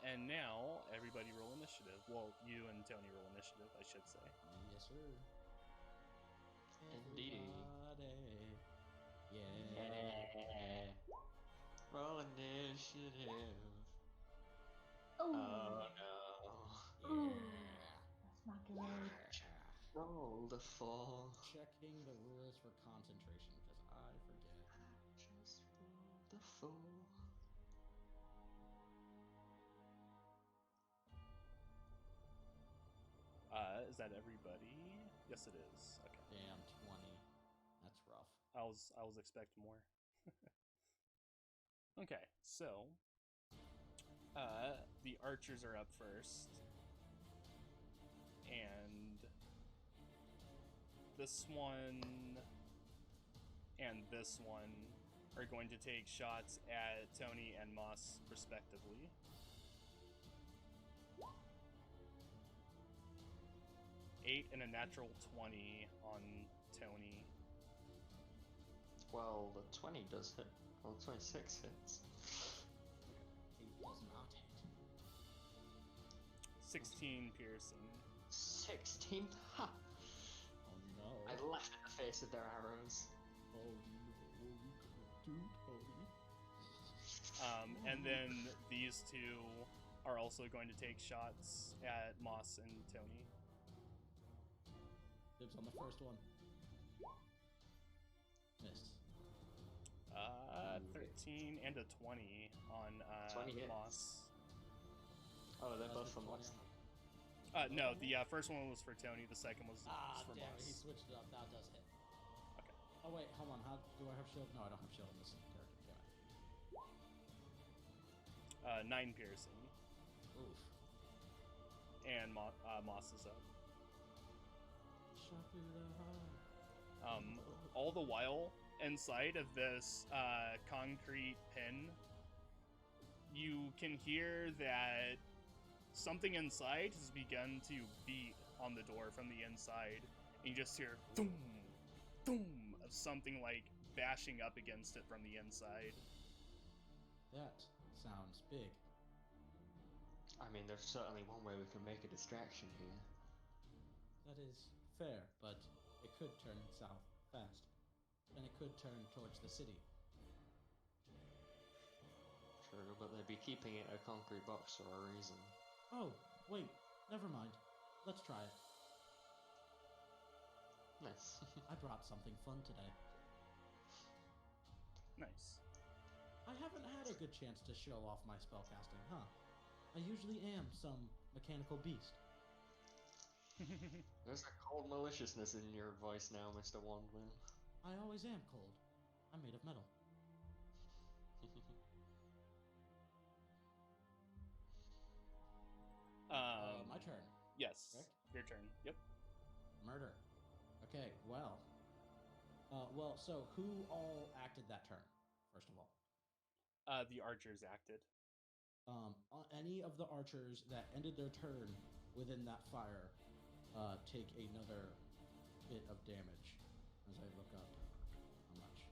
And now everybody roll initiative. Well, you and Tony roll initiative, I should say. Yes, sir. Indeedy. Everybody. Yeah. Roll initiative. Oh, Oh no. Ooh. Yeah. That's not good. Roll the 4. Checking the rules for concentration because I forget. Just roll the 4. Is that everybody? Yes, it is. Okay. Damn, 20. That's rough. I was expecting more. Okay, so the archers are up first, and this one and this one are going to take shots at Tony and Moss respectively. Eight and a natural 20 on Tony. Well, the 20 does hit. Well, 26 hits. It does not hit. 16 piercing. 16? Ha! Oh no. I laughed at the face of their arrows. Oh no, what are we gonna do, Tony? And then these two are also going to take shots at Moss and Tony. Dibs on the first one. Missed. 13 and a 20 on 20 hits. Moss. Oh, they're both That's from the last 20 time. No, the first one was for Tony, the second was Ah, for damn it, he Moss. switched it up. That does hit. Okay. Oh wait, hold on. How do I have shield? No, I don't have shield in this character. Damn it. 9 piercing. Oof. And Moss is up. All the while, inside of this concrete pin, you can hear that something inside has begun to beat on the door from the inside. And you just hear thum, thum of something like bashing up against it from the inside. That sounds big. I mean, there's certainly one way we can make a distraction here. That is fair, but it could turn south fast. And it could turn towards the city. True, but they'd be keeping it a concrete box for a reason. Oh, wait, never mind. Let's try it. Nice. I brought something fun today. Nice. I haven't had a good chance to show off my spellcasting, huh? I usually am some mechanical beast. There's a cold maliciousness in your voice now, Mr. Wandman. I always am cold. I'm made of metal. My turn. Yes. Rick? Your turn. Yep. Murder. Okay, well. So who all acted that turn, first of all? The archers acted. Any of the archers that ended their turn within that fire take another bit of damage. As I look up how much.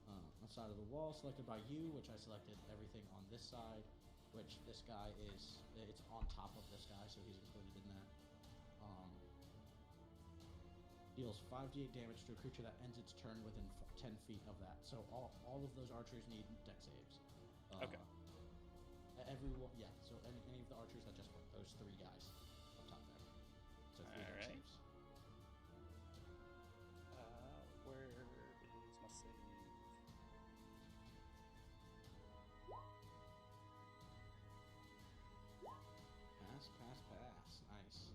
On the side of the wall selected by you, which I selected everything on this side, which this guy is, it's on top of this guy, so he's included in that. Deals 5d8 damage to a creature that ends its turn within 10 feet of that. So all of those archers need dex saves. Okay. Everyone, yeah. So any of the archers that just work, those 3 guys up top there. So 3 dex Alright. saves. Where is my save? Pass. Nice.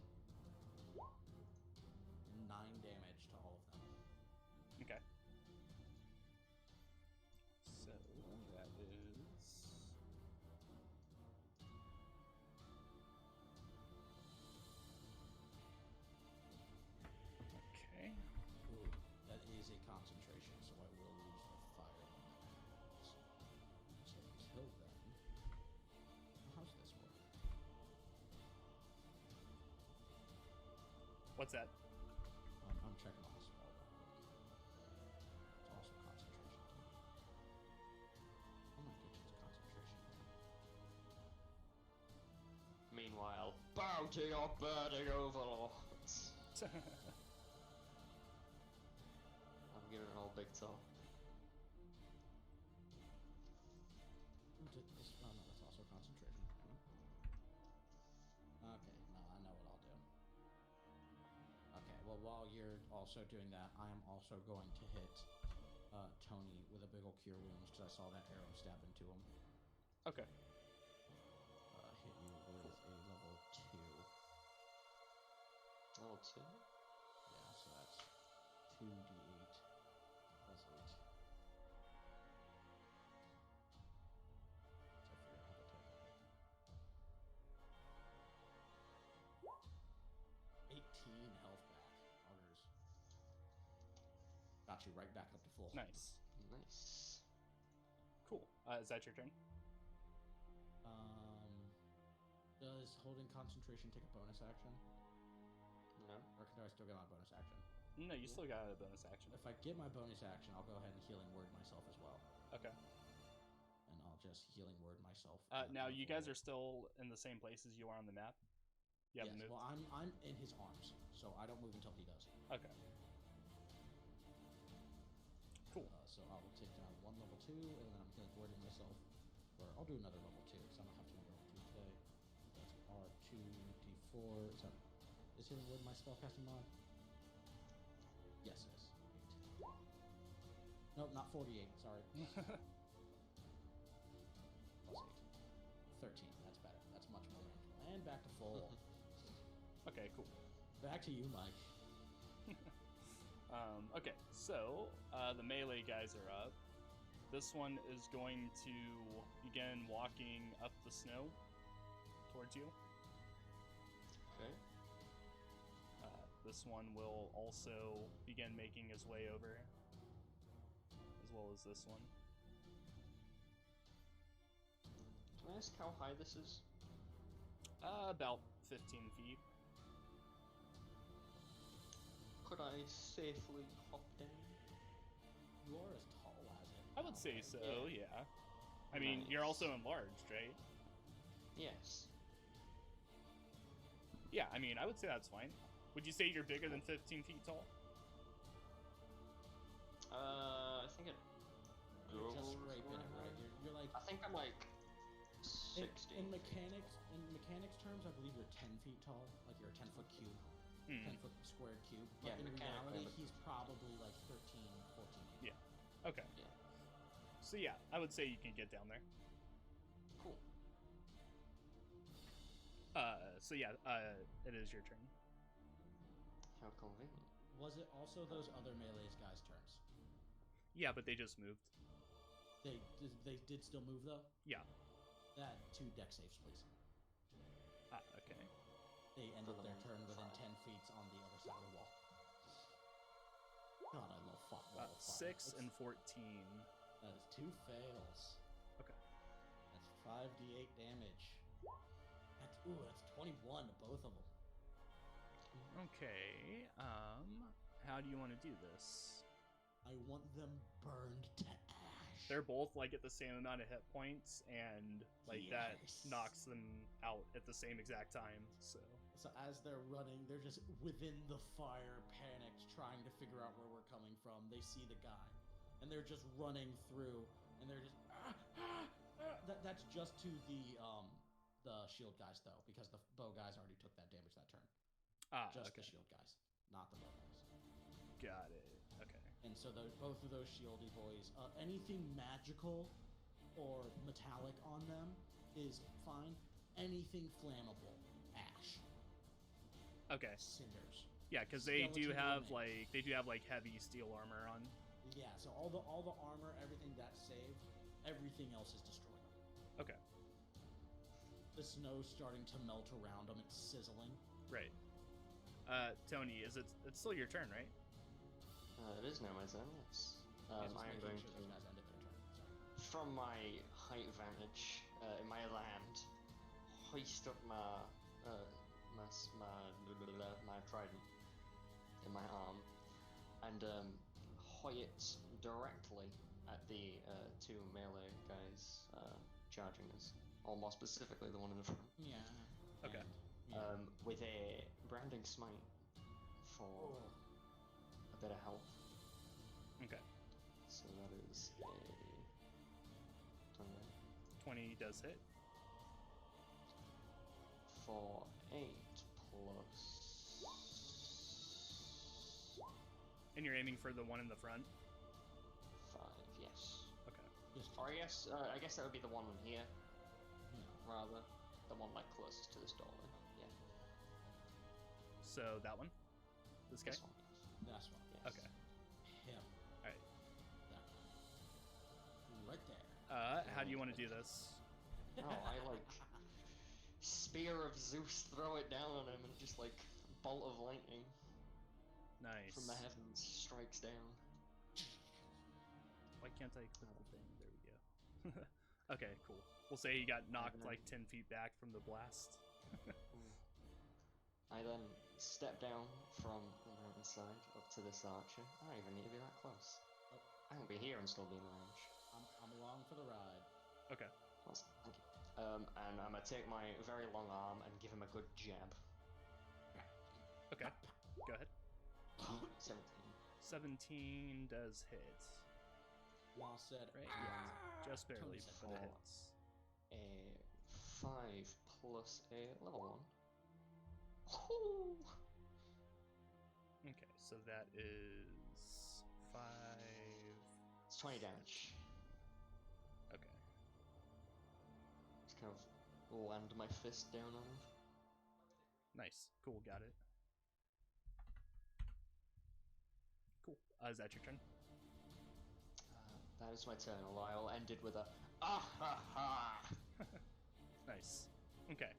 9 damage to all of them. Okay. So that is okay. Ooh, that is a concentration, so I will lose the fire when that happens. So until then, how's this work? What's that? I'm checking off the spell real quick. It's also concentration too. Oh my goodness, concentration. Meanwhile, bow to your burning overlords. I'm giving it all big talk. Well, while you're also doing that, I am also going to hit Tony with a big ol' cure wounds because I saw that arrow stab into him. Okay. Hit you with a level 2. Level 2? Yeah, so that's 2d8 plus 8. So I figured out how to type that. 18 health back. Augers. Got you right back up to full. Nice. Nice. Cool. Is that your turn? Does holding concentration take a bonus action? No? Or can I still get my bonus action? No, you still got a bonus action. If I get my bonus action, I'll go ahead and healing word myself as well. Okay. And I'll just healing word myself. Now you guys are still in the same place as you are on the map? You haven't Yes, moved? well, I'm in his arms, so I don't move until he does. Okay. Cool. So I will take down one level 2, and then I'm healing wording myself. Or I'll do another level 2, because I don't have to do level 2 today. That's R2D4. Is healing word my spellcasting mod? Yes, it is. 8. Nope, not 48, sorry. Plus 8. 13, that's better. That's much more manageable. And back to full. Okay, cool. Back to you, Mike. Okay, so the melee guys are up. This one is going to begin walking up the snow towards you. Okay. This one will also begin making his way over, as well as this one. Can I ask how high this is? About 15 feet. Could I safely hop down? You are as tall as it. I would say so, yeah. I mean, Nice. you're also enlarged, right? Yes. Yeah, I mean, I would say that's fine. Would you say you're bigger than 15 feet tall? I think it You're goes just scraping it, right? around- You're like I think I'm like in 16. mechanics terms, I believe you're 10 feet tall. Like you're a 10-foot cube, 10-foot squared cube. But Yeah, in mechanically, reality, but- he's probably like 13, 14. Yeah. Okay. Yeah. So yeah, I would say you can get down there. Cool. So yeah, it is your turn. How convenient. Was it also those other melee's guys' turns? Yeah, but they just moved. They did still move though. Yeah. That 2 deck saves, please. Okay. They ended For their the turn within 5. 10 feet on the other side of the wall. God, I love wall of fire. 6 and 14. That is 2 fails. Okay. That's 5d8 damage. That's 21 to both of them. Okay. How do you want to do this? I want them burned to ash. They're both like at the same amount of hit points, and like Yes. that knocks them out at the same exact time. So So as they're running, they're just within the fire, panicked, trying to figure out where we're coming from. They see the guy, and they're just running through, and they're just That's just to the shield guys though, because the bow guys already took that damage that turn. Just okay. the shield guys, not the bow guys. Got it. Okay. And so both of those shieldy boys, anything magical or metallic on them is fine. Anything flammable, ash, Okay. cinders. Yeah, because they do Skeleton have like heavy steel armor on. Yeah, so all the armor, everything that's saved, everything else is destroyed. Okay. The snow's starting to melt around them. It's sizzling. Right. Tony, it's still your turn, right? It is now my turn, yes. Yeah, just I am making going sure those to, guys ended their turn. Sorry. from my height vantage in my land, hoist up my my trident in my arm and hoy it directly at the 2 melee guys charging us, or more specifically the one in the front. Yeah. Okay. And, With a branding smite for a bit of health. Okay. So that is a 29 20 does hit. for 8 plus And you're aiming for the one in the front? 5, yes. Okay. Just Or I guess that would be the one on here, no. rather. The one like closest to this doorway. Yeah. So that one? This guy? This one. That's one. Yes. Okay. Him. Alright. That one. Right there. How do you want to do this? Oh, I like spear of Zeus, throw it down on him, and just like bolt of lightning Nice. from the heavens strikes down. Why can't I click the thing? There we go. Okay, cool. We'll say he got knocked like 10 feet back from the blast. I then step down from the mountainside up to this archer. I don't even need to be that close. Oh, I can be here and still be in range. I'm along for the ride. Okay. Awesome, thank you. And I'm gonna take my very long arm and give him a good jab. Okay. Go ahead. 17. 17 does hit. Well said. Right? Yeah. Just barely, Tony said but it that. hits. A 5 plus a level 1. Ooh. Okay, so that is 5. It's 20 damage. Okay. Just kind of land my fist down on him. Nice. Cool, got it. Cool. Is that your turn? That is my turn, although I will end it with a ah ha ha. Nice. Okay.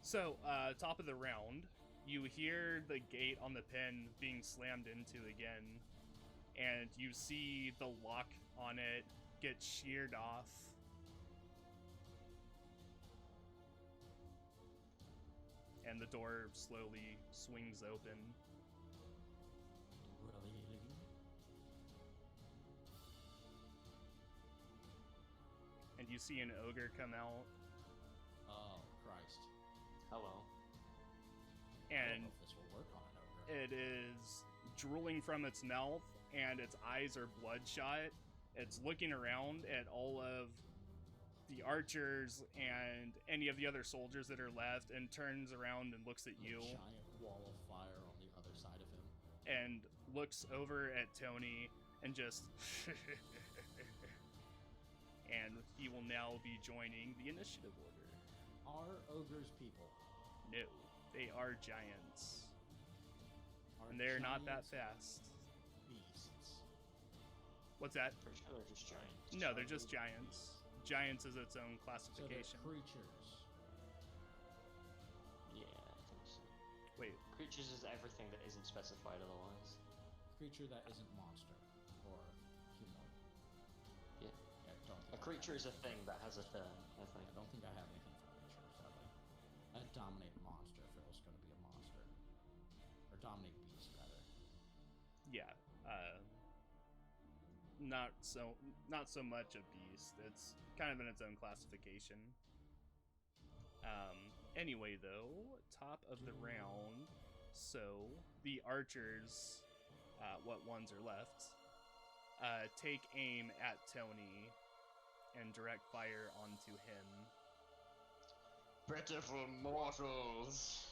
So, top of the round, you hear the gate on the pen being slammed into again, and you see the lock on it get sheared off. And the door slowly swings open. Really? And you see an ogre come out, Oh, Christ. Hello. I don't and know if this will work on an ogre. it is drooling from its mouth, and its eyes are bloodshot. It's looking around at all of the archers and any of the other soldiers that are left, and turns around and looks at A you, giant wall of fire on the other side of him. and looks over at Tony, and just... And he will now be joining the initiative order. Are ogres people? No, they are giants. Are And they're not that giants fast. beasts? What's that? Pretty sure they're just giants. No, they're just giants. Giants is its own So they're classification. creatures. Yeah, I think so. Wait, Creatures is everything that isn't specified otherwise. Creature that isn't monster or human. Yeah. I don't think A creature is a thing that has a turn, I think. I don't think I have anything for creature, sadly. I'd dominate monster if it was going to be a monster. Or dominate beast, rather. yeah. Not so much a beast. It's kind of in its own classification. Anyway, though, top of the round. So the archers, what ones are left, take aim at Tony and direct fire onto him. Pitiful mortals!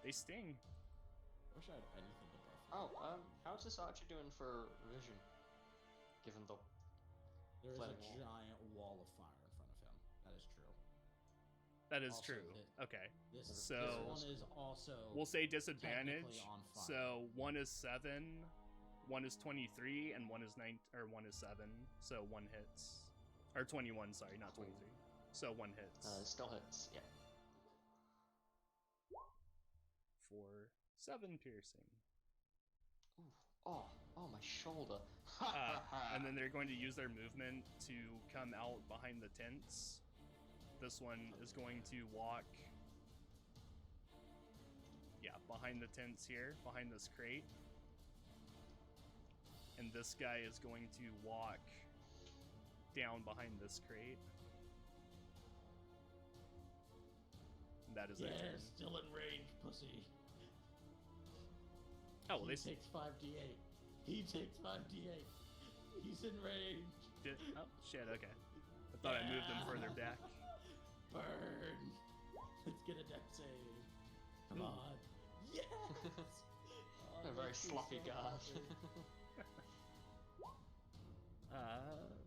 They sting. I wish I had anything to buff. Oh, how's this archer doing for vision? Given the... There is a flaming wall. giant wall of fire in front of him. That is true. That is Also true. hit. Okay. This So- one is also We'll say disadvantage. technically on fire. So one is 7, one is 23, and one is 9 or one is 7. So one hits. Or 21, sorry, not Cool. 23. So one hits. still hits, yeah. For 7 piercing. Ooh. Oh, my shoulder. And then they're going to use their movement to come out behind the tents. This one is going to walk, behind the tents here, behind this crate. And this guy is going to walk down behind this crate. And that is their Yeah, turn. still in range, pussy. Oh, well, He they takes 5d8. He takes 5d8. He's in range. did. Oh, shit, okay. I thought I moved them further back. Burn. Let's get a death save. Come on. Yes! A very sloppy guard.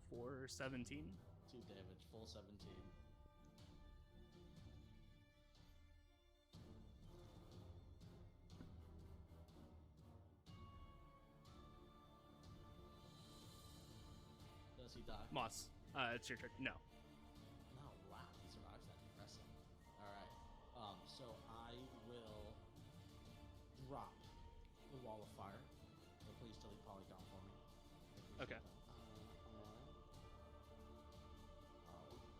For 17. 2 damage, full 17. Does he die? Moss, it's your turn. No. No, wow, he survives that. Impressive. Alright. So I will drop the wall of fire. So please delete polygon for me. I appreciate Okay. that.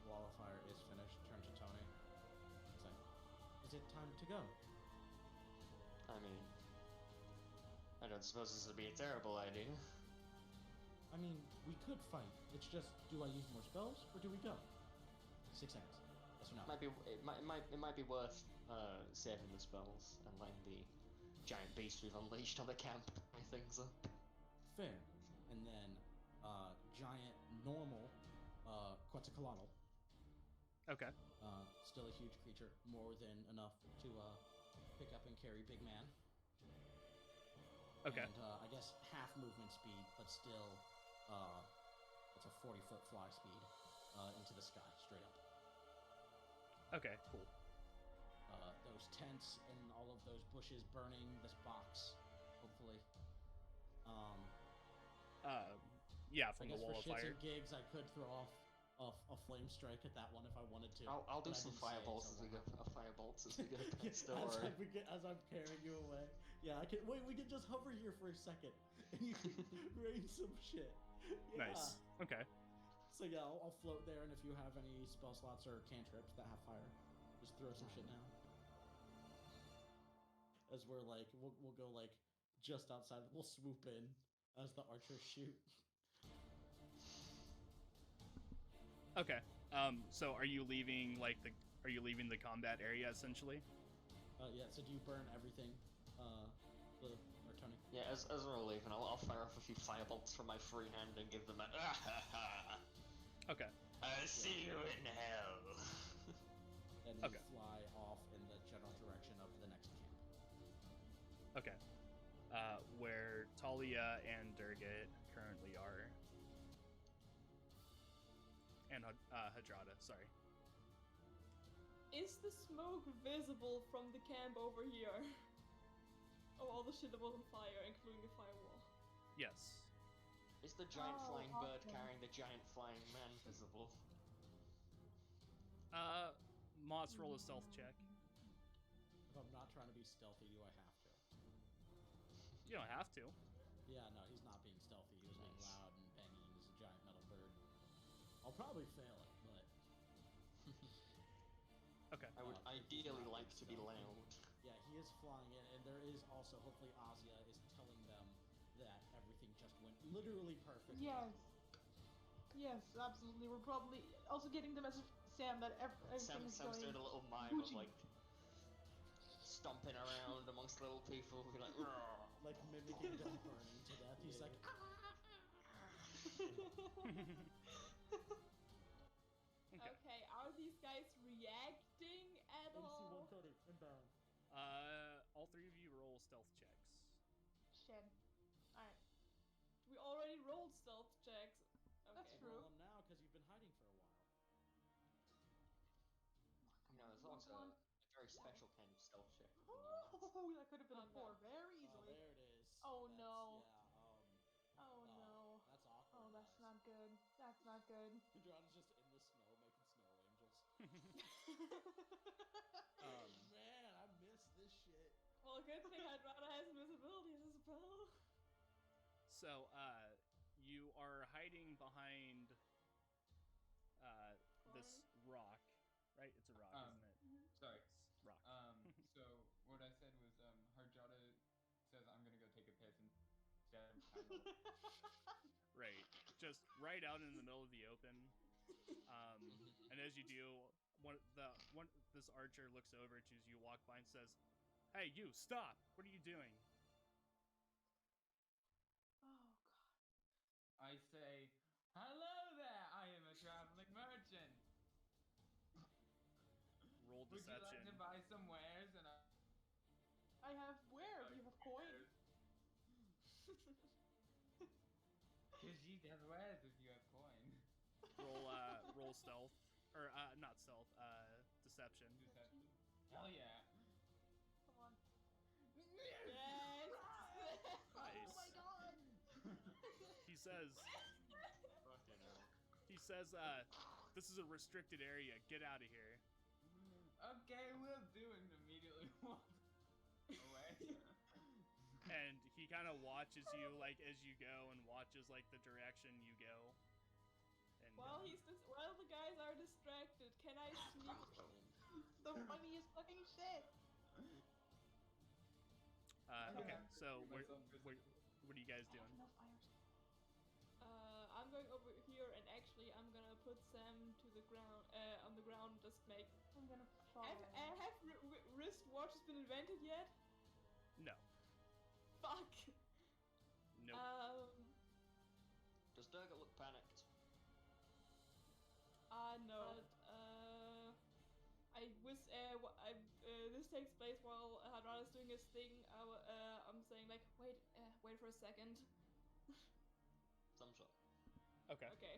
Wall of fire is finished. Turn to Tony. It's like, is it time to go? I mean, I don't suppose this would be a terrible idea. I mean, we could fight. It's just, do I use more spells or do we go? 6 seconds. Yes or no? It might be worth saving the spells and letting the giant beast we've unleashed on the camp tie things up. Fair. And then, giant normal, Quetzalcoatl. Okay. Still a huge creature, more than enough to pick up and carry big man. Okay. And I guess half movement speed, but still, it's a 40-foot fly speed into the sky, straight up. Okay, cool. Those tents and all of those bushes burning, this box, hopefully. Yeah, I from the guess wall for of shits fire. and gigs, I could throw off a flame strike at that one if I wanted to. I'll do but I some didn't say it, firebolts so as we why go. not? Firebolts as we go Yeah, past. Don't worry. as I'm carrying you away. Yeah, I can. Wait, we can just hover here for a second, and you can rain some shit. Yeah. Nice. Okay. So yeah, I'll float there, and if you have any spell slots or cantrips that have fire, just throw some shit down. As we're like, we'll go like just outside. We'll swoop in as the archers shoot. Okay. So are you leaving the combat area essentially? Yeah. So do you burn everything, or Tony? Yeah, as we're leaving, I'll fire off a few firebolts from my free hand and give them a Okay. I'll see you in hell. And you Okay. fly off in the general direction of the next camp. Okay. Where Talia and Durgat currently are. And Hadrada, sorry. Is the smoke visible from the camp over here? Oh, all the shit that was on fire, including the firewall. Yes. Is the giant Oh, flying bird awesome. carrying the giant flying man visible? Moss, roll a stealth check. If I'm not trying to be stealthy, do I have to? You don't have to. Yeah, no, he's not being stealthy. He was being Nice. loud and banging. He's a giant metal bird. I'll probably fail it, but Okay. I would he's ideally not like being to be stealthy. loud. Yeah, he is flying in, and there is also, hopefully Azia is telling them that everything just went literally perfect. Yes. Yes, absolutely. We're probably also getting the message, Sam, that everything is Sam's going. doing a little mime of Gucci. like stomping around amongst little people, be like, "Roar." Like mimicking them burning to death. He's like, Okay, are these guys reacting at all? Cody, inbound. All three of you roll stealth checks. Shit. Alright. We already rolled stealth checks. Okay. That's Roll true. them now because you've been hiding for a while. You know, it's also a very special kind of stealth check. Oh, that could have been a Oh, no. 4 very Oh, easily. there it is. Oh, That's, no. Yeah, Oh no. That's awkward. Oh, that's guys. not good. That's not good. Hadrada's just in the snow making snow angels. Man, I miss this shit. Well, good thing Hydrada has invisibility as a spell. So, you are hiding behind this rock, right? It's a rock, isn't it? Sorry. It's rock. So what I said was, Harjada says I'm gonna go take a piss instead of kind of Right. Just right out in the middle of the open. And as you do, this archer looks over to you walk by and says, "Hey, you, stop! What are you doing?" Oh god. I say, hello there, I am a traveling merchant. Roll Would you like deception. to buy some wares? And I have where? Do you have coin? Because you have wares if you have coin. Roll stealth. Or, not stealth, deception. Deception. Hell yeah. Come on. Yes. Nice. Oh my god! He says, Fucking hell. this is a restricted area. Get out of here. Okay, we'll do, and immediately walk away. And he kind of watches you, like, as you go, and watches, like, the direction you go. And While the guys are distracted, can I sneak? The funniest fucking shit! okay, so Myself what are you guys doing? No fires. I'm going over here, and actually, I'm gonna put Sam to the ground. On the ground, just make. I'm gonna fall. Have wristwatches been invented yet? No. Fuck. Nope. Does Durga look panicked? No. This takes place while Hadrana's doing his thing. I'm saying like, wait for a second. Some shot. Okay. Okay.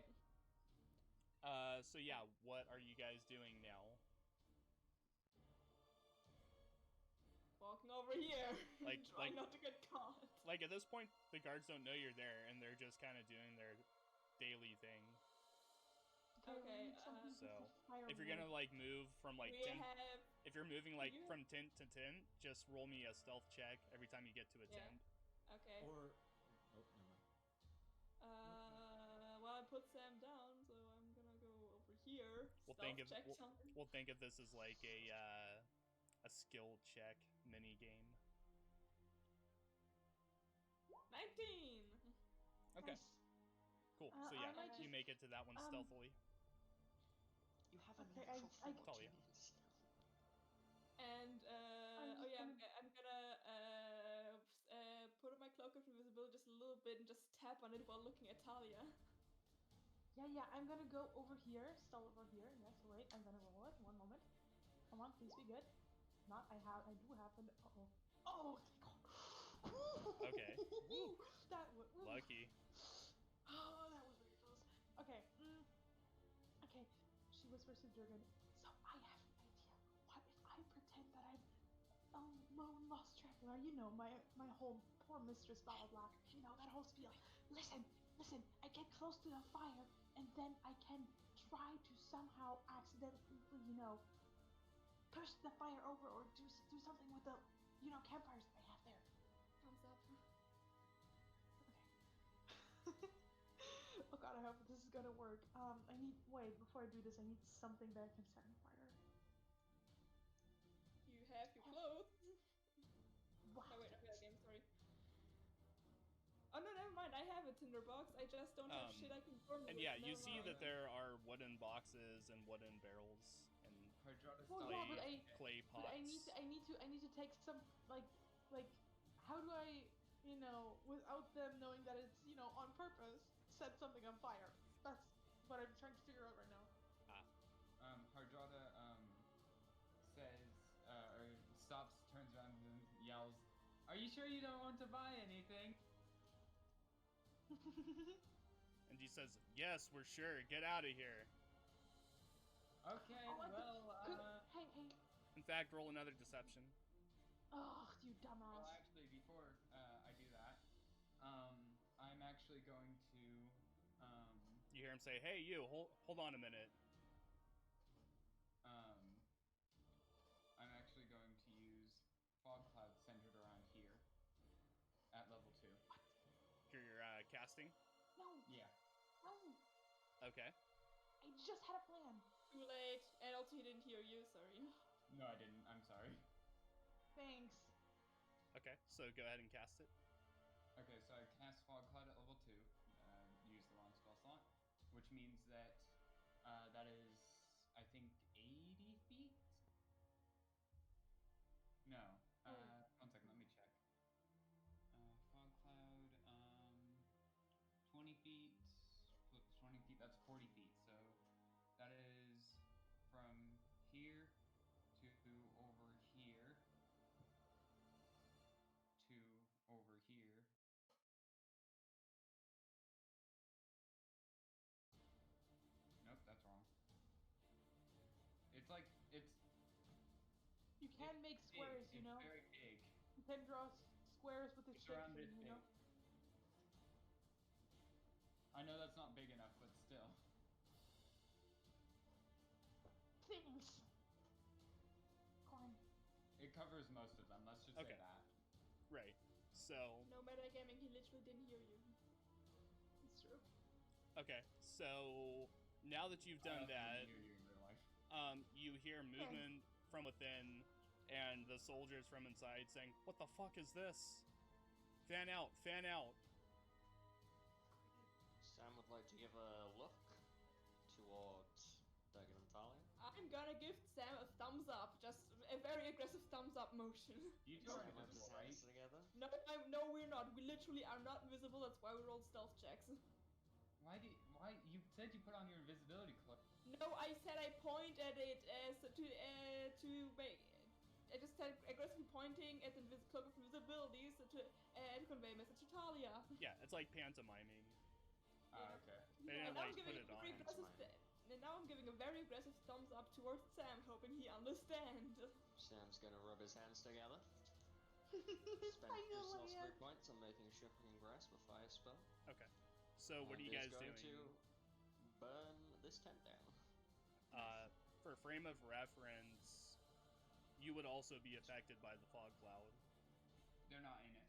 So yeah, what are you guys doing now? Walking over here. Like- trying like- not to get caught. Like, at this point, the guards don't know you're there, and they're just kind of doing their daily thing. Okay, we need some pieces So, of firewood. If you're gonna, like, move from, like, We 10... have. If you're moving, like, You- from tent to tent, just roll me a stealth check every time you get to a Yeah. tent. Okay. Or oh, never mind. Well, I put Sam down, so I'm gonna go over here. We'll Stealth think of check time. we'll think of this as like a skill check mini game. 19. Okay, Nice. cool. I So yeah, might you just- make it to that one stealthily. You have a Okay, natural I- 14. And I'm oh just yeah, gonna- I'm gonna put on my cloak of invisibility just a little bit and just tap on it while looking at Talia. Yeah, I'm gonna go over here, stall over here. Yes, wait, I'm gonna roll it. 1 moment. Come on, please be good. Not, I do have an. Uh-oh. Oh, thank God. Okay. Woo. That was. Lucky. Oh, that was very close. Okay. Okay. She whispers to Durgan. So I have an idea. What if I pretend that I'm lost traveler? You know, my whole poor mistress, blah blah blah. You know that whole spiel. Listen. I get close to the fire, and then I can try to somehow accidentally, you know, push the fire over or do something with the, you know, campfires that I have there. Thumbs up. Okay. Oh god, I hope this is gonna work. Wait, before I do this, I need something that can set on fire. You have your clothes. Wow. Oh wait, okay, I'm sorry. Oh no, never mind. I have a tinderbox. I just don't have shit I can burn And with. yeah, you Never see mind. that there are wooden boxes and wooden barrels and Hydraulic Well, clay, yeah, but clay But I pots. need to take some, like, how do I, you know, without them knowing that it's, you know, on purpose, set something on fire? That's what I'm trying to figure out right now. Hardrada says, or stops, turns around and yells, "Are you sure you don't want to buy anything?" And he says, "Yes, we're sure. Get out of here." Okay, Oh, well, hey. In fact, roll another deception. Oh, you dumbass. well, actually, before I do that, I'm actually going to, You hear him say, "Hey, you, hold on a minute." I'm actually going to use fog cloud centered around here at level 2. You're casting. No, Yeah. no. Okay. I just had a plan. Too late. And also, he didn't hear you. Sorry. No, I didn't. I'm sorry. Thanks. Okay. So go ahead and cast it. Okay, so I cast fog cloud at level 2. Use the wrong spell slot, which means that that is, I think, 80 feet. No. One second. Let me check. Fog cloud. 20 feet. Plus 20 feet. That's 40 feet. So that is from here to over here. It's like it's. You can make big. squares, you know. It's very big. You can draw squares with the It's shape around tree, this you big. know. I know that's not big enough, but still. Things. Corn. It covers most of them. Let's just say Okay. that. Right. So, No metagaming, he literally didn't hear you. It's true. okay. So, now that you've I done don't that, even hear you in real life. you hear movement from within, and the soldiers from inside saying, "What the fuck is this? Fan out, fan out." Sam would like to give a look towards Dagon and Talia. I'm gonna give Sam a thumbs up, just a very aggressive thumbs up motion. You two are Sam rubs his invisible, hands right? together. No, we're not. We literally are not visible. That's why we rolled stealth checks. Why you said you put on your invisibility cloak? No, I said I point at it as to make. I just said aggressively pointing at the cloak of invisibility so to convey a message to Talia. Yeah, it's like pantomiming. Ah, okay. They didn't And now I'm like put giving it a very on. aggressive. And now I'm giving a very aggressive thumbs up towards Sam, hoping he understands. Sam's gonna rub his hands together. I Spend know personal I skill am. points on making sure he can grasp a fire spell. Okay. So, what are And you guys is going doing? to burn this tent down. For frame of reference, you would also be affected by the fog cloud They're not in it.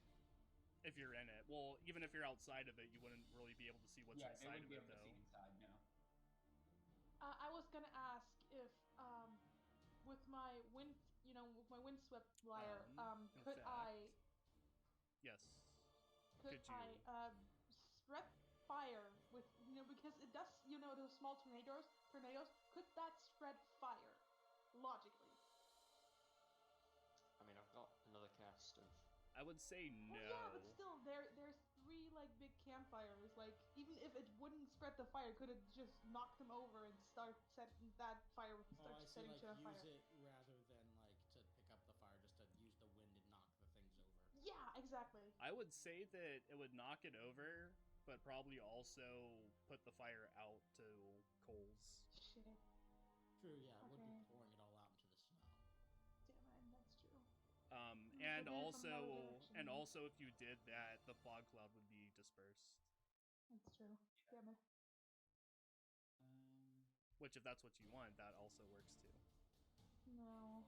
if you're in it. Well, even if you're outside of it, you wouldn't really be able to see what's Yeah, they inside wouldn't of be it, able to see though. inside. No. I was gonna ask if, with my wind, with my windswept lyre, In could fact, I, Yes. could Could you? I, spread fire with, because it does, those small tornadoes, could that spread fire, logically? I mean, I've got another cast of. I would say no. Well, yeah, but still, there's 3, like, big campfires, like, even if it wouldn't spread the fire, could it just knock them over and start setting that fire with, Oh, start I see. setting Like shit on use fire? it rather than like to pick up the fire, just to use the wind and knock the things over. Yeah, exactly. I would say that it would knock it over, but probably also put the fire out to coals. Shit. True. Yeah, it would Okay. be pouring it all out into the snow. Damn it, that's true. And Maybe from another and direction. also, if you did that, the fog cloud would be dispersed. That's true. Damn it. Which, if that's what you want, that also works too. No.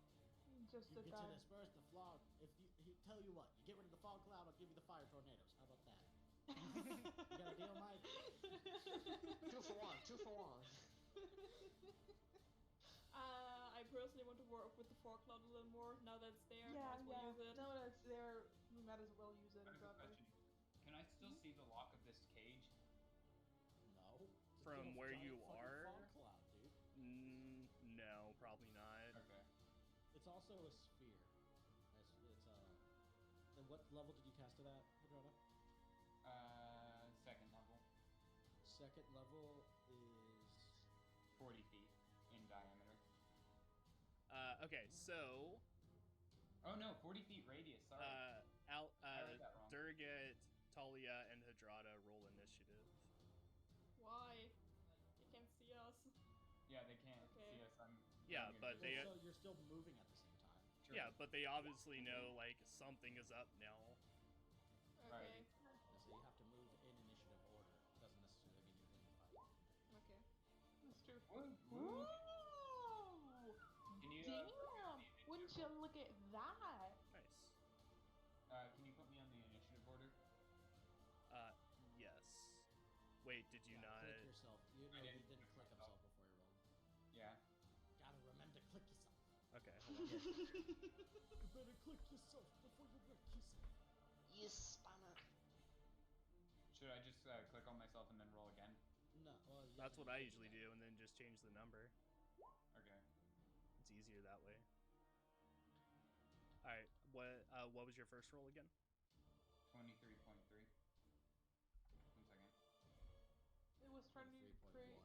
Just You a get guy. to disperse the fog. If you tell you what, you get rid of the fog cloud, I'll give you the fire tornadoes. How about that? You got a deal, Mike? 2 for 1, 2 for 1. I personally want to work with the fog cloud a little more now that it's there. Yeah, Might as well use it. No, that's there. We might as well use it. I have a Exactly. question. Can I still see the lock of this cage? No. It's From a where giant you fucking are? fog cloud, dude. No, probably not. Okay. It's also a sphere. It's and what level did you cast it at, Padrona? Second level. Second level is 40 feet in diameter. Okay, so Oh no, 40 feet radius. Sorry. I read that wrong. Durgat, Talia, and Hadrada roll initiative. Why? They can't see us. Yeah, they can't Okay. see us. I'm. Yeah, going but in- they- so you're still moving at the same time. Sure. Yeah, but they obviously know like something is up now. Okay. Right. So you have to move in initiative order. It doesn't necessarily mean you're in the fight. Okay. That's true. Woo. Ooh! Can you? Damn! Wouldn't you look at that? Nice. Can you put me on the initiative order? Yes. Wait, did you Yeah, not? click yourself. You know I he didn't didn't click click myself. himself before he rolled. Yeah. Gotta remember to click yourself. Okay, hold on. You better click yourself before you wreck yourself. You spanner. Should I just click on myself and then roll again? No, well, yeah, That's but what you I can usually that. do, and then just change the number. Okay. It's easier that way. All right. What was your first roll again? 23.3. 1 second. It was trying to 23.1. create.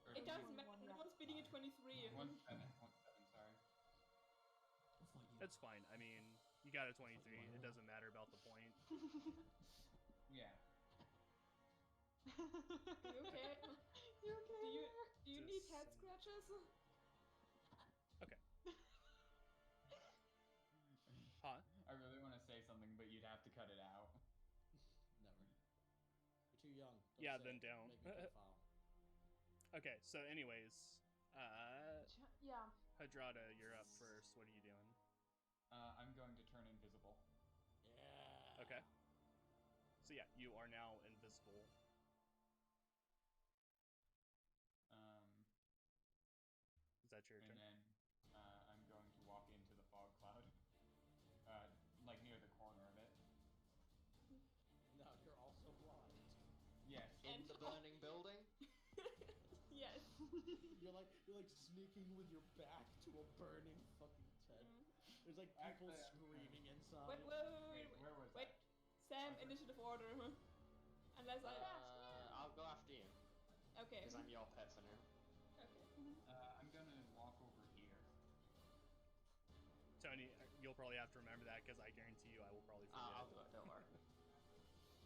Or It doesn't 23. matter. Yeah. No one's beating a 23. 1 7. 1 7. Sorry. I'll fight you. It's fine. I mean, you got a 23. It doesn't matter about the point. Yeah. You okay? You okay? Do you need Just head saying. scratches? Yeah, say then it. don't. Make me profile. Okay, so anyways, Yeah. Hadrada, you're up first. What are you doing? I'm going to turn invisible. Yeah. Okay. So yeah, you are now invisible. Is that your And turn? then I'm going to walk into the fog cloud, like near the corner of it. Now you're also blind. Yes. In the burning building? Yes. You're like sneaking with your back to a burning fucking tent. There's like people Actually, screaming inside. Wait, Where was wait. I? Sam, Okay. initiative order. Unless I. I'll go after you, Okay. because I'm your pet for now. Okay. I'm gonna walk over here. Tony, you'll probably have to remember that because I guarantee you I will probably forget. I'll do it, don't worry.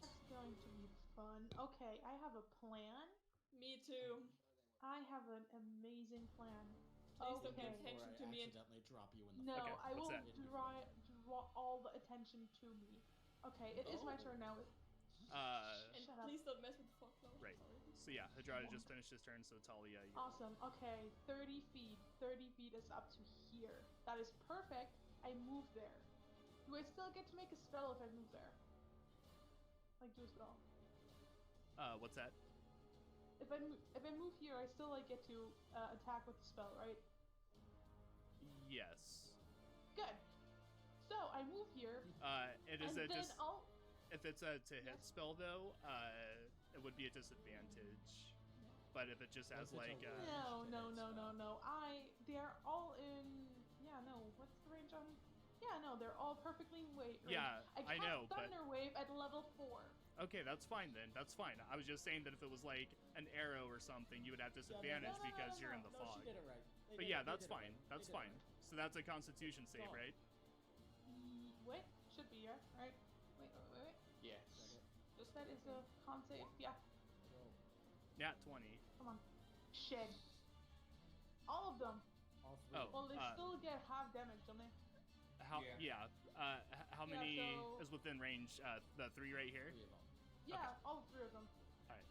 That's going to be fun. Okay, I have a plan. Me too. I have an amazing plan. Please don't pay Okay. attention Or I to me and accidentally drop you in the No, Okay, I what's will that? draw all the attention to me. Okay, it is my turn now. And Shut up. please don't mess with the fog cloud. Right. Sorry. So yeah, Hadrada just finished his turn, so Talia, you're Awesome. Okay, 30 feet. 30 feet is up to here. That is perfect. I move there. Do I still get to make a spell if I move there? Like do a spell. what's that? If I move here, I still like get to attack with the spell, right? Yes. Good. So I move here, It is and a then I'll. if it's a to hit Yes. spell though, it would be a disadvantage. But if it just has If it's a like range. No. They're all in. Yeah, no. What's the range on? Yeah, no. They're all perfectly in range. Yeah, I know, but- Thunder Wave at level 4. okay, that's fine then. That's fine. I was just saying that if it was like an arrow or something, you would have disadvantage no, because you're in the No, fog. she did it right. But yeah, that's fine. That's fine. So that's a Constitution save, Go. right? Wait, should be yeah, right? Wait. Yes. Just that is a con save. Yeah, Nat 20. come on. Shit. All of them. All three. Oh. Well, they still get half damage, don't they? How? Yeah. Yeah. How many so- is within range? The 3 right here. 3 of them. Yeah, all 3 of them. All right.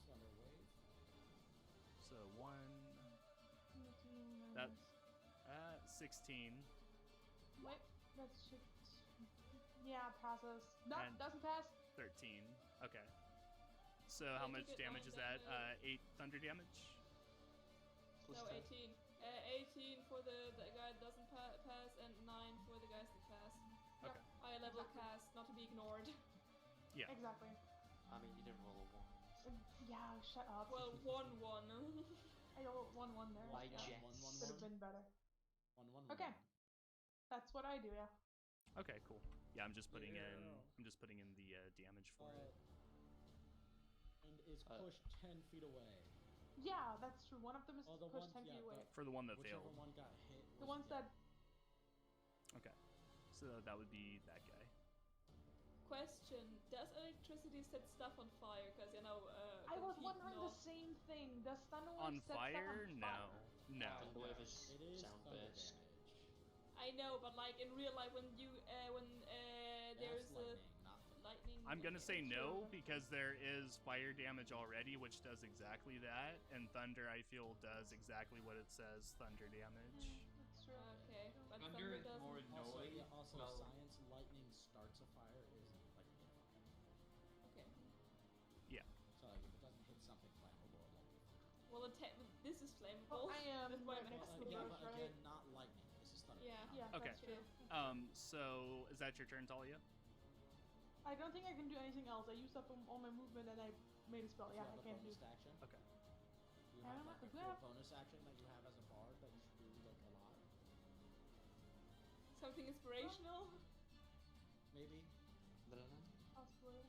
Thunder Wave. So 1. 18 That- minus- 16. Wait, that's shit. Yeah, passes. No, And- doesn't pass. 13. Okay. So how you much get damage 9 is that? damage. 8 thunder damage. No, 18. 18 for the guy that doesn't pass, and 9 for the guys that pass. Okay. High level Exactly. cast, not to be ignored. Yeah. Exactly. I mean, you didn't roll a 1. Yeah, shut up. Well, 1-1. I rolled 1-1 there. Why yeah. jets? Could have been better. 1-1. Okay. That's what I do, yeah. Okay. Cool. Yeah, I'm just putting Yeah. in. I'm just putting in the damage for it. And is pushed 10 feet away. Yeah, that's true. One of them is Oh, the pushed ones- 10 feet yeah, away. For the one that Whichever failed. one got hit. The was- ones yeah. that. Okay. So that would be that guy. Question: does electricity set stuff on fire? Because you know. I was heat wondering the not- same thing. Does Thunder Wave On set stuff fire? on No. fire? No. Thunder Wave is It is sound thunder burst. damage. I know, but like in real life, when you That's there's lightning, not lightning. I'm gonna okay. say no Sure. because there is fire damage already, which does exactly that, and thunder I feel does exactly what it says thunder damage. That's true. Okay, but Thunder thunder is doesn't. more Also, noise. yeah, also well, science, lightning starts a fire, isn't like a fire. Okay. Yeah. So like, if it doesn't hit something flammable, it won't be. Well, this is flammable. Well, I am That's why I'm an Well, exploding. again, Explode, but right? again, not lightning. This is thunder. Yeah. not Yeah, Okay. that's true. So is that your turn, Talia? I don't think I can do anything else. I used up all my movement and I made a spell. Do Yeah, you I have a can't do. bonus action? Okay. Do you I have don't like know. a Do I cool have- bonus action that you have as a bard that you should do like a lot? Something inspirational. Maybe. Possibly.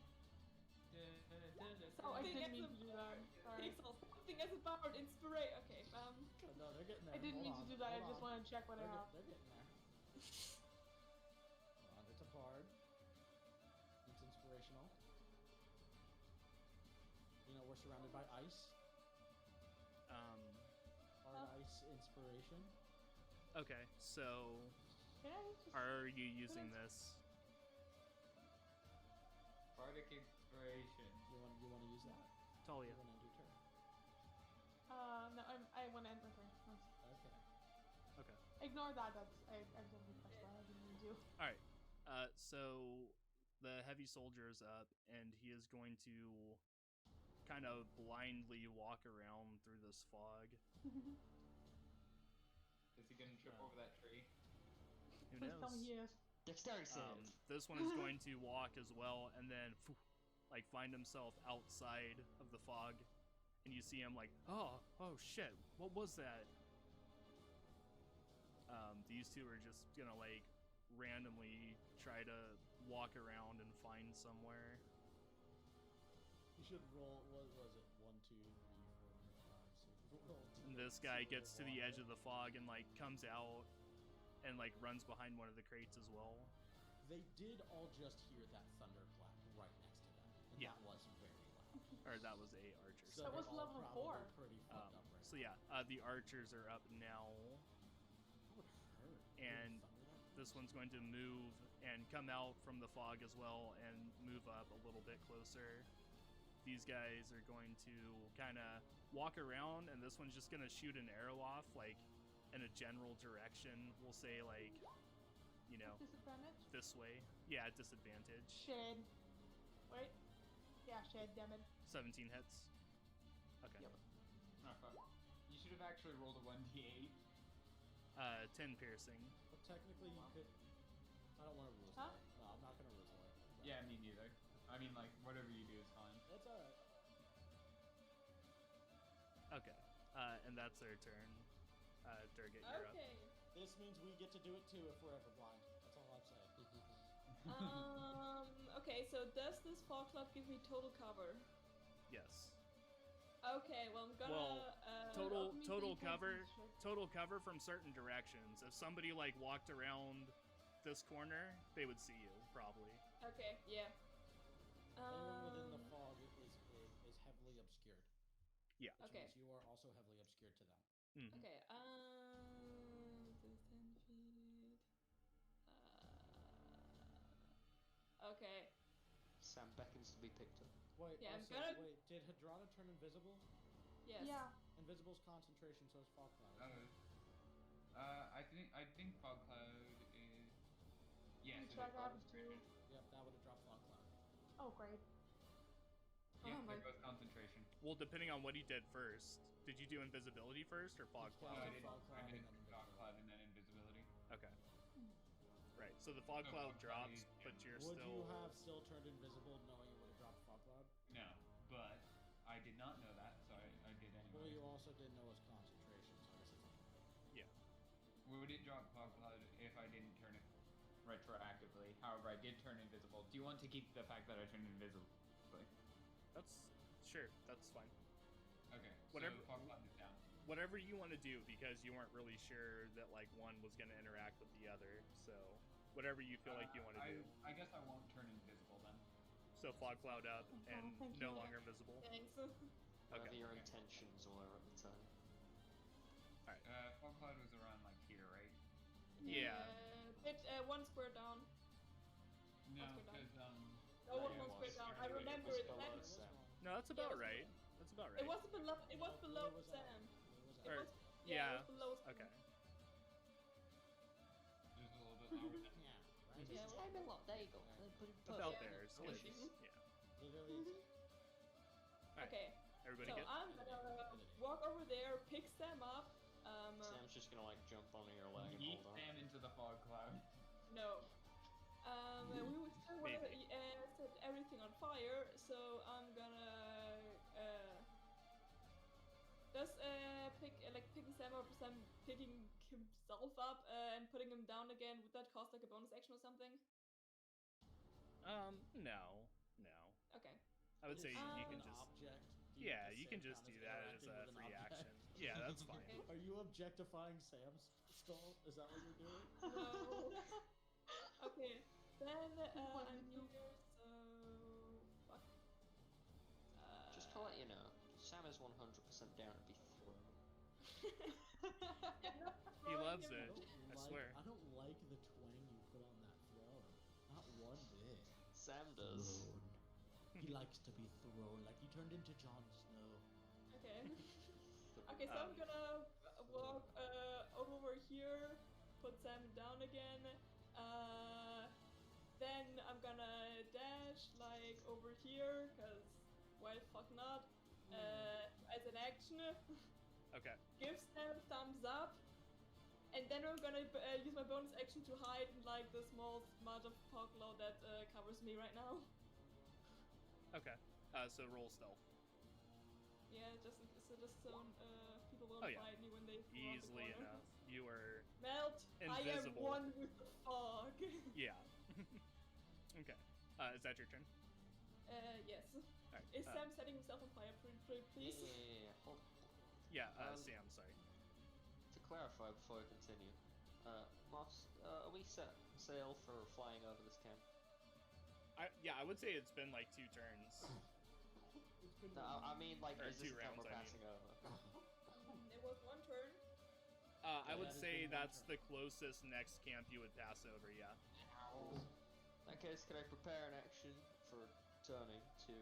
So Oh, I Something didn't as mean a to do that. Sorry. Pixel, something as a bard, inspire. Okay. Oh, no, they're getting there. I didn't Hold mean on, to do that. I hold just on. want to check what I have. They're getting there. Hold on, it's a bard. It's inspirational. You know, we're surrounded by ice. Um. Bard ice inspiration. Okay. So Can I just? are you using this? Bardic inspiration. You want to use that? Talia. You want to end your turn? No, I want to end my turn. Once. Okay. Okay. Ignore that. I accidentally pressed that. I didn't mean to. All right. So the heavy soldier is up, and he is going to kind of blindly walk around through this fog. Is he gonna trip over that tree? Who Please tell me he knows? is. Dexterity save. This one is going to walk as well, and then like find himself outside of the fog, and you see him like, oh shit, what was that? These two are just gonna like randomly try to walk around and find somewhere. You should roll. What was it? 1, 2, 3, 4, 5, 6. Roll And to this guy see where gets they to the walk edge it. of the fog and like comes out and like runs behind one of the crates as well. They did all just hear that thunderclap right next to them, and Yeah. that was very loud. Or that was a archer. So That they're was all level probably 4. Pretty fucked up right So yeah, the archers are up now, That would hurt. and Thunder that this close? one's going to move and come out from the fog as well and move up a little bit closer. These guys are going to kind of walk around, and this one's just going to shoot an arrow off, like, in a general direction. We'll say, like, you know, Disadvantage? this way. Yeah, disadvantage. Shed. Wait. Yeah, shed, damn it. 17 hits. Okay. Yep. Oh, fuck. You should have actually rolled a 1d8. 10 piercing. But technically, you could. I don't want to rules Huh? it. No, I'm not gonna rules it. Yeah, me neither. I mean, like, whatever you do is fine. That's alright. Okay. And that's their turn. Durgate, you're up. Okay. This means we get to do it too if we're ever blind. That's all I'm saying. Okay, so does this fog cloud give me total cover? Yes. Okay, well I'm gonna Total me total defense cover and shit. total cover from certain directions. If somebody like walked around this corner, they would see you probably. Okay, yeah. Anyone within the Um, fog is heavily obscured. Yeah. Which Okay. means you are also heavily obscured to them. Mhm. Okay, this 10 feet. Okay. Sam beckons to be picked up. Wait, Yeah, I'm also, gonna- wait, did Hadrana turn invisible? Yes. Yeah. Invisible's concentration, so is fog cloud. I think fog cloud is. Yes, You it check is out concentration. Yep, that would have dropped fog cloud. Oh, great. Yeah, Oh my- they're both concentration. Well, depending on what he did first. Did you do invisibility first or fog Fog cloud? I cloud. did Fog cloud fog and then cloud and then invisibility. Okay. Right. So the fog So cloud fog cloud drops, is- but you're Would still you have still turned invisible knowing it would have dropped fog cloud? No, but I did not know that, so I did Well, anyway. you also didn't know its concentration, so I guess it's Yeah. Would it drop fog cloud if I didn't turn it retroactively? However, I did turn invisible. Do you want to keep the fact that I turned invisible? That's sure. That's fine. Okay. Whatever- So fog cloud is down. Whatever you want to do, because you weren't really sure that like one was going to interact with the other. So whatever you feel like you want to do. I guess I won't turn invisible then. So fog cloud up and thank no you. longer visible. Thanks. Whatever Okay. your intentions were at the time. Fog cloud was around like here, right? Yeah. Bit, one square down. No, Let's go down. because No, Yeah, one it square was. down. I It remember was it. below That, Sam. No, that's Yeah, about it was- right. That's about right. it was below. It was Where below was that? Sam. Where was It that? Or- was, yeah. It was below Sam. Okay. there's a little bit lower than Yeah, right? Yeah. Time a lot. There you go. About Yeah. there. So Delicious. it's- yeah. Literally, Alright. Okay. Everybody So good? I'm gonna walk over there, pick Sam up. Sam's just gonna like jump onto your leg and Yeet hold on. Sam into the fog cloud. No. We would still want to Maybe. set everything on fire, so I'm gonna picking Sam up, Sam picking himself up and putting him down again. Would that cost like a bonus action or something? No. Okay. I would say you Um, can an just. object. Do Yeah, does you Sam can just count do that as interacting a with an free object? action. Yeah, that's fine. Okay. Are you objectifying Sam's skull? Is that what you're doing? No. Okay. Then What I'm did you- here, so fuck. Just to let you know, Sam is 100% down to be thrown. He loves I it. don't I like- swear. I don't like the twang you put on that throne. Not one bit. Sam does. He likes to be thrown, like he turned into Jon Snow. Okay. Okay, so I'm gonna walk over here, put Sam down again. Then I'm gonna dash like over here, cause why the fuck not? As an action, Okay. give Sam thumbs up, and then I'm gonna use my bonus action to hide in like the small smudge of fog cloud that covers me right now. Okay. So roll stealth. Yeah, just so people won't find me when they come around the Easily corner. enough. You are Melt. invisible. I am one with the fog. Yeah. Okay. Is that your turn? Yes. Alright. Is Sam setting himself on fire, please? Yeah. Hold. Yeah, Sam, sorry. To clarify before I continue, Moss, are we set sail for flying over this camp? I would say it's been like 2 turns. No, I mean, like, Or is this 2 the camp rounds, we're I passing over? It was 1 turn. I would that has say been that's one the closest next camp you would pass over, yeah. In that case, can I prepare an action for turning to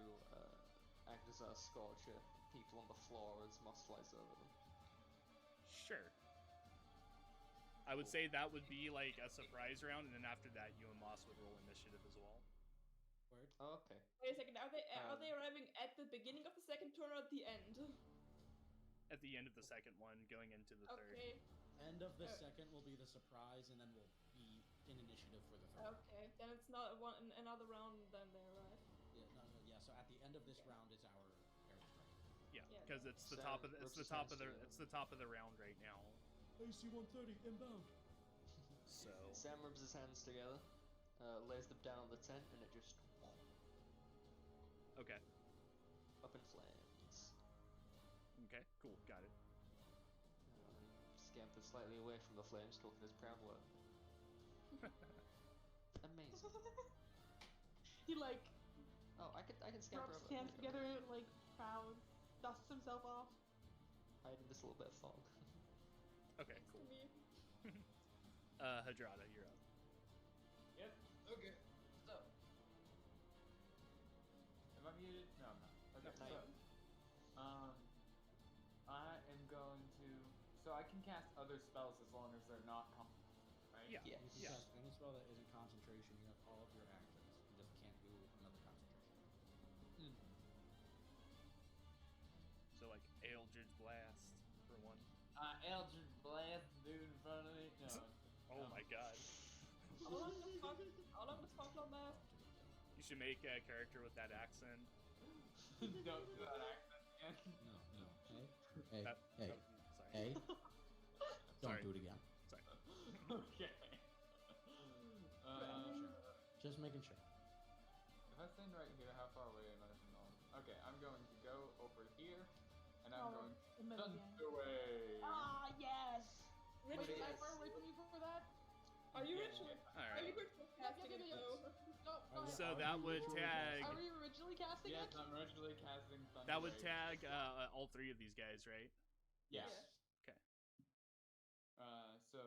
act as a scorcher? People on the floor as Moss flies over them. Sure. I would say that would be like a surprise round, and then after that, you and Moss would roll initiative as well. Word. Oh, okay. Wait a second, are they arriving at the beginning of the second turn or at the end? At the end of the second one, going into the third. Okay, End of the second will be the surprise, and then we'll be in initiative for the third. okay. Then it's not another round then there, right? Yeah. So at the end of this round is our air strike. Yeah, Yeah, because it's the So, top of the, ropes his hands together. it's the top of the round right now. AC 130 inbound. So Sam rubs his hands together, lays them down on the tent, and it just okay, up in flames. okay, cool, got it. Scampers slightly away from the flames, talking his proud word. Amazing. He like Oh, I can scamper rubs over. his hands together, like proud, dusts himself off. Hide in this little bit of fog. Okay, Thanks cool. to me. Hadrada, you're up. Yep. Okay. So. Am I muted? No, I'm not. Okay. No, So. I am going to. So I can cast other spells as long as they're not right? Yeah. Yeah. You can Yeah. cast any spell that isn't concentration. You have all of your actions. You just can't do another concentration. So like Eldritch Blast for one. Eldritch Blast, dude, in front of me. No. Oh my god. How long does Fog last? You should make a character with that accent. Don't do that accent again. No. Hey. That- Hey. oh, sorry. Hey. Sorry. Don't do it again. Sorry. Okay. Just making sure. If I stand right here, how far away am I from all? Okay, I'm going to go over here, and I'm going the middle again. away. Ah, yes! Wait, Ritual. am I far away from you for that? Are you ritual? All Are you right. ritual casting it though? No, So Are that you would ritually tag. Are we originally casting Yes, it? I'm originally casting Thunder That would Wave. tag all 3 of these guys, right? Yes. Okay. So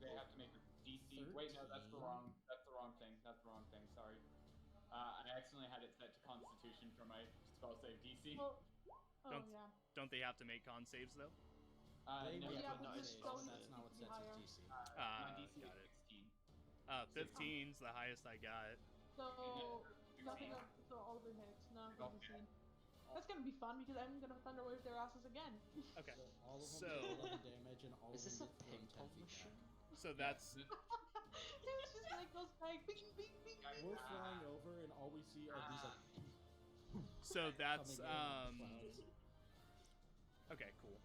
they have to make a DC. Wait, no, that's the 13. wrong. That's the wrong thing. That's the wrong thing. Sorry. I accidentally had it set to Constitution for my spell save DC. Well, oh, Don't- yeah. Don't they have to make con saves though? They No, make yeah, it but not this safe, spell but that's not what is sets higher. his DC. my DC got is it. 16. 15's the highest I got. So, nothing Okay. of, so all of it hits. No, Okay. nothing. That's gonna be fun because I'm gonna thunder wave their asses again. Okay. So all of them So- do 11 damage, and all Is of this them a get thrown ping 10 pong feet machine? back. So that's It was just like those like bing bing bing bing. We're flying over, and all we see are these like so that's coming in clouds. okay, cool.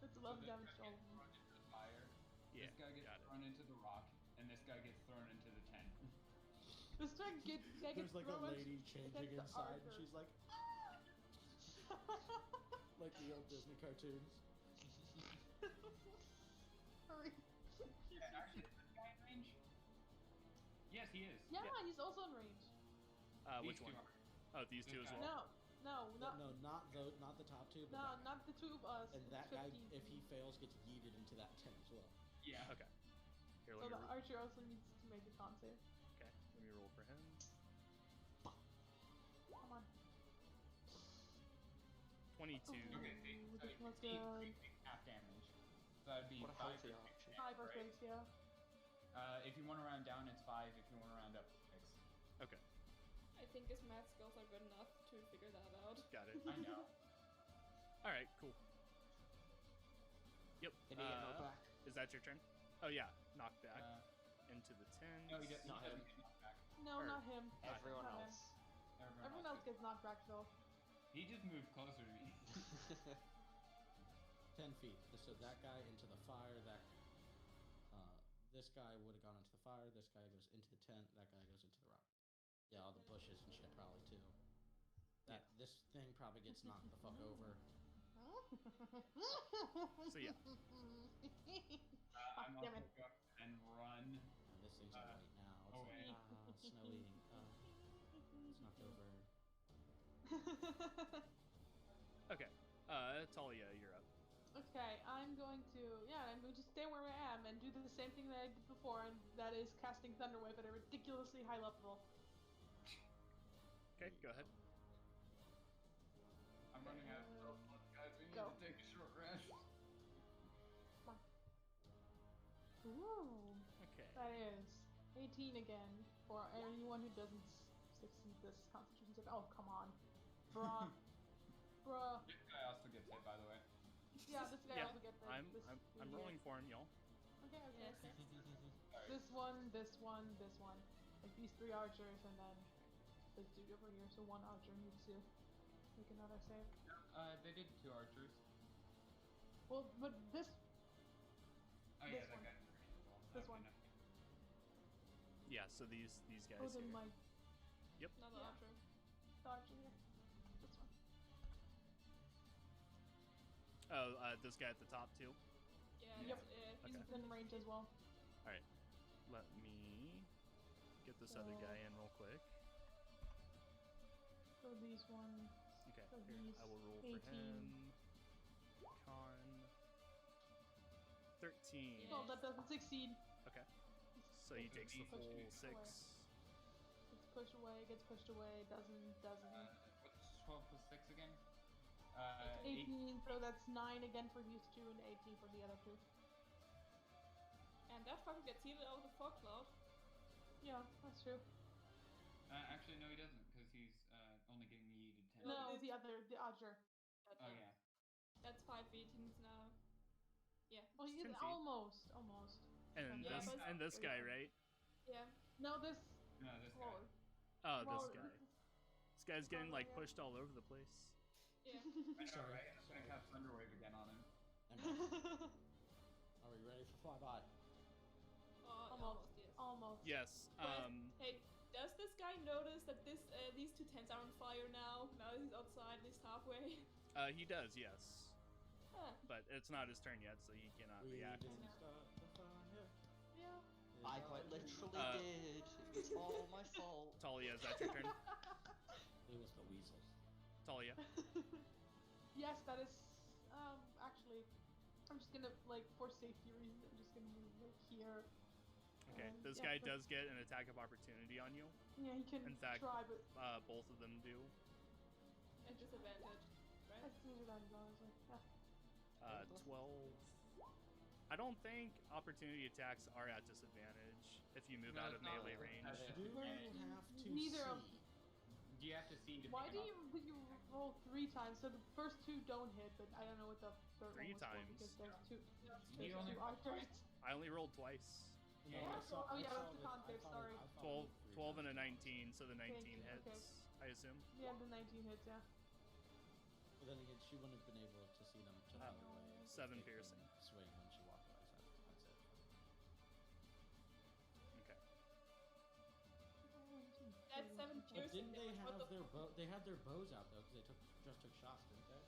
That's So 11 this guy damage gets to all of them. thrown into the fire. Yeah, This guy gets got it. thrown into the rock, and this guy gets thrown into the tent. This guy gets There's like a thrown lady into changing the inside, and Arthur. she's like, like the old Disney cartoons. Hurry. Yeah, actually, is this guy in range? Yes, he is. Yeah, Yeah. he's also in range. Which These one? two are. Oh, these two as well. No, No, not the top two, but no, that guy. not the two of us. And that guy, 15. if he fails, gets yeeted into that tent as well. Yeah. Okay. Here, So let the me archer also needs to make a con save. okay, let me roll for him. Come 22. Okay, so This one's 15, good. half damage. So that'd be What a 5 healthy for archer. 6, 5 for right? 6, yeah. If you want to round down, it's 5. If you want to round up, it's 6. Okay, I think his math skills are good enough to figure that out. got it. I know. All right, cool. Yep. Can he get knocked back? Is that your turn? Oh yeah, knock back Uh, into the 10. no, he doesn't Not him. get knocked back. No, Or- not him. Everyone Not him. else. Everyone else gets knocked back though. He just moved closer to me. 10 feet. So that guy into the fire. This guy would have gone into the fire. This guy goes into the tent. That guy goes into the rock. Yeah, all the bushes and shit probably too. This thing probably gets knocked the fuck over. So yeah, I'm Damn also it. going and run. And this thing's all right now. It's okay. like, snowy. It's knocked over. okay. Talia, you're up. Okay, I'm going to stay where I am and do the same thing that I did before, and that is casting Thunderwave at a ridiculously high level. Okay, go ahead. I'm running out of spell slots, guys. We need Go. to take a short rest. Ooh, Okay. that is 18 again for anyone who doesn't succeed this Constitution save. Oh, come on, bruh, bruh. This guy also gets hit, by the way. Yeah, this guy Yeah, also gets the. I'm this rolling for him, y'all. Okay, okay, Yes. okay. Sorry. This one, this one, this one. Like these 3 archers, and then this dude over here. So 1 archer needs to make another save. They did 2 archers. Well, but this. Oh yeah, This that one. guy. This Okay, one. no. Yeah, so these Oh, guys then here. my Another Yeah. archer. archer here. This one. Oh, this guy at the top too. Yeah, Yep. he's Okay. He's in range as well. All right, let me get this other guy in real quick. So these ones. Okay, So here, he's I will roll 18. for him. Con 13. Yeah. Oh, that doesn't succeed. Okay, so he takes the full 6. Gets pushed away, doesn't. What's 12 plus 6 again? 18, so that's 9 again for these 2 and 18 for the other 2. And that fucker gets healed out of the fog cloud. Yeah, that's true. Actually, no, he doesn't, because he's only getting the 10. No, this- the archer. That's, Oh yeah. That's 5 feet. He's now. Yeah. Oh, It's he's 10 feet. almost. And Yeah, this but- and this guy, right? Yeah. No, this. No, this guy. Roller. Oh, this Roller. guy. This guy's getting like Yeah. pushed all over the place. Yeah. I know, Sorry. right? I'm gonna cast Thunderwave again on him. I'm back. Are we ready for flyby? Almost. Yes. Almost. Yes. But, hey, does this guy notice that these 2 tents are on fire now? Now that he's outside, at least halfway. He does, yes. Huh. But it's not his turn yet, so he cannot We react. didn't start the fire. Yeah. I quite literally Uh, did. It's all my fault. Talia, is that your turn? It was the weasels. Talia. Yes, that is. Actually, I'm just gonna for safety reasons, I'm just gonna move here. Okay, this Yeah, guy but- does get an attack of opportunity on you. Yeah, he can In fact, try, but both of them do. At disadvantage, I right? see that yeah. 12. I don't think opportunity attacks are at disadvantage if you move No, out of it's not. melee It's range. not. Do you have to Neither of- see? Do you have to see to Why pick do him up? you roll 3 times? So the first 2 don't hit, but I don't know what the third 3 one was for, times? because there's You there's only- 2 archers. I only rolled twice. No, Yeah. I saw, Oh, I yeah, saw that's the this- context, I thought sorry. I thought it 12, was 12 and a times. 19, so the 19 you, okay. hits, I assume. Yeah, the 19 hits, yeah. But then again, she wouldn't have been able to see them to Uh, the way. if 7 they couldn't piercing. Swing when she walked by, so that's it. Okay. That's 7 But piercing didn't they damage. What have the their fuck? bow? They had their bows out though, because they just took shots, didn't they?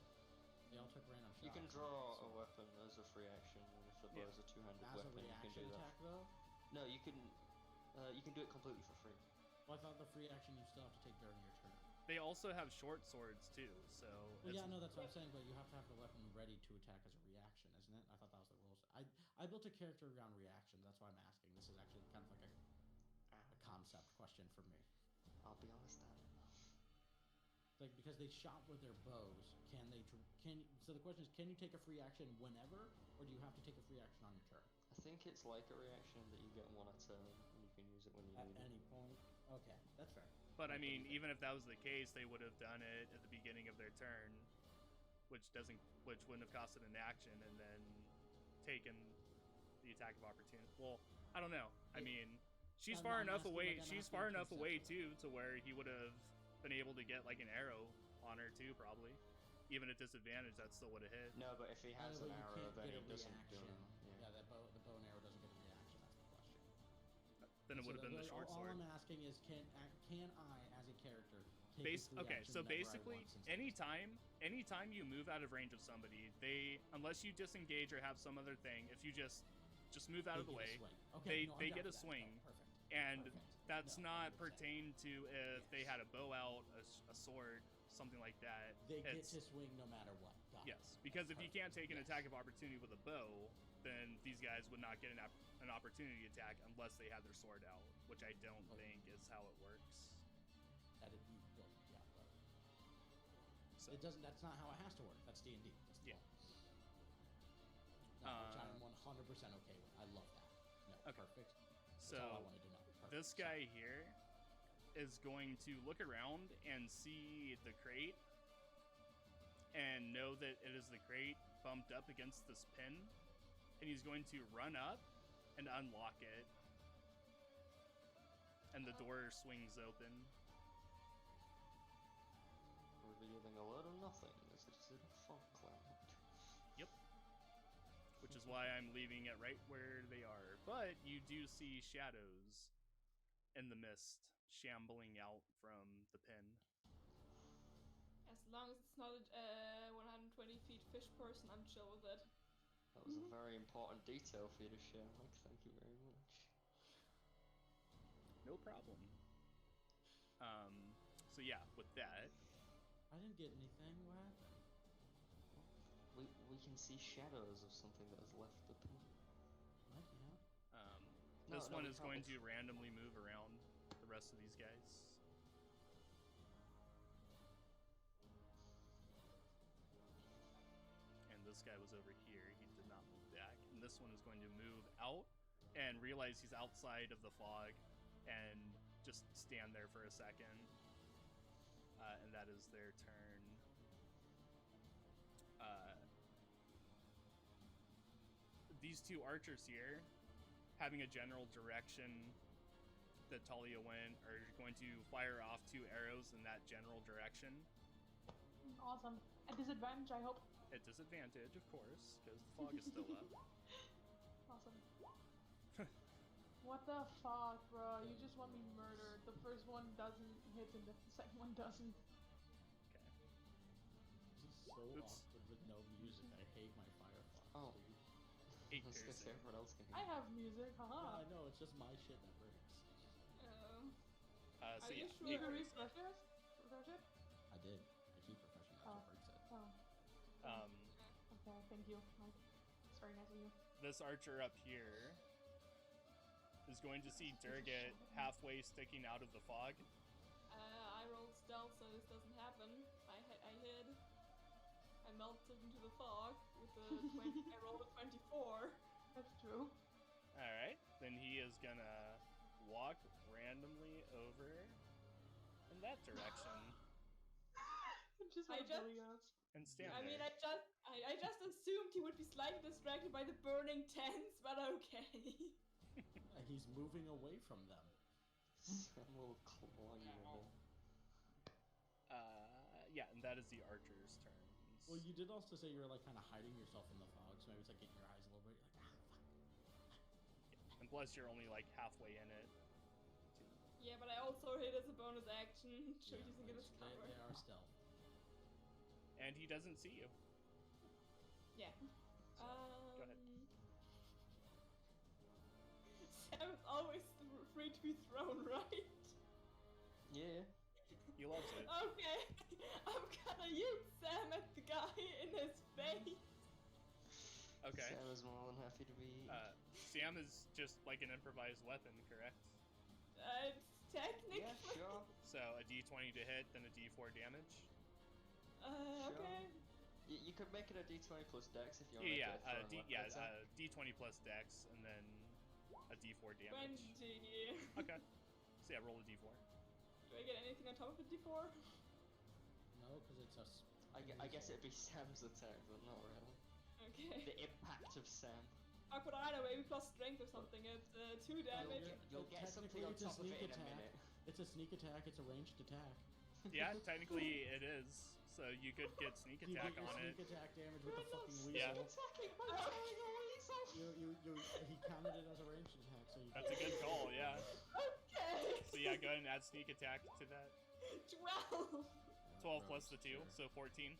They all took random shots. You can draw so- a weapon as a free action, and if the bow Yeah. is a two-handed as a weapon, you can reaction do that. attack though. No, you can do it completely for free. Well, I thought the free action you still have to take during your turn. They also have short swords too, so. Well, yeah, it's- no, that's what I'm saying, but you have to have the weapon ready to attack as a reaction, isn't it? I thought that was the rules. I built a character around reactions. That's why I'm asking. This is actually kind of like a concept question for me. I'll be honest, Dan. like because they shot with their bows, so the question is, can you take a free action whenever, or do you have to take a free action on your turn? I think it's like a reaction that you get one a turn, and you can use it when you At need any it. point. Okay, that's fair. But I What do you mean, think? even if that was the case, they would have done it at the beginning of their turn, which wouldn't have costed an action, and then taken the attack of opportunity. Well, I don't know. I mean, she's I'm- far I'm enough asking, away. like, I'm She's asking far enough away conceptually. too to where he would have been able to get like an arrow on her too, probably. Even at disadvantage, that still would have hit. No, but if he has But an you arrow, can't then get he a doesn't. reaction. Yeah. The bow and arrow doesn't get a reaction. That's the question. Then it would have been the all- short all sword. I'm asking is, can I, as a character, take a free Okay, action so whenever I basically, want, since I just- anytime you move out of range of somebody, unless you disengage or have some other thing, if you just move out they of the get a way, swing. Okay, no, I'm they down get for a that. swing, Oh, perfect. and Perfect. that's No, not 100%. pertained to if they Yes. had a bow out, a sword, something like that. They get It's- to swing no matter what. Got it. Yes, because That's if you perfect. can't take an Yes. attack of opportunity with a bow, then these guys would not get an opportunity attack unless they had their sword out, which I don't Oh. think is how it works. That yeah, but So, it doesn't. That's not how it has to work. That's D&D. That's the Yeah. law. No, which I'm 100% okay with. I love that. No, Okay. perfect. That's all I so wanted to know. Perfect. this guy here is going to look around and see the crate and know that it is the crate bumped up against this pin, and he's going to run up and unlock it, and the door swings open. Revealing a lot of nothing as it is in a fog cloud. Yep. Which is why I'm leaving it right where they are. But you do see shadows in the mist shambling out from the pin. As long as it's not a 120 feet fish person, I'm chill with it. That was a very important detail for you to share, Mike. Thank you very much. No problem. So yeah, with that, I didn't get anything. What happened? We can see shadows of something that has left the pin. What? Yeah. this No, one we is can't- going to randomly move around the rest of these guys. And this guy was over here. He did not move back. And this one is going to move out and realize he's outside of the fog and just stand there for a second. And that is their turn. These two archers here, having a general direction that Talia went, are going to fire off 2 arrows in that general direction. Awesome. At disadvantage, I hope. At disadvantage, of course, because the fog is still up. Awesome. What the fuck, bro? You just want me murdered. The first one doesn't hit and the second one doesn't. Okay. This is so Oops. awkward with no music. I hate my Firefox. Oh. dude. 8 Let's get piercing. everyone else can hear. I have music, Yeah, haha. I know. It's just my shit that breaks. So Are you yeah, sure? You 8 can piercing. refresh it? Refresh it? I did. I keep refreshing. That's what Bird said. Oh, Um, okay, thank you, Mike. It's very nice of you. this archer up here is going to see Durgat halfway sticking out of the fog. I rolled stealth, so this doesn't happen. I hid. I melted into the fog with the 20. I rolled a 24. That's true. Alright, then he is gonna walk randomly over in that direction Just I like just- Billy goes. and stand I there. mean, I just assumed he would be slightly distracted by the burning tents, but okay. And he's moving away from them. Sam will claw you in there. Yeah, and that is the archer's turns. Well, you did also say you were like kind of hiding yourself in the fog, so maybe it's like getting your eyes a little bit. You're like, ah, fuck. And plus, you're only like halfway in it. Yeah, but I also hit as a bonus action, so Yeah, using it as they cover. are stealth. And he doesn't see you. Yeah. go ahead. Sam is always free to be thrown, right? Yeah. He loves it. Okay, I'm gonna use Sam at the guy in his face. Okay. Sam is more than happy to be. Sam is just like an improvised weapon, correct? Technically. Yeah, sure. So a d20 to hit, then a d4 damage. Sure. Okay. You could make it a D20 plus Dex if you want Yeah, to make it a throw D20 plus Dex, and then a D4 damage. 20. Okay. So yeah, roll a D4. Do I get anything on top of a D4? No, because it's us. I guess it'd be Sam's attack, but not really. Okay. The impact of Sam. I could either maybe plus strength or something. It's 2 damage. You'll get something Technically, on it's a top of sneak it in a attack. minute. It's a sneak attack. It's a ranged attack. Yeah, technically it is. So you could get sneak You attack get your on it. sneak attack damage with the fucking weasel. Yeah. Attacking by killing a weasel! He counted it as a ranged attack, so you. That's a good call, yeah. Okay. So yeah, go ahead and add sneak attack to that. 12. 12 plus the 2, so 14.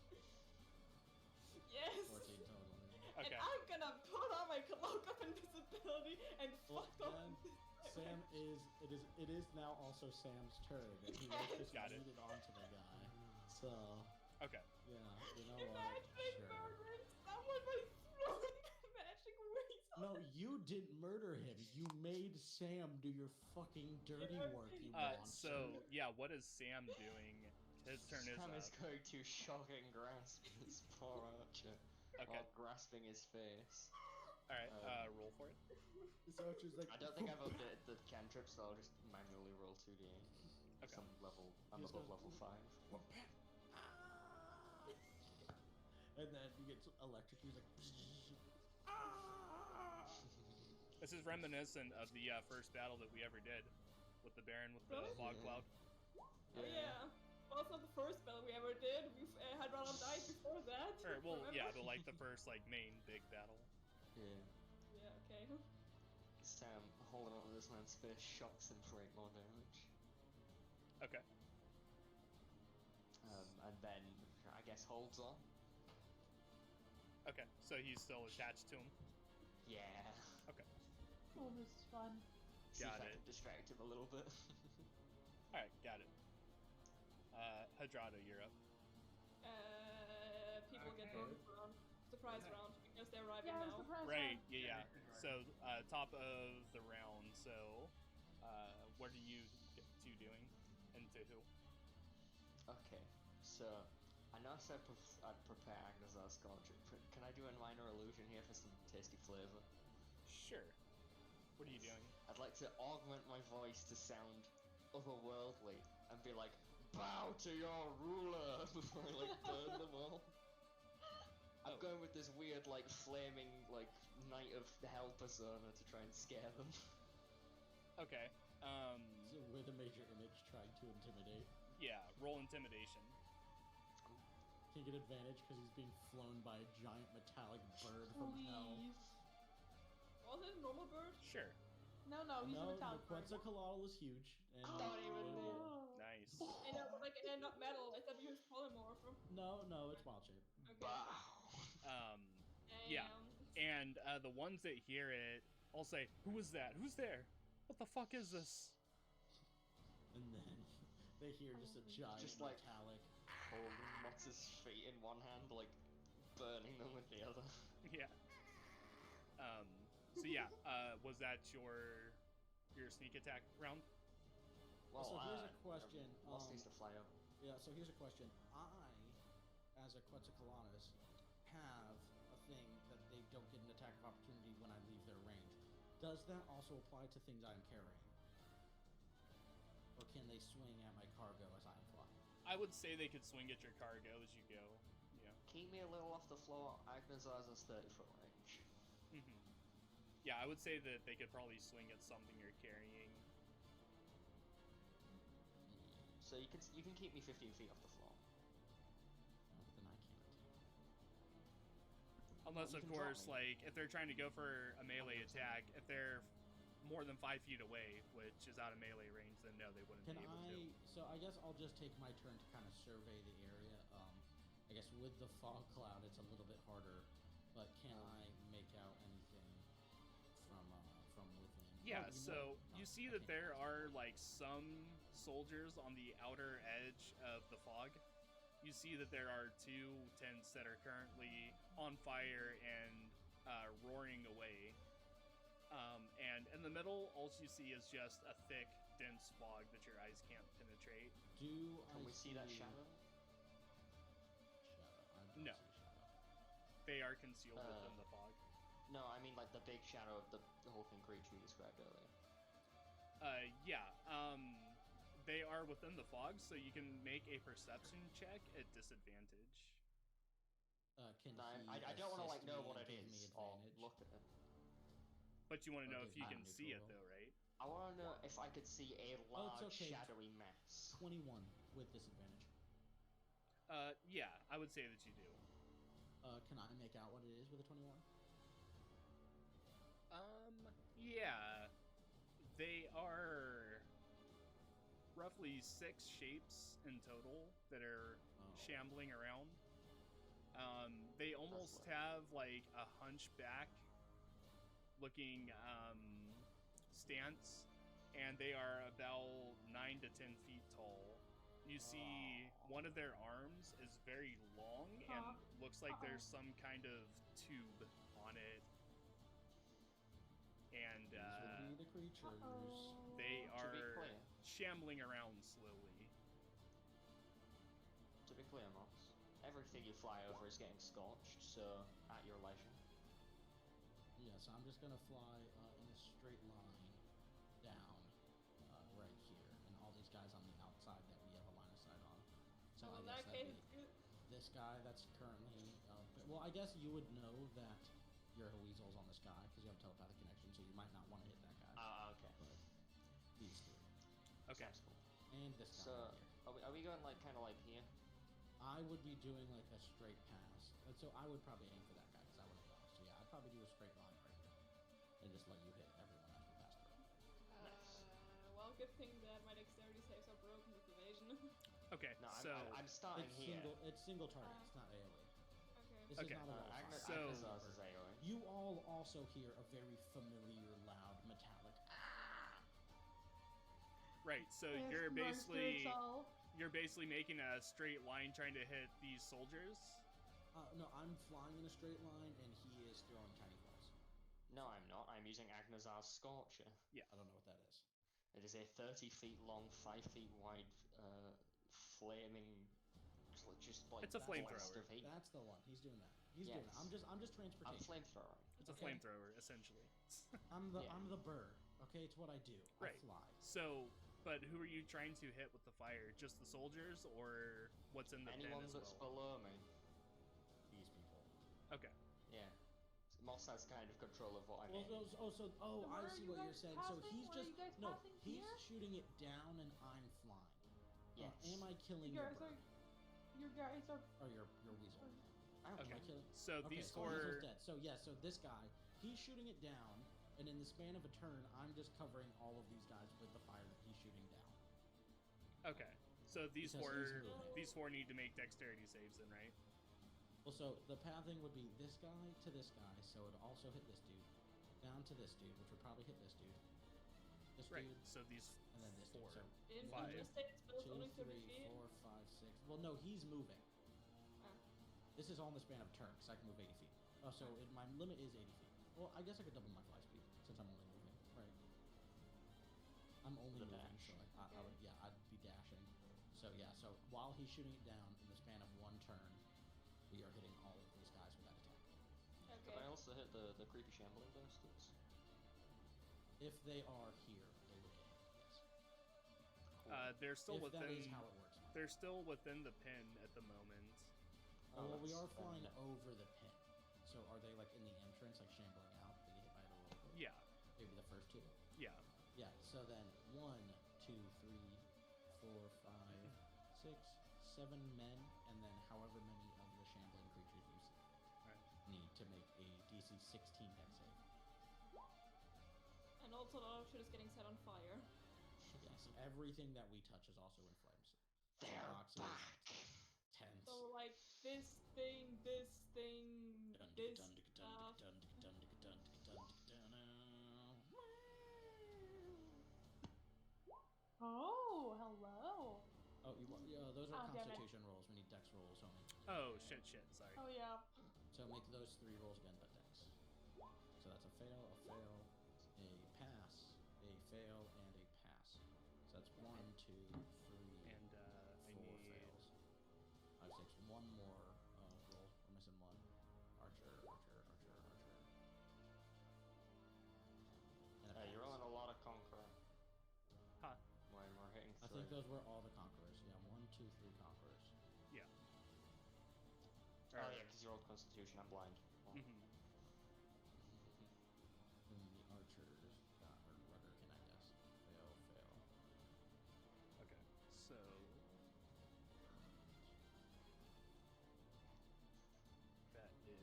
Yes. 14 total. Okay. And I'm gonna put on my cloak of invisibility and Well, fuck off. then, it is now also Sam's turn, and he Yes. just Got it. yeeted onto the guy. So, Okay. yeah, you know what? Imagine Sure. murdering someone by throwing a magic weasel. No, you didn't murder him. You made Sam do your fucking dirty work, you monster. So yeah, what is Sam doing? His turn is Sam is up. going to shock and grasp his poor archer. Okay. While grasping his face. Alright, roll for it. This archer's like, I don't think I've updated the cantrip, so I'll just manually roll 2d8. Okay. Some level. I'm He's above gonna- level 5. and then he gets electrocuted. He's like, This is reminiscent of the first battle that we ever did with the Baron with the Really? fog Yeah. cloud. Oh yeah. Well, it's not the first battle we ever did. We've had Ronald died before that. Or well, yeah, remember? but like the first like main big battle. Yeah. Yeah. Okay. Sam holding onto this man's face shocks him for 8 more damage. Okay. And then I guess holds on. Okay. So he's still attached to him. Yeah. Okay. Oh, this is fun. See Got if I it. can distract him a little bit. Alright, got it. Hadrada, you're up. People get Okay. bonus round, surprise round because they're arriving Yeah, now. surprise Right, round. yeah. So top of the round, so what are you two doing? And to who? Okay, so I know I said I'd prepare Agnazar's sculpture, but can I do a minor illusion here for some tasty flavor? Sure. What are you doing? I'd like to augment my voice to sound otherworldly and be like, bow to your ruler before I like burn them all. I'm Oh. going with this weird like flaming like Knight of the Hell persona to try and scare them. Okay. So with a major image trying to intimidate. Yeah, roll intimidation. Can you get advantage because he's being flown by a giant metallic bird from hell? Please. Was it a normal bird? Sure. No, he's a No, the metallic bird. Quetzalcoatl is huge. And Don't even do Oh. Nice. And not metal. I thought you was polymorph. No, it's wild shape. Okay. Bow. Yeah. Damn. And the ones that hear it all say, "Who is that? Who's there? What the fuck is this?" And then they hear just a giant Just like- metallic. Holding Mox's feet in one hand, like burning them with the other. Yeah. So yeah, was that your sneak attack round? Well, So here's a question, Mox needs to fly up. Yeah, so here's a question. I, as a Quetzalcoatlus, have a thing that they don't get an attack of opportunity when I leave their range. Does that also apply to things I'm carrying? Or can they swing at my cargo as I'm flying? I would say they could swing at your cargo as you go. Yeah. Keep me a little off the floor. Agnazar's is 30-foot range. hmm Yeah, I would say that they could probably swing at something you're carrying. So you can keep me 15 feet off the floor. No, then I can't. Unless, You of can drop course, me. like, if they're trying to go for a melee attack, if they're more than 5 feet away, which is out of melee range, then no, they wouldn't Can be able I? to. So I guess I'll just take my turn to kind of survey the area. I guess with the fog cloud, it's a little bit harder. But can I make out anything from within? Yeah, Oh, so no, you see I that can't. there are, like, some soldiers on the outer edge of the fog. You see that there are 2 tents that are currently on fire and roaring away. And in the middle, all you see is just a thick, dense fog that your eyes can't penetrate. Do Can I we see that shadow? No. They are concealed within the fog. No, I mean like the big shadow of the hulking creature you described earlier. Yeah. They are within the fog, so you can make a perception check at disadvantage. Can No, he I don't want to like assist know me what and it give me is or advantage? look at it. But you want to Or know give if you me a can see it, neutral though, right? I want to know if I could see a large okay. shadowy mass. 21 with disadvantage. Yeah, I would say that you do. Can I make out what it is with a 21? Yeah. They are roughly 6 shapes in total that are shambling around. They almost have like a hunchback looking stance, and they are about 9 to 10 feet tall. You see one of their arms is very long and looks like there's some kind of tube on it. And These would be the creatures. they To be are clear. shambling around slowly. To be clear, Moss, everything you fly over is getting scorched, so at your leisure. Yeah, so I'm just gonna fly in a straight line down right here, and all these guys on the outside that we have a line of sight on. So Well, I in guess that that'd case, be it's good. this guy that's currently. Well, I guess you would know that your weasel's on this guy because you have a telepathic connection, so you might not want to hit that guy. Okay. But these three. Okay. Sounds cool. And this guy So, right here. are we going like kind of like here? I would be doing like a straight pass, and so I would probably aim for that guy because I would have lost. So yeah, I'd probably do a straight line right here, and just let you hit everyone as we pass through. Nice. Well, good thing that my dexterity saves are broken with evasion. Okay, No, so I'm starting It's here. single target. It's not AOE. Okay. This Okay. is not a roll fight. So- Agnazar's is AOE. You all also hear a very familiar, loud, metallic. right, so Yes, you're monster, it's all. basically making a straight line trying to hit these soldiers. No, I'm flying in a straight line, and he is throwing tiny balls. No, I'm not. I'm using Agnazar's Scorcher. I don't know what that is. It is a 30 feet long, 5 feet wide, flaming, just like It's a blast flamethrower. of heat. That's the one. He's doing that. He's Yes. doing that. I'm just I'm transportation. flamethrowing. It's a Okay. flamethrower, essentially. Yeah. I'm the bird. Okay, it's what I do. Right. I fly. So, but who are you trying to hit with the fire? Just the soldiers, or what's in the Anyone pen as that's well? below me. These people. Okay. Yeah. Moss has kind of control of what I Well, mean. So Where I are see you what you're guys saying. So passing? he's Where are just you guys no. passing He's here? shooting it down, and I'm flying. Yes. Am I killing You your guys bird? your guys are. Or your weasel? I don't Okay. care. Am I killing? So Okay, these so Weasel's four. dead. So yeah, so this guy, he's shooting it down, and in the span of a turn, I'm just covering all of these guys with the fire that he's shooting down. Okay. So these Because he's moving. these four need to make dexterity saves, then, right? Well, so the pathing would be this guy to this guy, so it'd also hit this dude, down to this dude, which would probably hit this dude, this Right. dude, So these and then this four. dude. So Didn't Five. you just say it's built 2, only 30 3, feet? 4, 5, 6. Well, no, he's moving. Ah. This is all in the span of a turn, because I can move 80 feet. Oh, so my limit is 80 feet. Well, I guess I could double my fly speed, since I'm only moving, right? I'm only The moving, dash. so I would, yeah, I'd be dashing. So yeah, so while he's shooting it down in the span of one turn, we are hitting all of these guys with that attack. Can Okay. I also hit the creepy shambling bastards? If they are here, they would get hit, yes. They're still If within. that is how it works. They're still within the pin at the moment. Oh, Well, we that's are flying fine. over the pin. So are they like in the entrance, like shambling out? They get hit by it a little bit? Yeah. Maybe the first two. Yeah. Yeah, so then 1, 2, 3, 4, 5, 6, 7 men, and then however many of the shambling creatures you see Right. need to make a DC 16 dex save. And also, a lot of shit is getting set on fire. Yes, everything that we touch is also in flames. They're Boxes, back! tents. So, like, this thing, this stuff. Oh, hello. Oh, those are Oh, damn it. constitution rolls. We need dex rolls only. Oh shit! Sorry. Oh yeah. So make those 3 rolls again, but dex. So that's a fail, a pass, a fail, and a pass. So that's 1, 2, 3, And I 4 need. fails. 5, 6. One more roll. those were all the conquerors. Yeah, 1, 2, 3 conquerors. Yeah. Oh yeah, because you rolled Constitution. I'm blind. Oh. Mm-hmm. And the archers got or rudderkin, I guess. Fail. Okay. So that is.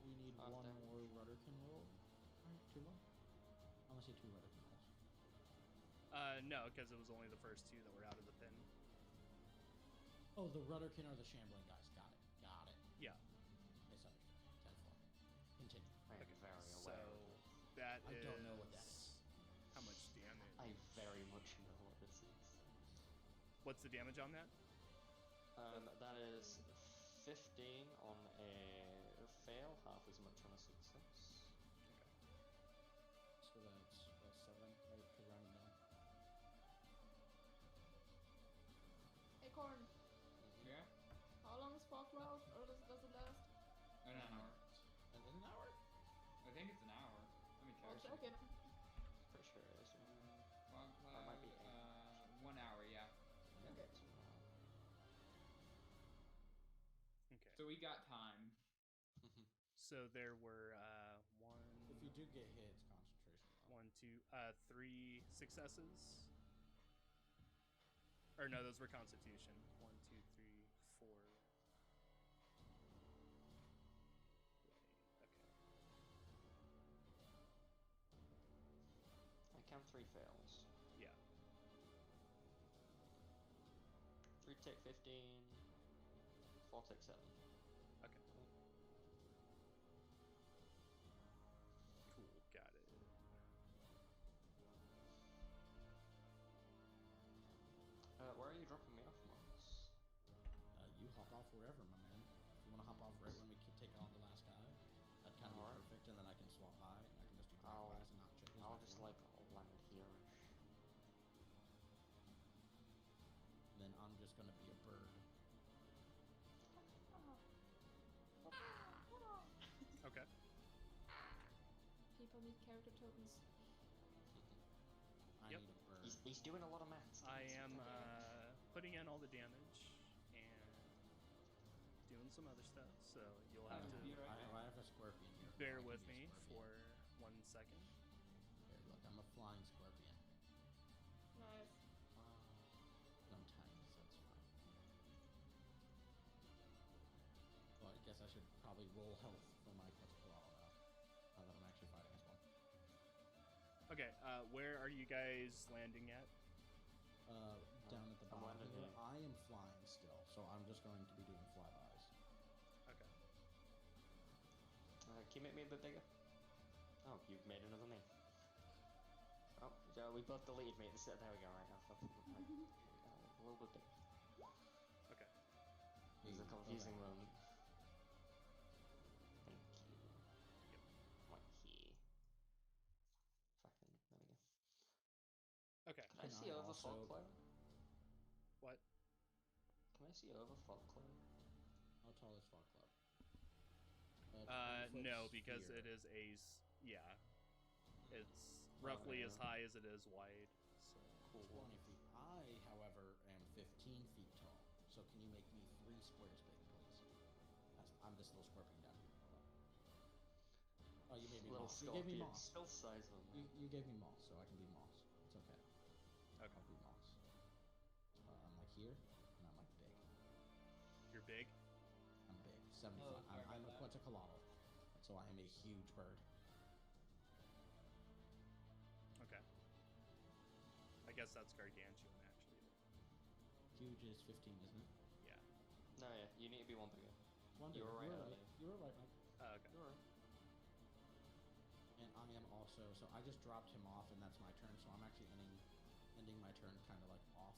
We need Half one damage. more rudderkin roll. Alright, 2 more. I want to say 2 rudderkin rolls. No, because it was only the first 2 that were out of the pin. Oh, the rudderkin are the shambling guys. Got it. Yeah. Misunderstood. 10-4. Continue. I am Okay. very aware. So of it. that I is. don't know what that is. How much damage? I very much know what this is. What's the damage on that? That is 15 on a fail, half as much on a success. So that's 7, right? To round it down. Acorn, Yeah? how long is fog cloud, or does it last? An hour. In an hour? I think it's an hour. Let me I'll check. check it. Pretty sure it is. Fog Or it might be cloud, 1 hour, yeah. Okay. Okay. So we got time. So there were If you do get hit, it's concentration. 1, 2, 3 successes. Or no, those were Constitution. 1, 2, 3, 4. Okay. I count 3 fails. Yeah. 3 take 15. 4 take 7. Okay. Cool. Got it. Where are you dropping me off, Marcus? You hop off wherever, my man. If you want to hop off right when we take on the last guy, that'd kind of be Alright. perfect, and then I can swap by, and I can just do I'll- clockwise and not check his I'll next just one. like land here. Then I'm just gonna be a bird. Okay. People need character tokens. I Yep. need a bird. He's doing a lot of maths. I am putting in all the damage and doing some other stuff, so you'll have to be to right I have a scorpion here. bear I can with be a me scorpion. for 1 second. Here, look, I'm a flying scorpion. Nice. And I'm tiny, so it's fine. Well, I guess I should probably roll health for my koala now that I'm actually fighting as one. Okay, where are you guys landing at? Down at the I'm bottom landing here. here. I am flying still, so I'm just going to be doing flybys. Okay. Can you make me a bit bigger? Oh, you've made another me. Oh, so we both deleted me. There we go, right now. A little bit bigger. Okay. This is a Hey, confusing okay. moment. Thank you. Yep. Right here. Fucking, there we go. Okay. Can I Can see I over also- fog cloud? What? Can I see over fog cloud? How tall is Fog Club? No, because it is yeah. It's roughly yeah. as high as it is wide. So. Cool. 20 feet. I, however, am 15 feet tall. So can you make me 3 squares big, please? I'm this little scorpion down here. Hold on. Oh, you gave me Little moss. You gave me scorpion, moss. still size of a man. You gave me moss, so I can be moss. It's okay. Okay. I'll be moss. I'm like here, and I'm like big. You're big. I'm big. 75. Oh, sorry I'm a about that. quetzalcoatl, so I am a huge bird. Okay. I guess that's gargantuan, actually. Huge is 15, isn't it? Yeah. No, yeah, you need to be one bigger. One You were right You were earlier. right. You were right, Mike. Okay. You're right. And I am also, so I just dropped him off, and that's my turn. So I'm actually ending my turn kind of like off,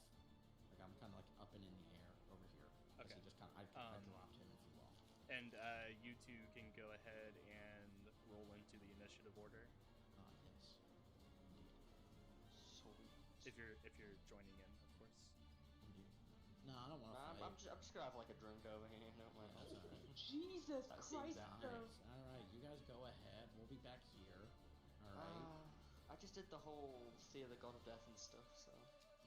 like I'm kind of like up and in the air over here. 'Cause Okay. He just kind of I dropped him and flew off. And you two can go ahead and roll into the initiative order Yes. Indeed. Sweet. if you're joining in, of course. Indeed. No, I don't want to Nah, fight. I'm just gonna have like a drink over here. No, my That's alright. Jesus That seems Christ, down. though. Nice. All right, you guys go ahead. We'll be back here. All right. I just did the whole Fear the God of Death and stuff, so.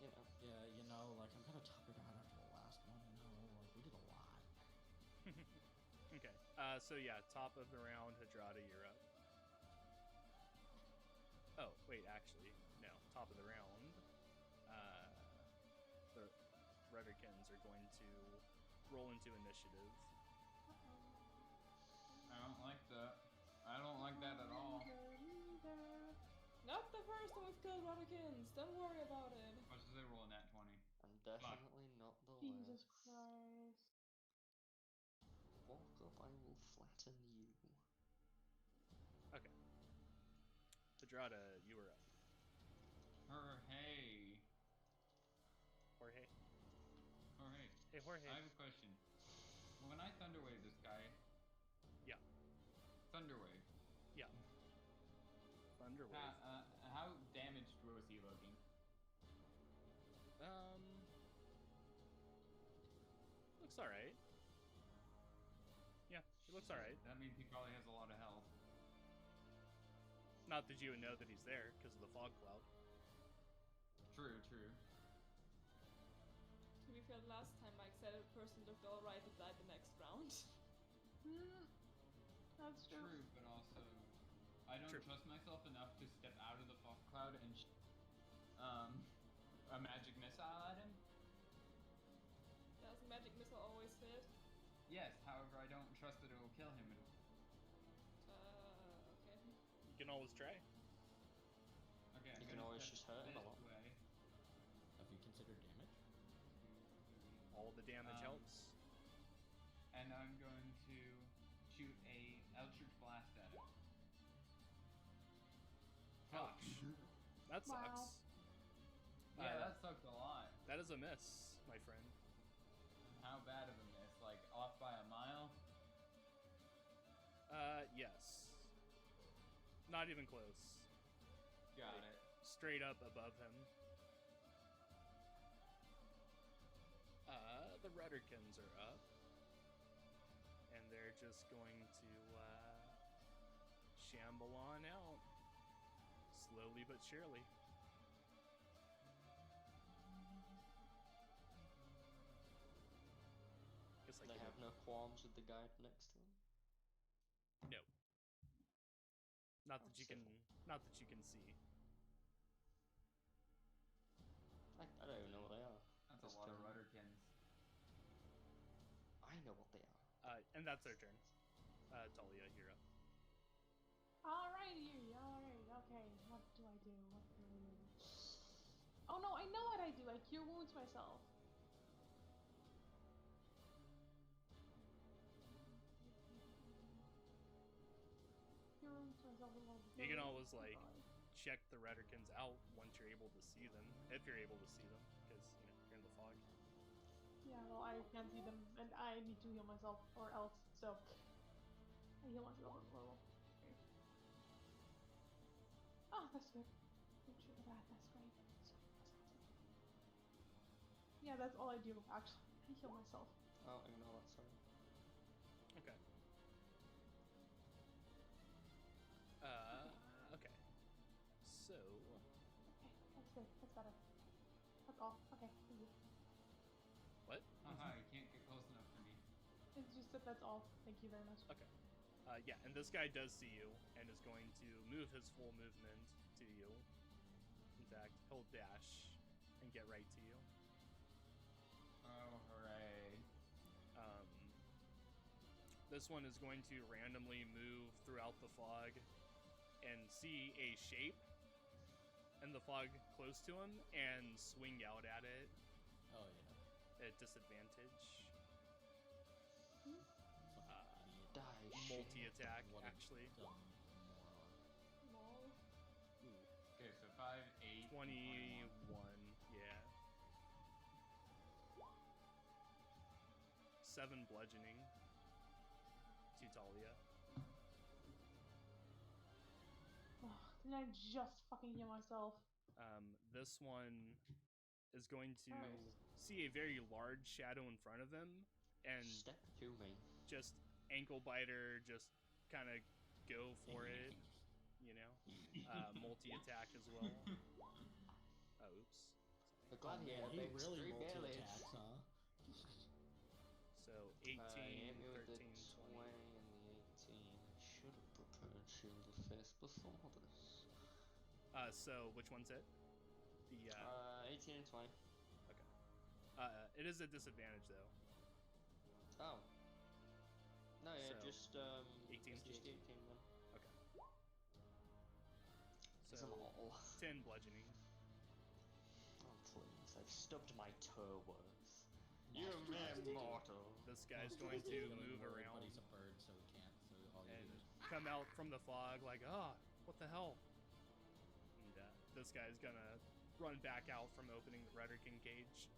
you know. Yeah, you know, like, I'm kind of tired out after the last one, you know, like, we did a lot. Okay. So yeah, top of the round, Hadrada, you're up. Oh, wait, actually, no. Top of the round, the Rudderkins are going to roll into initiative. I don't like that. I don't like that at all. Not the first one with killed Rodikins. Don't worry about it. What does they roll in that 20? And definitely not the Jesus last. Christ. Walk up, I will flatten you. Okay. Hadrada, you are up. Hey. Jorge? Hey. Hey, Jorge. I have a question. When I Thunderwave this guy... Yeah. Thunderwave. Yeah. Thunderwave. How damaged was he looking? Looks alright. Yeah, he looks alright. That means he probably has a lot of health. Not that you would know that he's there, because of the fog cloud. True. To be fair, last time Mike said a person looked alright but died the next round. That's true. True, but also... I don't trust myself enough to step out of the fog cloud and a magic missile at him. Does magic missile always hit? Yes, however, I don't trust that it will kill him. Okay. You can always try. Okay, I'm You can gonna always step just hurt him a this lot. way. Have you considered damage? All the damage helps. And I'm going to shoot a Eldritch Blast at him. Ouch. That sucks. Yeah, that sucks a lot. That is a miss, my friend. How bad of a miss? Like, off by a mile? Yes. Not even close. Got it. Straight up above him. The Rudderkins are up. And they're just going to, shamble on out. Slowly but surely. Guess I They could have no qualms with the guy next to them. No. Not that That's you can. civil. Not that you can see. I don't even know what they are. That's Just a lot of tell me. Rudderkins. I know what they are. And that's their turn. Talia, you're up. Alrighty, alright, okay. What do I do? What do I do? Oh no, I know what I do. I cure wounds myself. Cure wounds myself with one of the You can healing. always Oh, like God. check the Rudderkins out once you're able to see them, if you're able to see them, because you know you're in the fog. Yeah, well, I can't see them, and I need to heal myself, or else. So I heal myself a little. Okay. Oh, that's good. Don't shoot that. That's great. That's awesome. Yeah, that's all I do. Actually, I heal myself. Oh, ignore that, sorry. Okay. Okay. So, Okay, that's good. That's better. That's all. Okay, thank you. what? Haha, you can't get close enough to me. It's just that that's all. Thank you very much. Okay. Yeah, and this guy does see you and is going to move his full movement to you. In fact, he'll dash and get right to you. Oh, hooray. This one is going to randomly move throughout the fog and see a shape in the fog close to him and swing out at it Oh, yeah. at disadvantage. Die, Multi-attack, What a actually. dumb moron. Lol. Okay, so 5, 8, 21, yeah. 7 bludgeoning to Talia. Oh, didn't I just fucking heal myself? This one is going to Nice. see a very large shadow in front of him and Step to me. just ankle biter, just kind of go for it, you know. Multi-attack as well. Oh, oops. The Oh, gladiator man, he makes really 3 multi bellies. attacks, huh? So 18, Hit me with the 13, 20 20. and the 18. Should have prepared Shield of Fist before this. So which one's it? The 18 and 20. okay. It is a disadvantage though. Oh. No, yeah, So, just 18? Just 18 then. Okay. It's a So mole. 10 bludgeoning. Oh please, I've stubbed my toe worse. You Monster mere tries to do it. mortal. This guy's Monster going tries to healing move word, around But he's a bird, so he can't. So all you and do is come out from the fog like, ah, what the hell? And this guy's gonna run back out from opening the Rudderkin cage.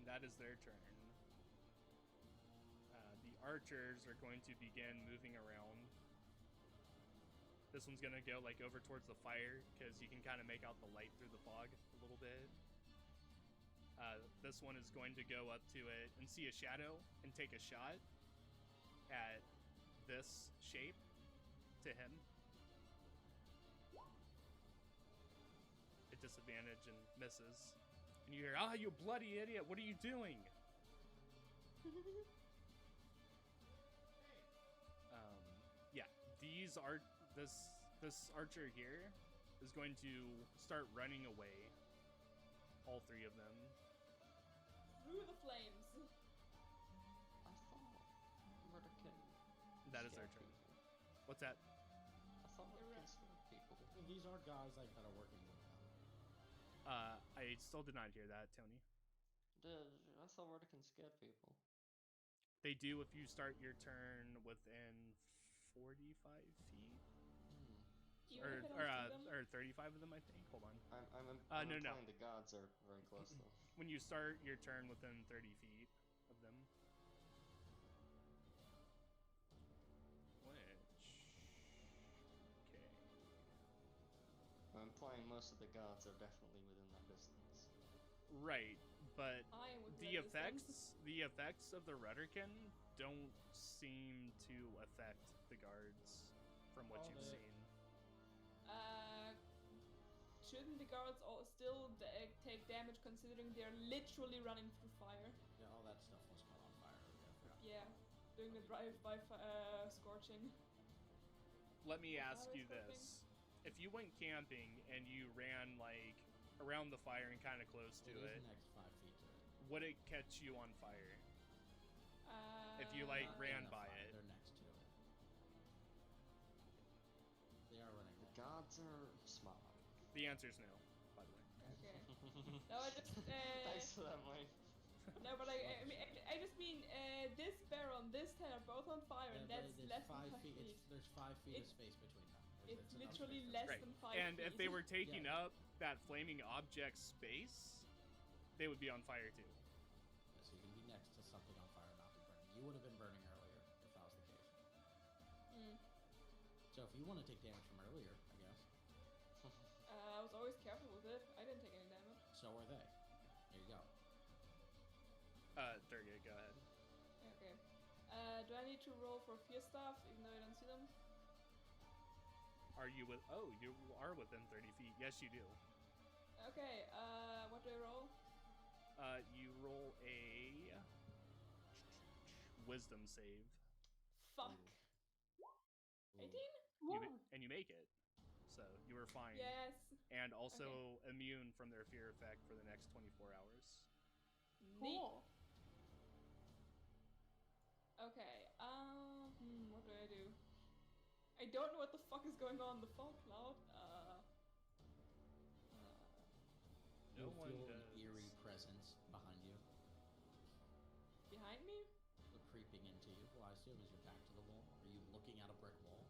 And that is their turn. The archers are going to begin moving around. This one's gonna go like over towards the fire because you can kind of make out the light through the fog a little bit. This one is going to go up to it and see a shadow and take a shot at this shape to him. At disadvantage and misses. And you hear, ah, you bloody idiot, what are you doing? Yeah, these are this archer here is going to start running away. All 3 of them. Through the flames. I thought Murderkin. That is their scared turn. people. What's that? I thought You're Murderkin right. scared people. Well, these are guys like that are working with them. I still did not hear that, Tony. I thought Murderkin scared people. They do if you start your turn within 45 feet. Even if I don't see them? Or 35 of them, I think. Hold on. I'm no. implying the gods are very close though. When you start your turn within 30 feet of them. Which... Okay. I'm implying most of the gods are definitely within that distance. Right, but I am with the that distance. effects of the Rudderkin don't seem to affect the guards from what you've seen. Shouldn't the guards all still take damage considering they're literally running through fire? Yeah, all that stuff was caught on fire. I forgot. Yeah, doing the drive-by scorching. Let me ask Fire you scorching? this. If you went camping and you ran like around the fire and kind of close to It is it, next 5 feet to it. would it catch you on fire? If you Uh, like Not ran in the by fire, it. They're next to it. They are running. The gods are smart. The answer's no, by the way. Okay. No, I just Thanks for that, Mike. no, but I just mean this barrel and this tent are both on fire, and but that's there's less 5 than 5 feet. feet. There's 5 feet of It's- space between them. It's enough literally space for less Right. than 5 And feet. if they were taking Yeah. up that flaming object space, they would be on fire too. Yeah, so you can be next to something on fire and not be burning. You would have been burning earlier if that was the case. So if you want to take damage from earlier, I guess. I was always careful with it. I didn't take any damage. So are they. Here you go. Thurgate, go ahead. Okay. Do I need to roll for fear stuff even though I don't see them? Are you with? Oh, you are within 30 feet. Yes, you do. Okay. What do I roll? You roll a wisdom save. Fuck. Ooh. 18? And you make it. So you were fine. Yes. And also immune from their fear effect for the next 24 hours. Cool. Okay. What do I do? I don't know what the fuck is going on in the fog cloud. No You one feel does. an eerie presence behind you, Behind me? creeping into you. Well, I assume as you're back to the wall. Are you looking at a brick wall?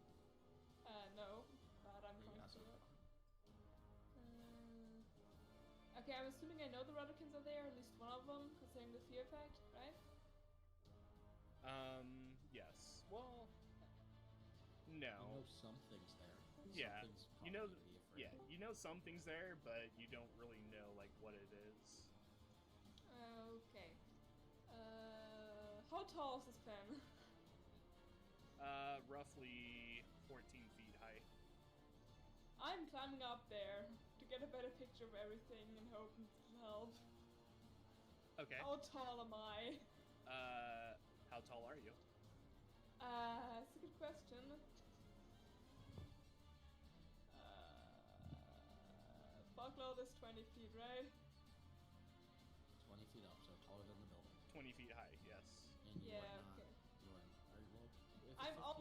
No. But I'm Or you coming guys to are- it. Okay, I'm assuming I know the Rudderkins are there, at least one of them, considering the fear effect, right? Yes. Well, You know no. something's there. Yeah, Something's you know, causing to be afraid. yeah, you know something's there, but you don't really know like what it is. Okay. How tall is this pen? Roughly 14 feet high. I'm climbing up there to get a better picture of everything and hope it'll help. Okay. How tall am I? How tall are you? That's a good question. Fog cloud is 20 feet, right? 20 feet up, so taller than the building. 20 feet high, yes. And you Yeah, are not. okay. You are. Well, if it's I'm 15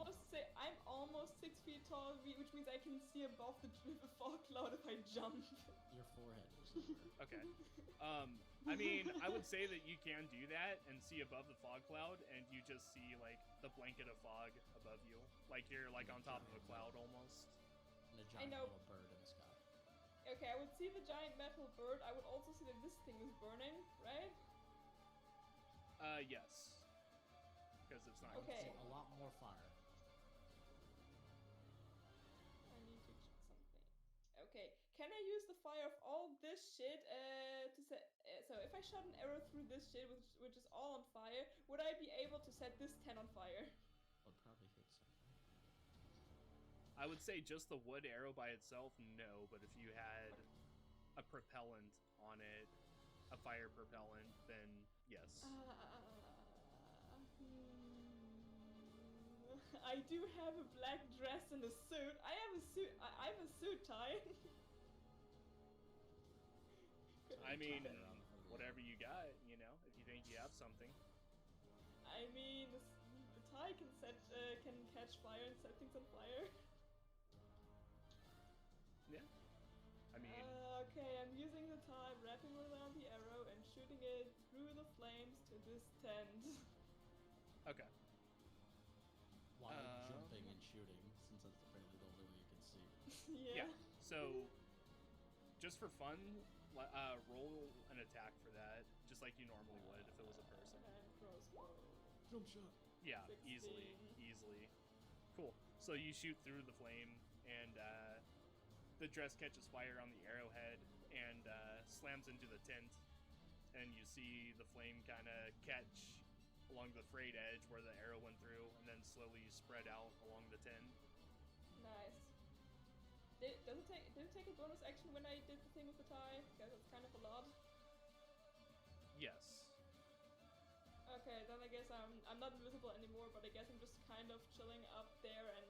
almost 6 feet tall, which means I can see above the fog cloud if I jump. Your forehead is over. Okay. I mean, I would say that you can do that and see above the fog cloud, and you just see like the blanket of fog above you, like you're like on top of a cloud almost. And a giant know. little bird in the sky. Okay, I would see the giant metal bird. I would also see that this thing is burning, right? Yes. Because it's not. Okay. A lot more fire. I need to check something. Okay, can I use the fire of all this shit to set? So if I shot an arrow through this shit, which is all on fire, would I be able to set this tent on fire? Would probably hit something. I would say just the wood arrow by itself, no. But if you had a propellant on it, a fire propellant, then yes. I do have a black dress and a suit. I have a suit. I have a suit tie. I mean, whatever you got, you know, if you think you have something. I mean, the tie can catch fire and set things on fire. Yeah. I mean, okay, I'm using the tie, wrapping around the arrow, and shooting it through the flames to this tent. okay. While jumping and shooting, since that's apparently the only way you can see. Yeah. So, just for fun, roll an attack for that, just like you normally would if it was a person. And crossbow. Jump shot. Yeah, 16. easily. Cool. So you shoot through the flame, and the dress catches fire on the arrowhead and slams into the tent, and you see the flame kind of catch along the frayed edge where the arrow went through, and then slowly spread out along the tent. Nice. Did it take a bonus action when I did the thing with the tie? Because it's kind of a lot. Yes. Okay, then I guess I'm not invisible anymore, but I guess I'm just kind of chilling up there and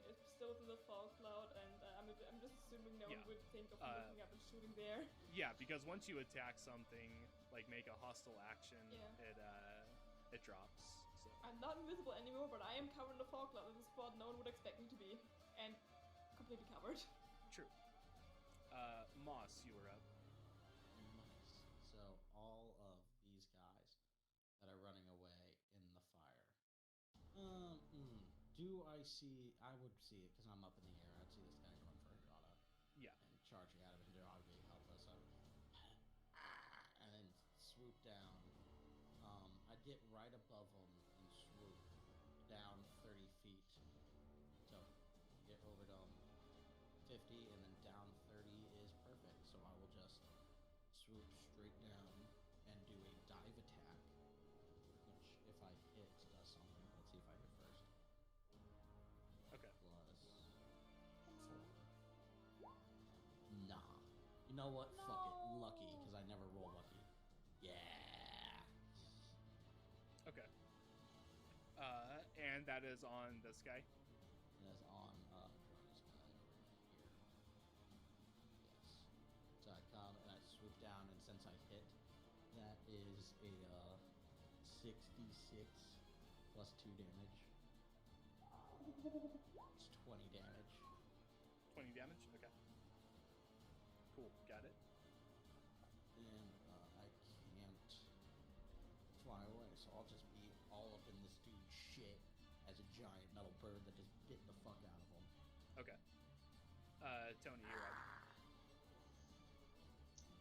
it's still in the fog cloud, and I'm just assuming no one would think of looking up and shooting there. Yeah, because once you attack something, like make a hostile action, it drops. So. I'm not invisible anymore, but I am covered in the fog cloud in a spot no one would expect me to be, and completely covered. True. Moss, you were up. Nice. So all of these guys that are running away in the fire. Do I see? I would see it because I'm up in the air. I'd see this guy going for a Hirata. Yeah. And charging out of it, Hirata being helpless. And then swoop down. I'd get right above him and swoop down 30 feet. So get over to him 50 and then down 30 is perfect. So I will just swoop straight down and do a dive attack. Which, if I hit, does something. Let's see if I hit first. Okay. Plus 4. Nah. You know what? No. Fuck it. Lucky, because I never roll lucky. Yeah. Okay. And that is on this guy? And that's on this guy over here. Yes. So I come and I swoop down, and since I hit, that is a 66 plus 2 damage. It's 20 damage. 20 damage? Okay. Cool, got it. And I can't fly away, so I'll just be all up in this dude's shit as a giant metal bird that just bit the fuck out of him. Okay. Tony, you're up.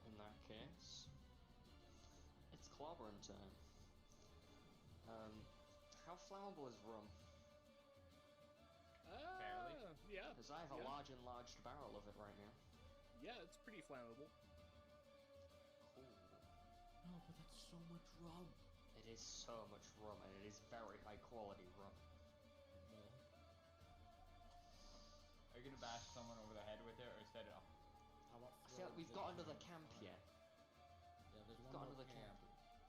In that case, it's clobbering time. How flammable is rum? Barely. Yeah. Because I have a large enlarged barrel of it right now. Yeah, it's pretty flammable. Cool. No, but that's so much rum. It is so much rum, and it is very high quality rum. No. Are you gonna bash someone over the head with it or set it off? I'm feel like we've got another camp yet. Yeah, there's We've one got more another camp. camp.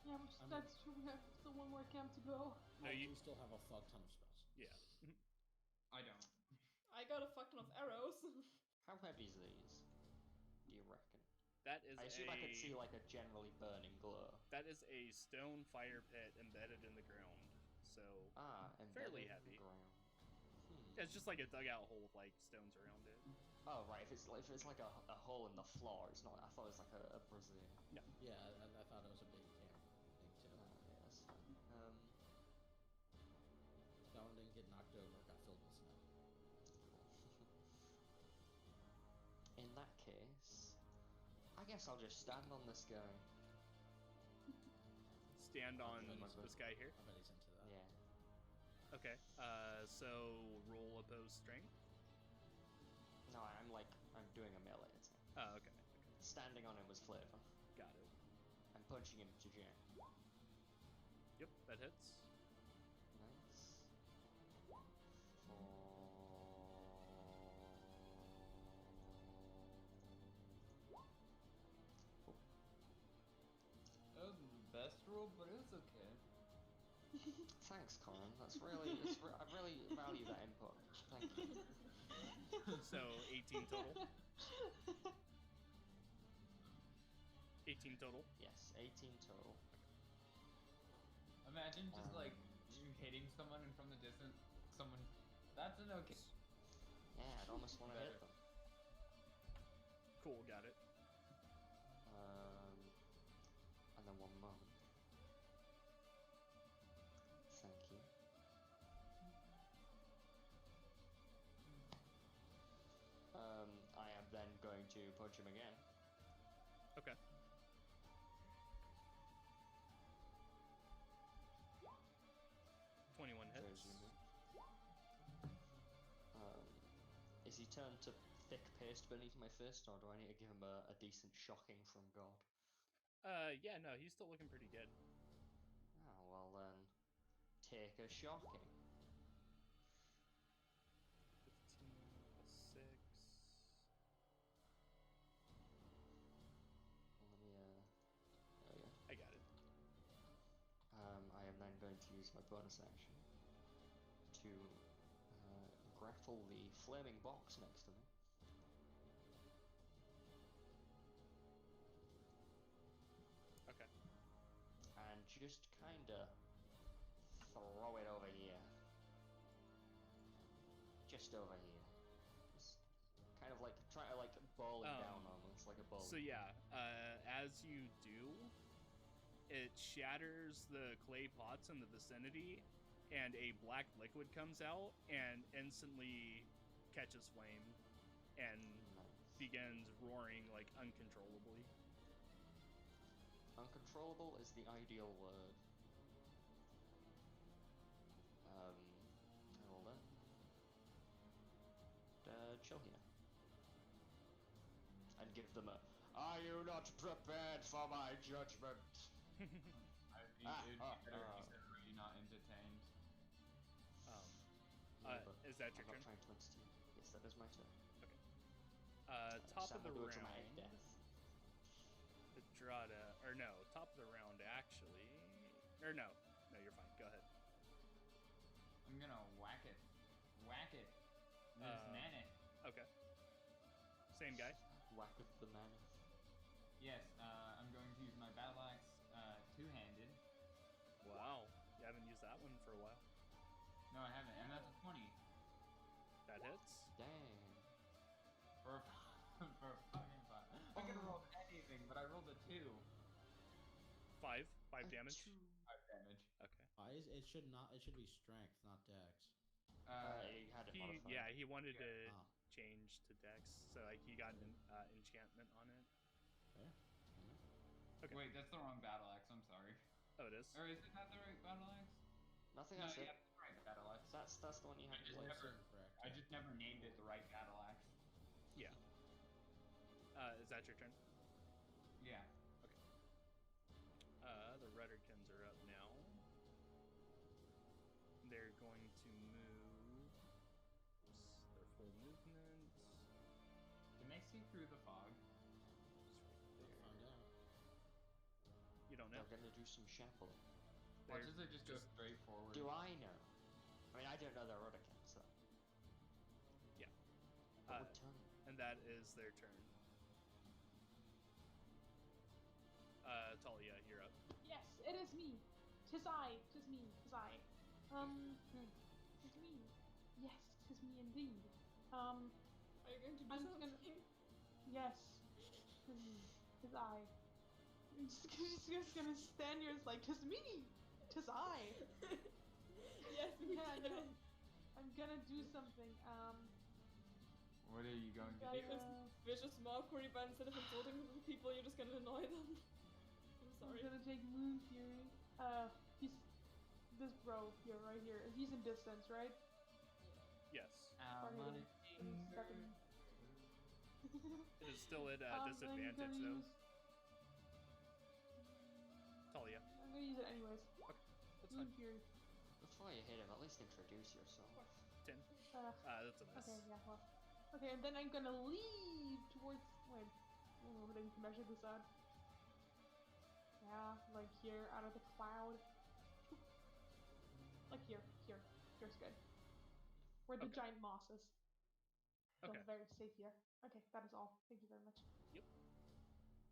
Yeah, I mean- that's true. We have still one more camp to go. No, I you- do still have a fuck ton of spells. Yeah. I don't. I got a fuck ton of arrows. How heavy is these? Do you reckon? That is I assume I could see like a generally burning glow. That is a stone fire pit embedded in the ground. So And fairly heavy. Ground. it's just like a dugout hole with like stones around it. Oh right, if it's like a hole in the floor, it's not. I thought it was like a brazier. Yeah, I thought it was a big camp thing too. Yeah, that's fine. That one didn't get knocked over, it got filled with snow. In that case, I guess I'll just stand on this guy. Stand on Okay. this guy here. I bet he's into that. Yeah. Okay. So roll opposed strength. No, I'm doing a melee attack. Oh, okay. Standing on him was flavor. Got it. I'm punching him to jam. Yep, that hits. Nice. That was the best roll, but it was okay. Thanks, Corin. That's really, I really value that input. Thank you. So 18 total. 18 total. Yes, 18 total. Imagine just like you hitting someone and from the distance, someone. That's an okay. Yeah, I'd almost want to hit them. Cool, got it. And then one moment. Thank you. I am then going to punch him again. Okay. $21 hits. Is he turned to thick paste beneath my fist, or do I need to give him a decent shocking from God? Yeah, no, he's still looking pretty good. Oh, well then, take a shocking. 15 plus 6. Let me, oh yeah. I got it. I am then going to use my bonus action to grapple the flaming box next to me. Okay. And just kinda throw it over here. Just over here. Just kind of like try to like bowl it down almost like a bowl. So yeah, as you do, it shatters the clay pots in the vicinity, and a black liquid comes out and instantly catches flame and begins roaring like uncontrollably. Uncontrollable is the ideal word. Hold on. Chill here. And give them a, "Are you not prepared for my judgment?" I think it'd be better if you said, "Are you not entertained?" Is that your I'm turn? not trying to entertain. Yes, that is my turn. Top Sam of the will do a round. dramatic death. The Drada, or no, top of the round actually. Or no, you're fine. Go ahead. I'm gonna whack it. Whack it. This nanny. Okay. Same guy. Whack with the man. Yes, I'm going to use my battle axe two-handed. Wow, you haven't used that one for a while. No, I haven't, and that's a 20. That hits. Dang. For a fucking 5. I could have rolled anything, but I rolled a 2. 5 damage. 2. 5 damage. Okay. It should be strength, not dex. He had it modified. He wanted to Oh. change to dex, so like he got an enchantment on it. Fair. Okay. Wait, that's the wrong battle axe, I'm sorry. Oh, it is. Or is it not the right battle axe? Nothing No, I said. yeah, it's the right battle axe. That's the one you have I to just play. never- Correct. I just never named it the right battle axe. Yeah. Is that your turn? Yeah. The Rudderkins are up now. They're going to move. Oops, their full movement. Can they see through the fog? don't know. They're gonna do some shuffling. Watch as they just go straight forward. Do I know? I mean, I don't know their other camps, though. Yeah. But what turn? And that is their turn. Talia, you're up. Yes, it is me. 'Tis I. 'Tis me. 'Tis I. 'Tis me. Yes, 'tis me indeed. Are you going to do I'm something? Yes. 'Tis me. 'Tis I. I'm just gonna stand here. It's like 'tis me. 'Tis I. Yes, me Yeah, too. no. I'm gonna do something. What are you going to I, do? Vicious mockery, but instead of insulting the people, you're just gonna annoy them. I'm sorry. I'm gonna take Moon Fury. He's this bro here, right here. He's in distance, right? Yes. Ow, Or my hitting. finger. Stepping. It is still at I'm disadvantage, gonna though. use- Talia. I'm gonna use it anyways. That's Moon fine. Fury. Before you hit him, at least introduce yourself. 10. That's a miss. Okay, yeah, well. Okay, and then I'm gonna leave towards. Wait. Oh, then you can measure this out. Yeah, like here, out of the cloud. Like here. Here's good. Where the Okay. giant moss is. So Okay. very safe here. Okay, that is all. Thank you very much.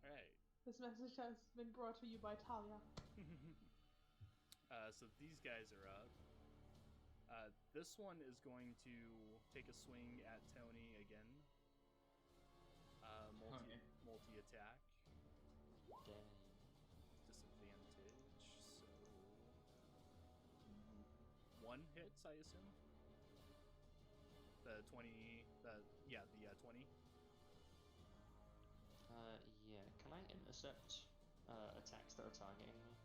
Alright. This message has been brought to you by Talia. So these guys are up. This one is going to take a swing at Tony again. Multi attack. Dang. Disadvantage. So 1 hits, I assume. The 20. The 20. Yeah. Can I intercept attacks that are targeting me?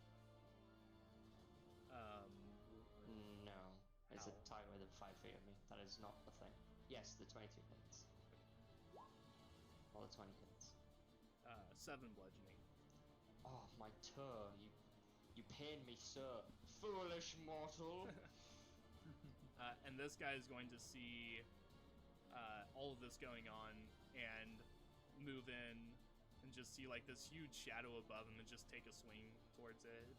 No. It's a How? target within 5 feet of me. That is not a thing. Yes, the 22 hits. Or the 20 hits. 7 bludgeoning. Oh, my turn. You pain me, sir. Foolish mortal. And this guy is going to see all of this going on and move in and just see like this huge shadow above him and just take a swing towards it.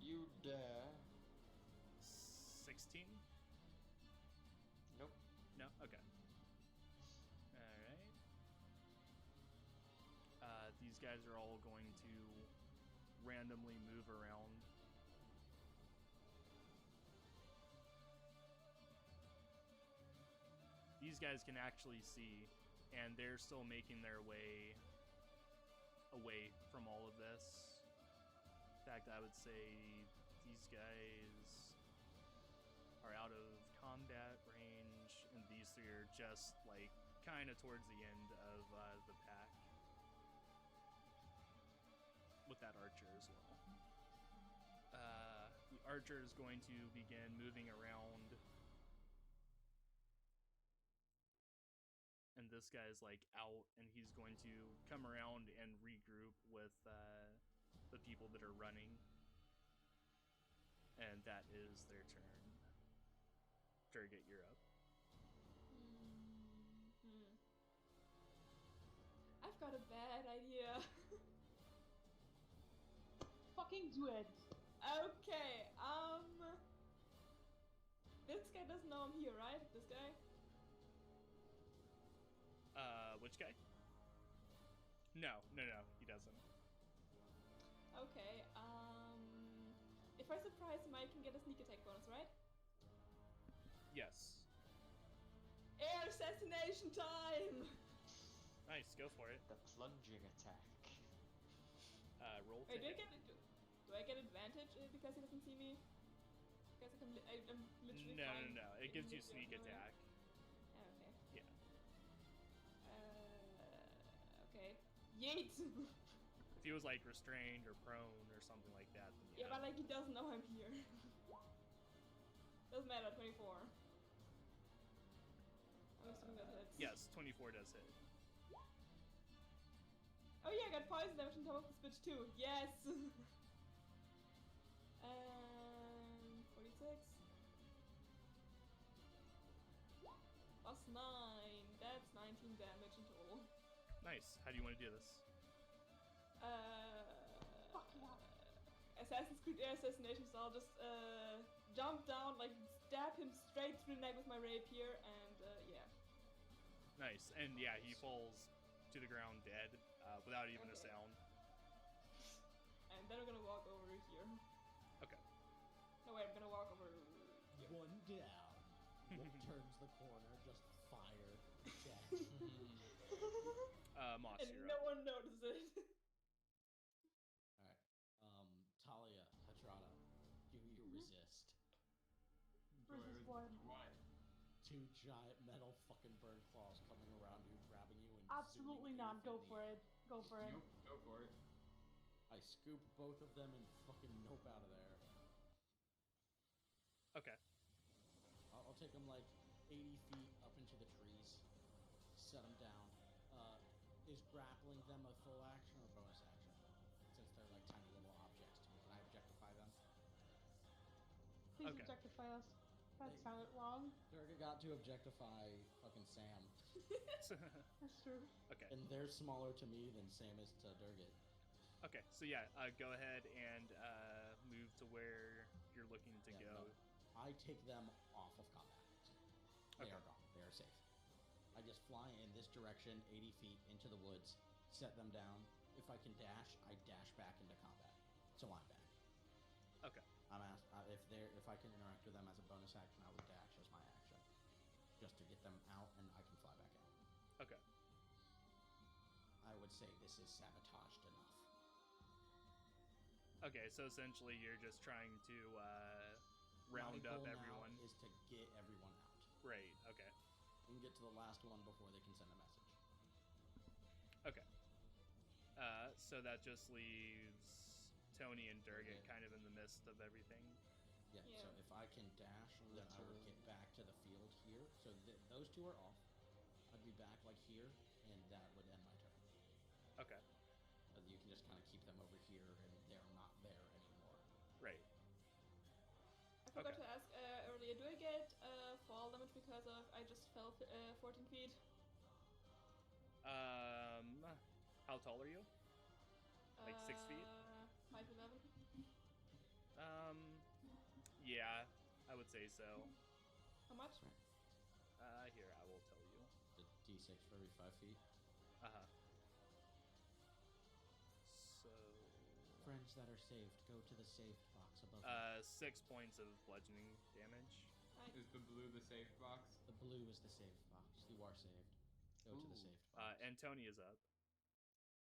You dare? 16? Nope. No? Okay. Alright. These guys are all going to randomly move around. These guys can actually see, and they're still making their way away from all of this. In fact, I would say these guys are out of combat range, and these three are just like kind of towards the end of the pack. With that archer as well. The archer is going to begin moving around. And this guy's like out, and he's going to come around and regroup with the people that are running. And that is their turn. Turget, you're up. I've got a bad idea. Fucking do it. Okay, this guy doesn't know I'm here, right? This guy? Which guy? No, he doesn't. Okay, if I surprise him, I can get a sneak attack bonus, right? Yes. Air assassination time! Nice, go for it. The plunging attack. Roll to Wait, hit. do I get advantage because he doesn't see me? Because I'm literally No, flying it gives you in sneak midair. attack. Oh, okay. Yeah. Okay. Yeet! If he was like restrained or prone or something like that, then Yeah, but like he doesn't know I'm here. Doesn't matter, 24. I'm assuming that hits. Yes, 24 does hit. Oh yeah, I got poison damage on top of this bitch too. Yes! 46. Plus 9. That's 19 10,000 damage in total. Nice. How do you want to do this? Fuck yeah. Assassin's Creed Air Assassination style, just jump down, like stab him straight through the neck with my rapier, and yeah. Nice. And yeah, he falls to the ground dead, without even a Okay. sound. And then I'm gonna walk over here. Okay. No wait, I'm gonna walk over here. One down. Wolf turns the corner, just fire. Dead. Moss, And you're no up. one notices. Alright. Talia, Petrata, do you resist? Resist what? What? 2 giant metal fucking bird claws coming around you, grabbing you, and Absolutely zooming 80 not. Go feet in for the air. it. Go for it. Nope, go for it. I scoop both of them and fucking nope out of there. Okay. I'll take them like 80 feet up into the trees, set them down. Is grappling them a full action or bonus action? Since they're like tiny little objects to me, can I objectify them? Please Okay. objectify us. That Hey. sounded wrong. Durga got to objectify fucking Sam, That's true. Okay. and they're smaller to me than Sam is to Durga. Okay. So yeah, go ahead and move to where you're looking to Yeah, go. no, I take them off of combat. They Okay. are gone. They are safe. I just fly in this direction, 80 feet into the woods, set them down. If I can dash, I dash back into combat. So I'm back. Okay. I'm asked if I can interact with them as a bonus action, I would dash as my action, just to get them out, and I can fly back in. Okay. I would say this is sabotaged enough. Okay. So essentially, you're just trying to round My up goal now everyone. is to get everyone out. Right. Okay. We can get to the last one before they can send a message. Okay. So that just leaves Tony and Durgit Okay. kind of in the midst of everything. Yeah, Yeah. so if I can dash, then I would get back to the field here. So those two are off. I'd be back like here, and that would end my turn. Okay. You can just kind of keep them over here, and they're not there anymore. Right. I forgot Okay. to ask earlier, do I get fall damage because of I just fell 14 feet? How tall are you? Like 6 feet? 5'11". Yeah, I would say so. How much? Here, I will tell you. The D6 for every 5 feet. Uh-huh. So, Friends that are saved, go to the saved box above. you. 6 points of bludgeoning damage. Is the blue the safe box? The blue is the saved box. You are saved. Go to the Ooh. saved box. And Tony is up.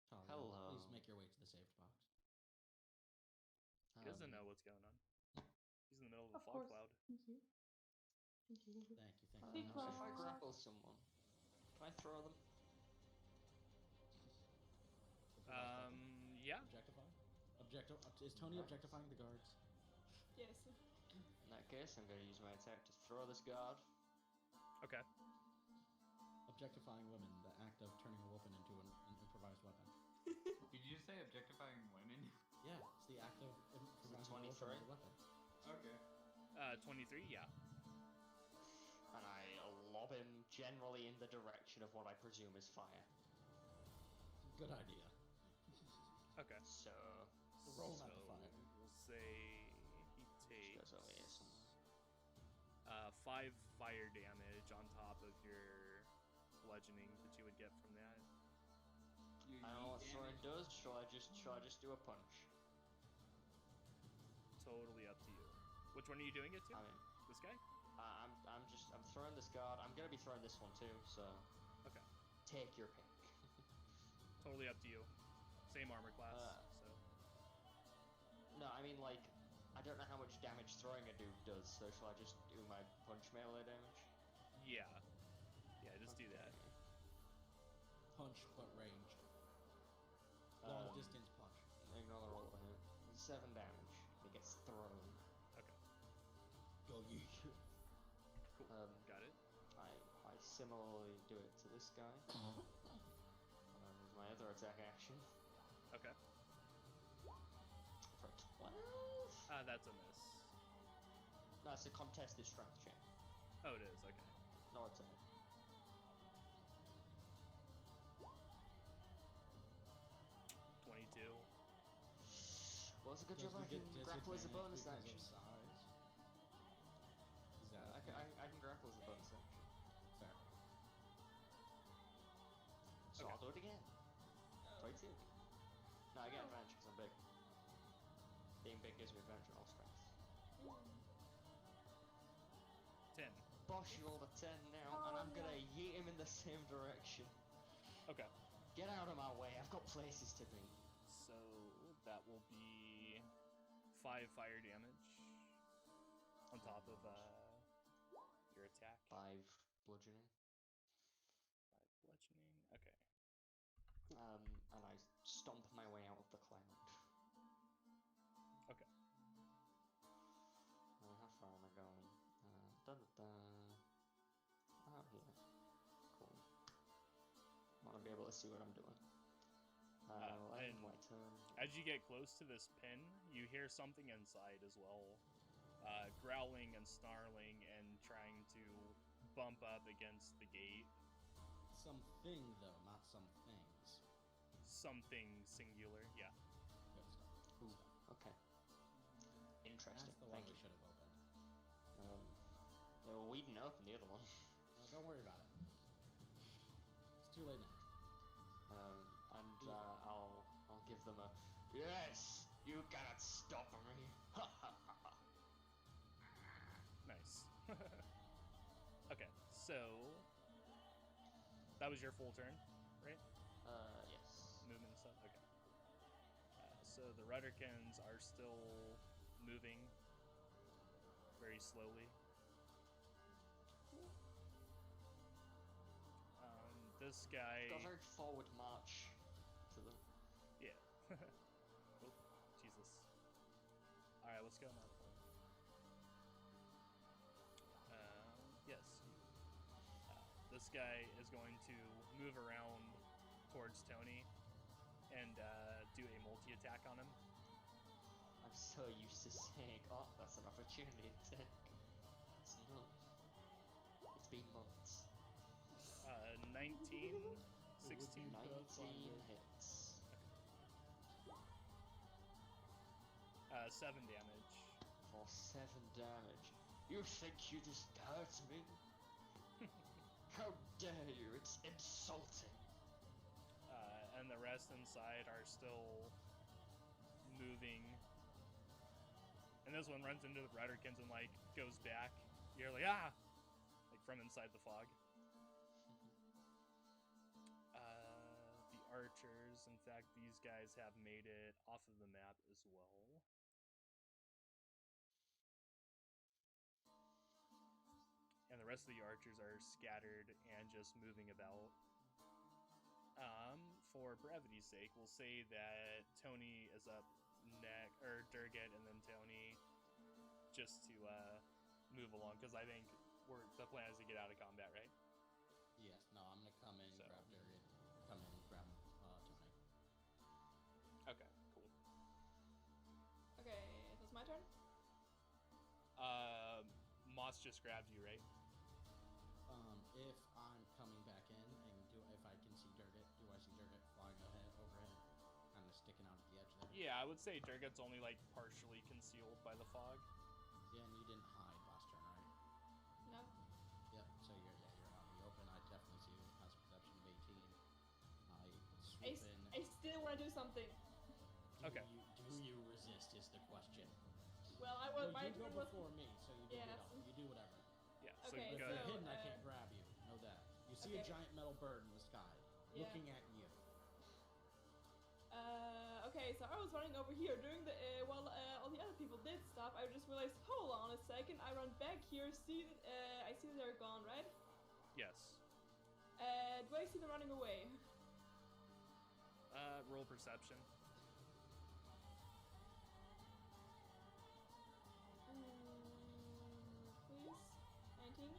Talia, Hello. Please make your way to the saved box. He doesn't know what's going on. He's in the middle of a Of fog course. cloud. Thank you. Thank you. Thank you. Thank So you. Hey, if Cloud. I grapple someone, can I throw them? Yeah. Objectify? Is Tony objectifying the guards? Yes. In that case, I'm going to use my attack to throw this guard. Okay. Objectifying women, the act of turning a weapon into an improvised weapon. Did you just say objectifying women? Yeah, it's the act of improvising a weapon 23? as a weapon. Okay. 23, yeah. And I lob him generally in the direction of what I presume is fire. Good idea. So, Okay. So roll not to fire. We'll say he goes over here takes somewhere. 5 fire damage on top of your bludgeoning that you would get from that. You I don't know what yeet throwing damage? does. Shall I just do a punch? Totally up to you. Which one are you doing it to? I mean, This guy? I'm throwing this guard. I'm gonna be throwing this one too. So Okay. take your pick. Totally up to you. Same armor class, so. No, I mean like, I don't know how much damage throwing a dude does. So shall I just do my punch melee damage? Yeah. Yeah, just do that. Punch, but ranged. Long Um, distance punch. Ignore the roll here. 7 damage. He gets thrown. Okay. Go ye. Cool. Got it. I similarly do it to this guy. With my other attack action. Okay. For 12? That's a miss. No, it's a contested strength check. Oh, it is. Okay. No attack. it's a good Does job I we get can grapple as a bonus disadvantage action. because of size? Is that I can grapple as a bonus action. fair? So Okay. I'll do it again. Try to. No, I get advantage because I'm big. Being big gives me advantage on all strengths. 10. Bosh rolled a 10 now, and I'm gonna yeet him in the same direction. Okay. Get out of my way, I've got places to be. So that will be 5 fire damage on top of your attack. 5 bludgeoning. 5 bludgeoning. Okay. And I stomp my way out of the cloud. Okay. How far am I going? Out here. Cool. I want to be able to see what I'm doing. I'll end and my turn. As you get close to this pin, you hear something inside as well, growling and snarling and trying to bump up against the gate. Something though, not some things. Something singular, yeah. Good stuff. Ooh, okay. Interesting. That's the one Thank we you. should have opened. Well, we didn't open the other one. Don't worry about it. It's too late now. I'll give them a yes. You cannot stop me. Nice. Okay, so that was your full turn, right? Yes. Movement and stuff. Okay. So the Rudderkins are still moving very slowly. This guy. Got a very forward march to them. Yeah. Oh, Jesus. Alright, let's go now. Yes. This guy is going to move around towards Tony and do a multi-attack on him. I'm so used to saying, oh, that's an opportunity attack. It's not. It's been months. 19, 16. 19 hits. 7 damage. For 7 damage. You think you just hurt me? How dare you? It's insulting. And the rest inside are still moving. And this one runs into the Rudderkins and like goes back. You're like, ah! Like from inside the fog. The archers, in fact, these guys have made it off of the map as well. And the rest of the archers are scattered and just moving about. For brevity's sake, we'll say that Tony is up next, or Durgat and then Tony, just to move along, because I think the plan is to get out of combat, right? Yes. No, I'm gonna come in, So. grab Darian, come in, grab Tony. Okay, cool. Okay, that's my turn. Moss just grabbed you, right? If I'm coming back in and if I can see Durgat, do I see Durgat flying overhead, kind of sticking out at the edge there? Yeah, I would say Durgat's only like partially concealed by the fog. Yeah, and you didn't hide last turn, right? No. Yep. So you're out in the open. I definitely see you. Has a perception of 18. I swoop in. I still want to do something. Okay. Do you resist? Is the question. Well, I was. Well, My you go turn was. before me, so you do Yes. it all. You do whatever. Yeah, Okay, so go If you're ahead. hidden, I can't grab you. Know that. You see a Okay. giant metal bird in the sky, Yeah. looking at you. Okay, so I was running over here during the while all the other people did stuff. I just realized, hold on a second. I run back here, see that I see that they're gone, right? Yes. Do I see them running away? Roll perception. Please, 19.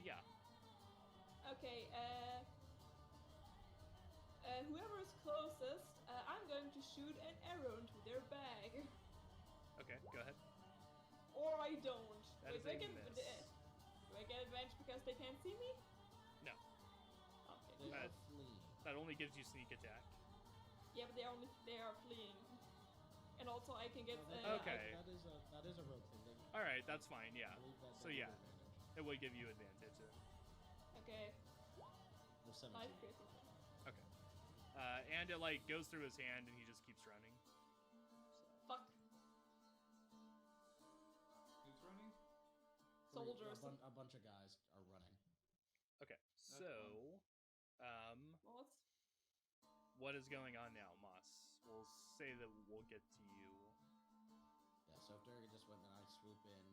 Yeah. Okay. Whoever is closest, I'm going to shoot an arrow into their bag. Okay, go ahead. Or I don't. That Wait, is do I a get miss. do I get advantage because they can't see me? No. Okay. They Uh, are fleeing. That only gives you sneak attack. Yeah, but they are fleeing. And also I can get. Okay. That is a rogue thing. All right, that's fine. Yeah. I believe that So they yeah, have advantage. it would give you advantage. Okay. Well, 17. 5 piercing. Okay. And it like goes through his hand, and he just keeps running. So. Fuck. Who's running? Soldiers. A bunch of guys are running. Okay. So, What? what is going on now, Moss? We'll say that we'll get to you. Yeah. So if Durgit just went, then I swoop in,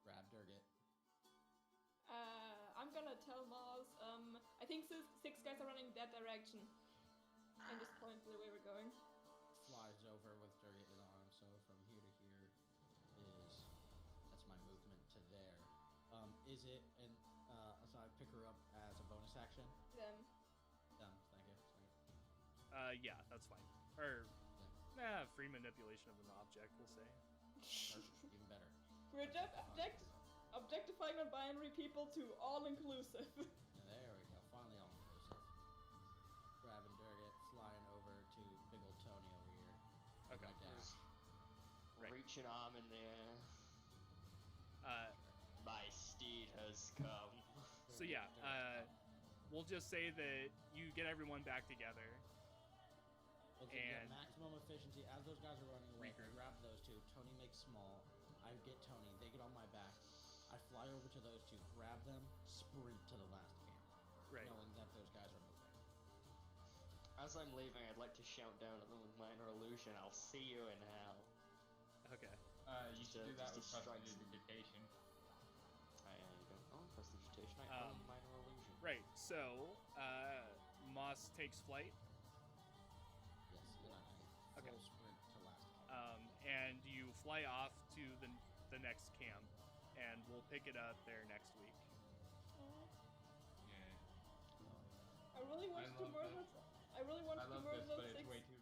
grab Durgit. I'm gonna tell Mars. I think 6 guys are running that direction. And just point to the way we're going. Flies over with Durgit in arm. So from here to here is that's my movement to there. Is it and so I pick her up as a bonus action? Them. Thank you. Yeah, that's fine. Or, free manipulation of an object, we'll say. Perfect, even better. We're just objectifying non-binary people to all-inclusive. There we go. Finally all inclusive. Grabbing Durgit, flying over to big old Tony over here. Okay. My dash. Right. Reach an arm in the air. My steed has come. So yeah, we'll just say that you get everyone back together. Okay, and maximum efficiency as those guys are running away. I Regroup. grab those two. Tony makes small. I get Tony. They get on my back. I fly over to those two, grab them, sprint to the last camp, Right. knowing that those guys are moving. As I'm leaving, I'd like to shout down at them with minor illusion. I'll see you in hell. Okay. You should do that with just a strike. prestidigitation. I don't own prestidigitation. I own minor illusion. Right. So, Moss takes flight, Yes, and I Okay. full sprint to last camp. and you fly off to the next camp, and we'll pick it up there next week. Yeah. I really want I to love murder. this. I really want I to love murder this, but those it's 6. way too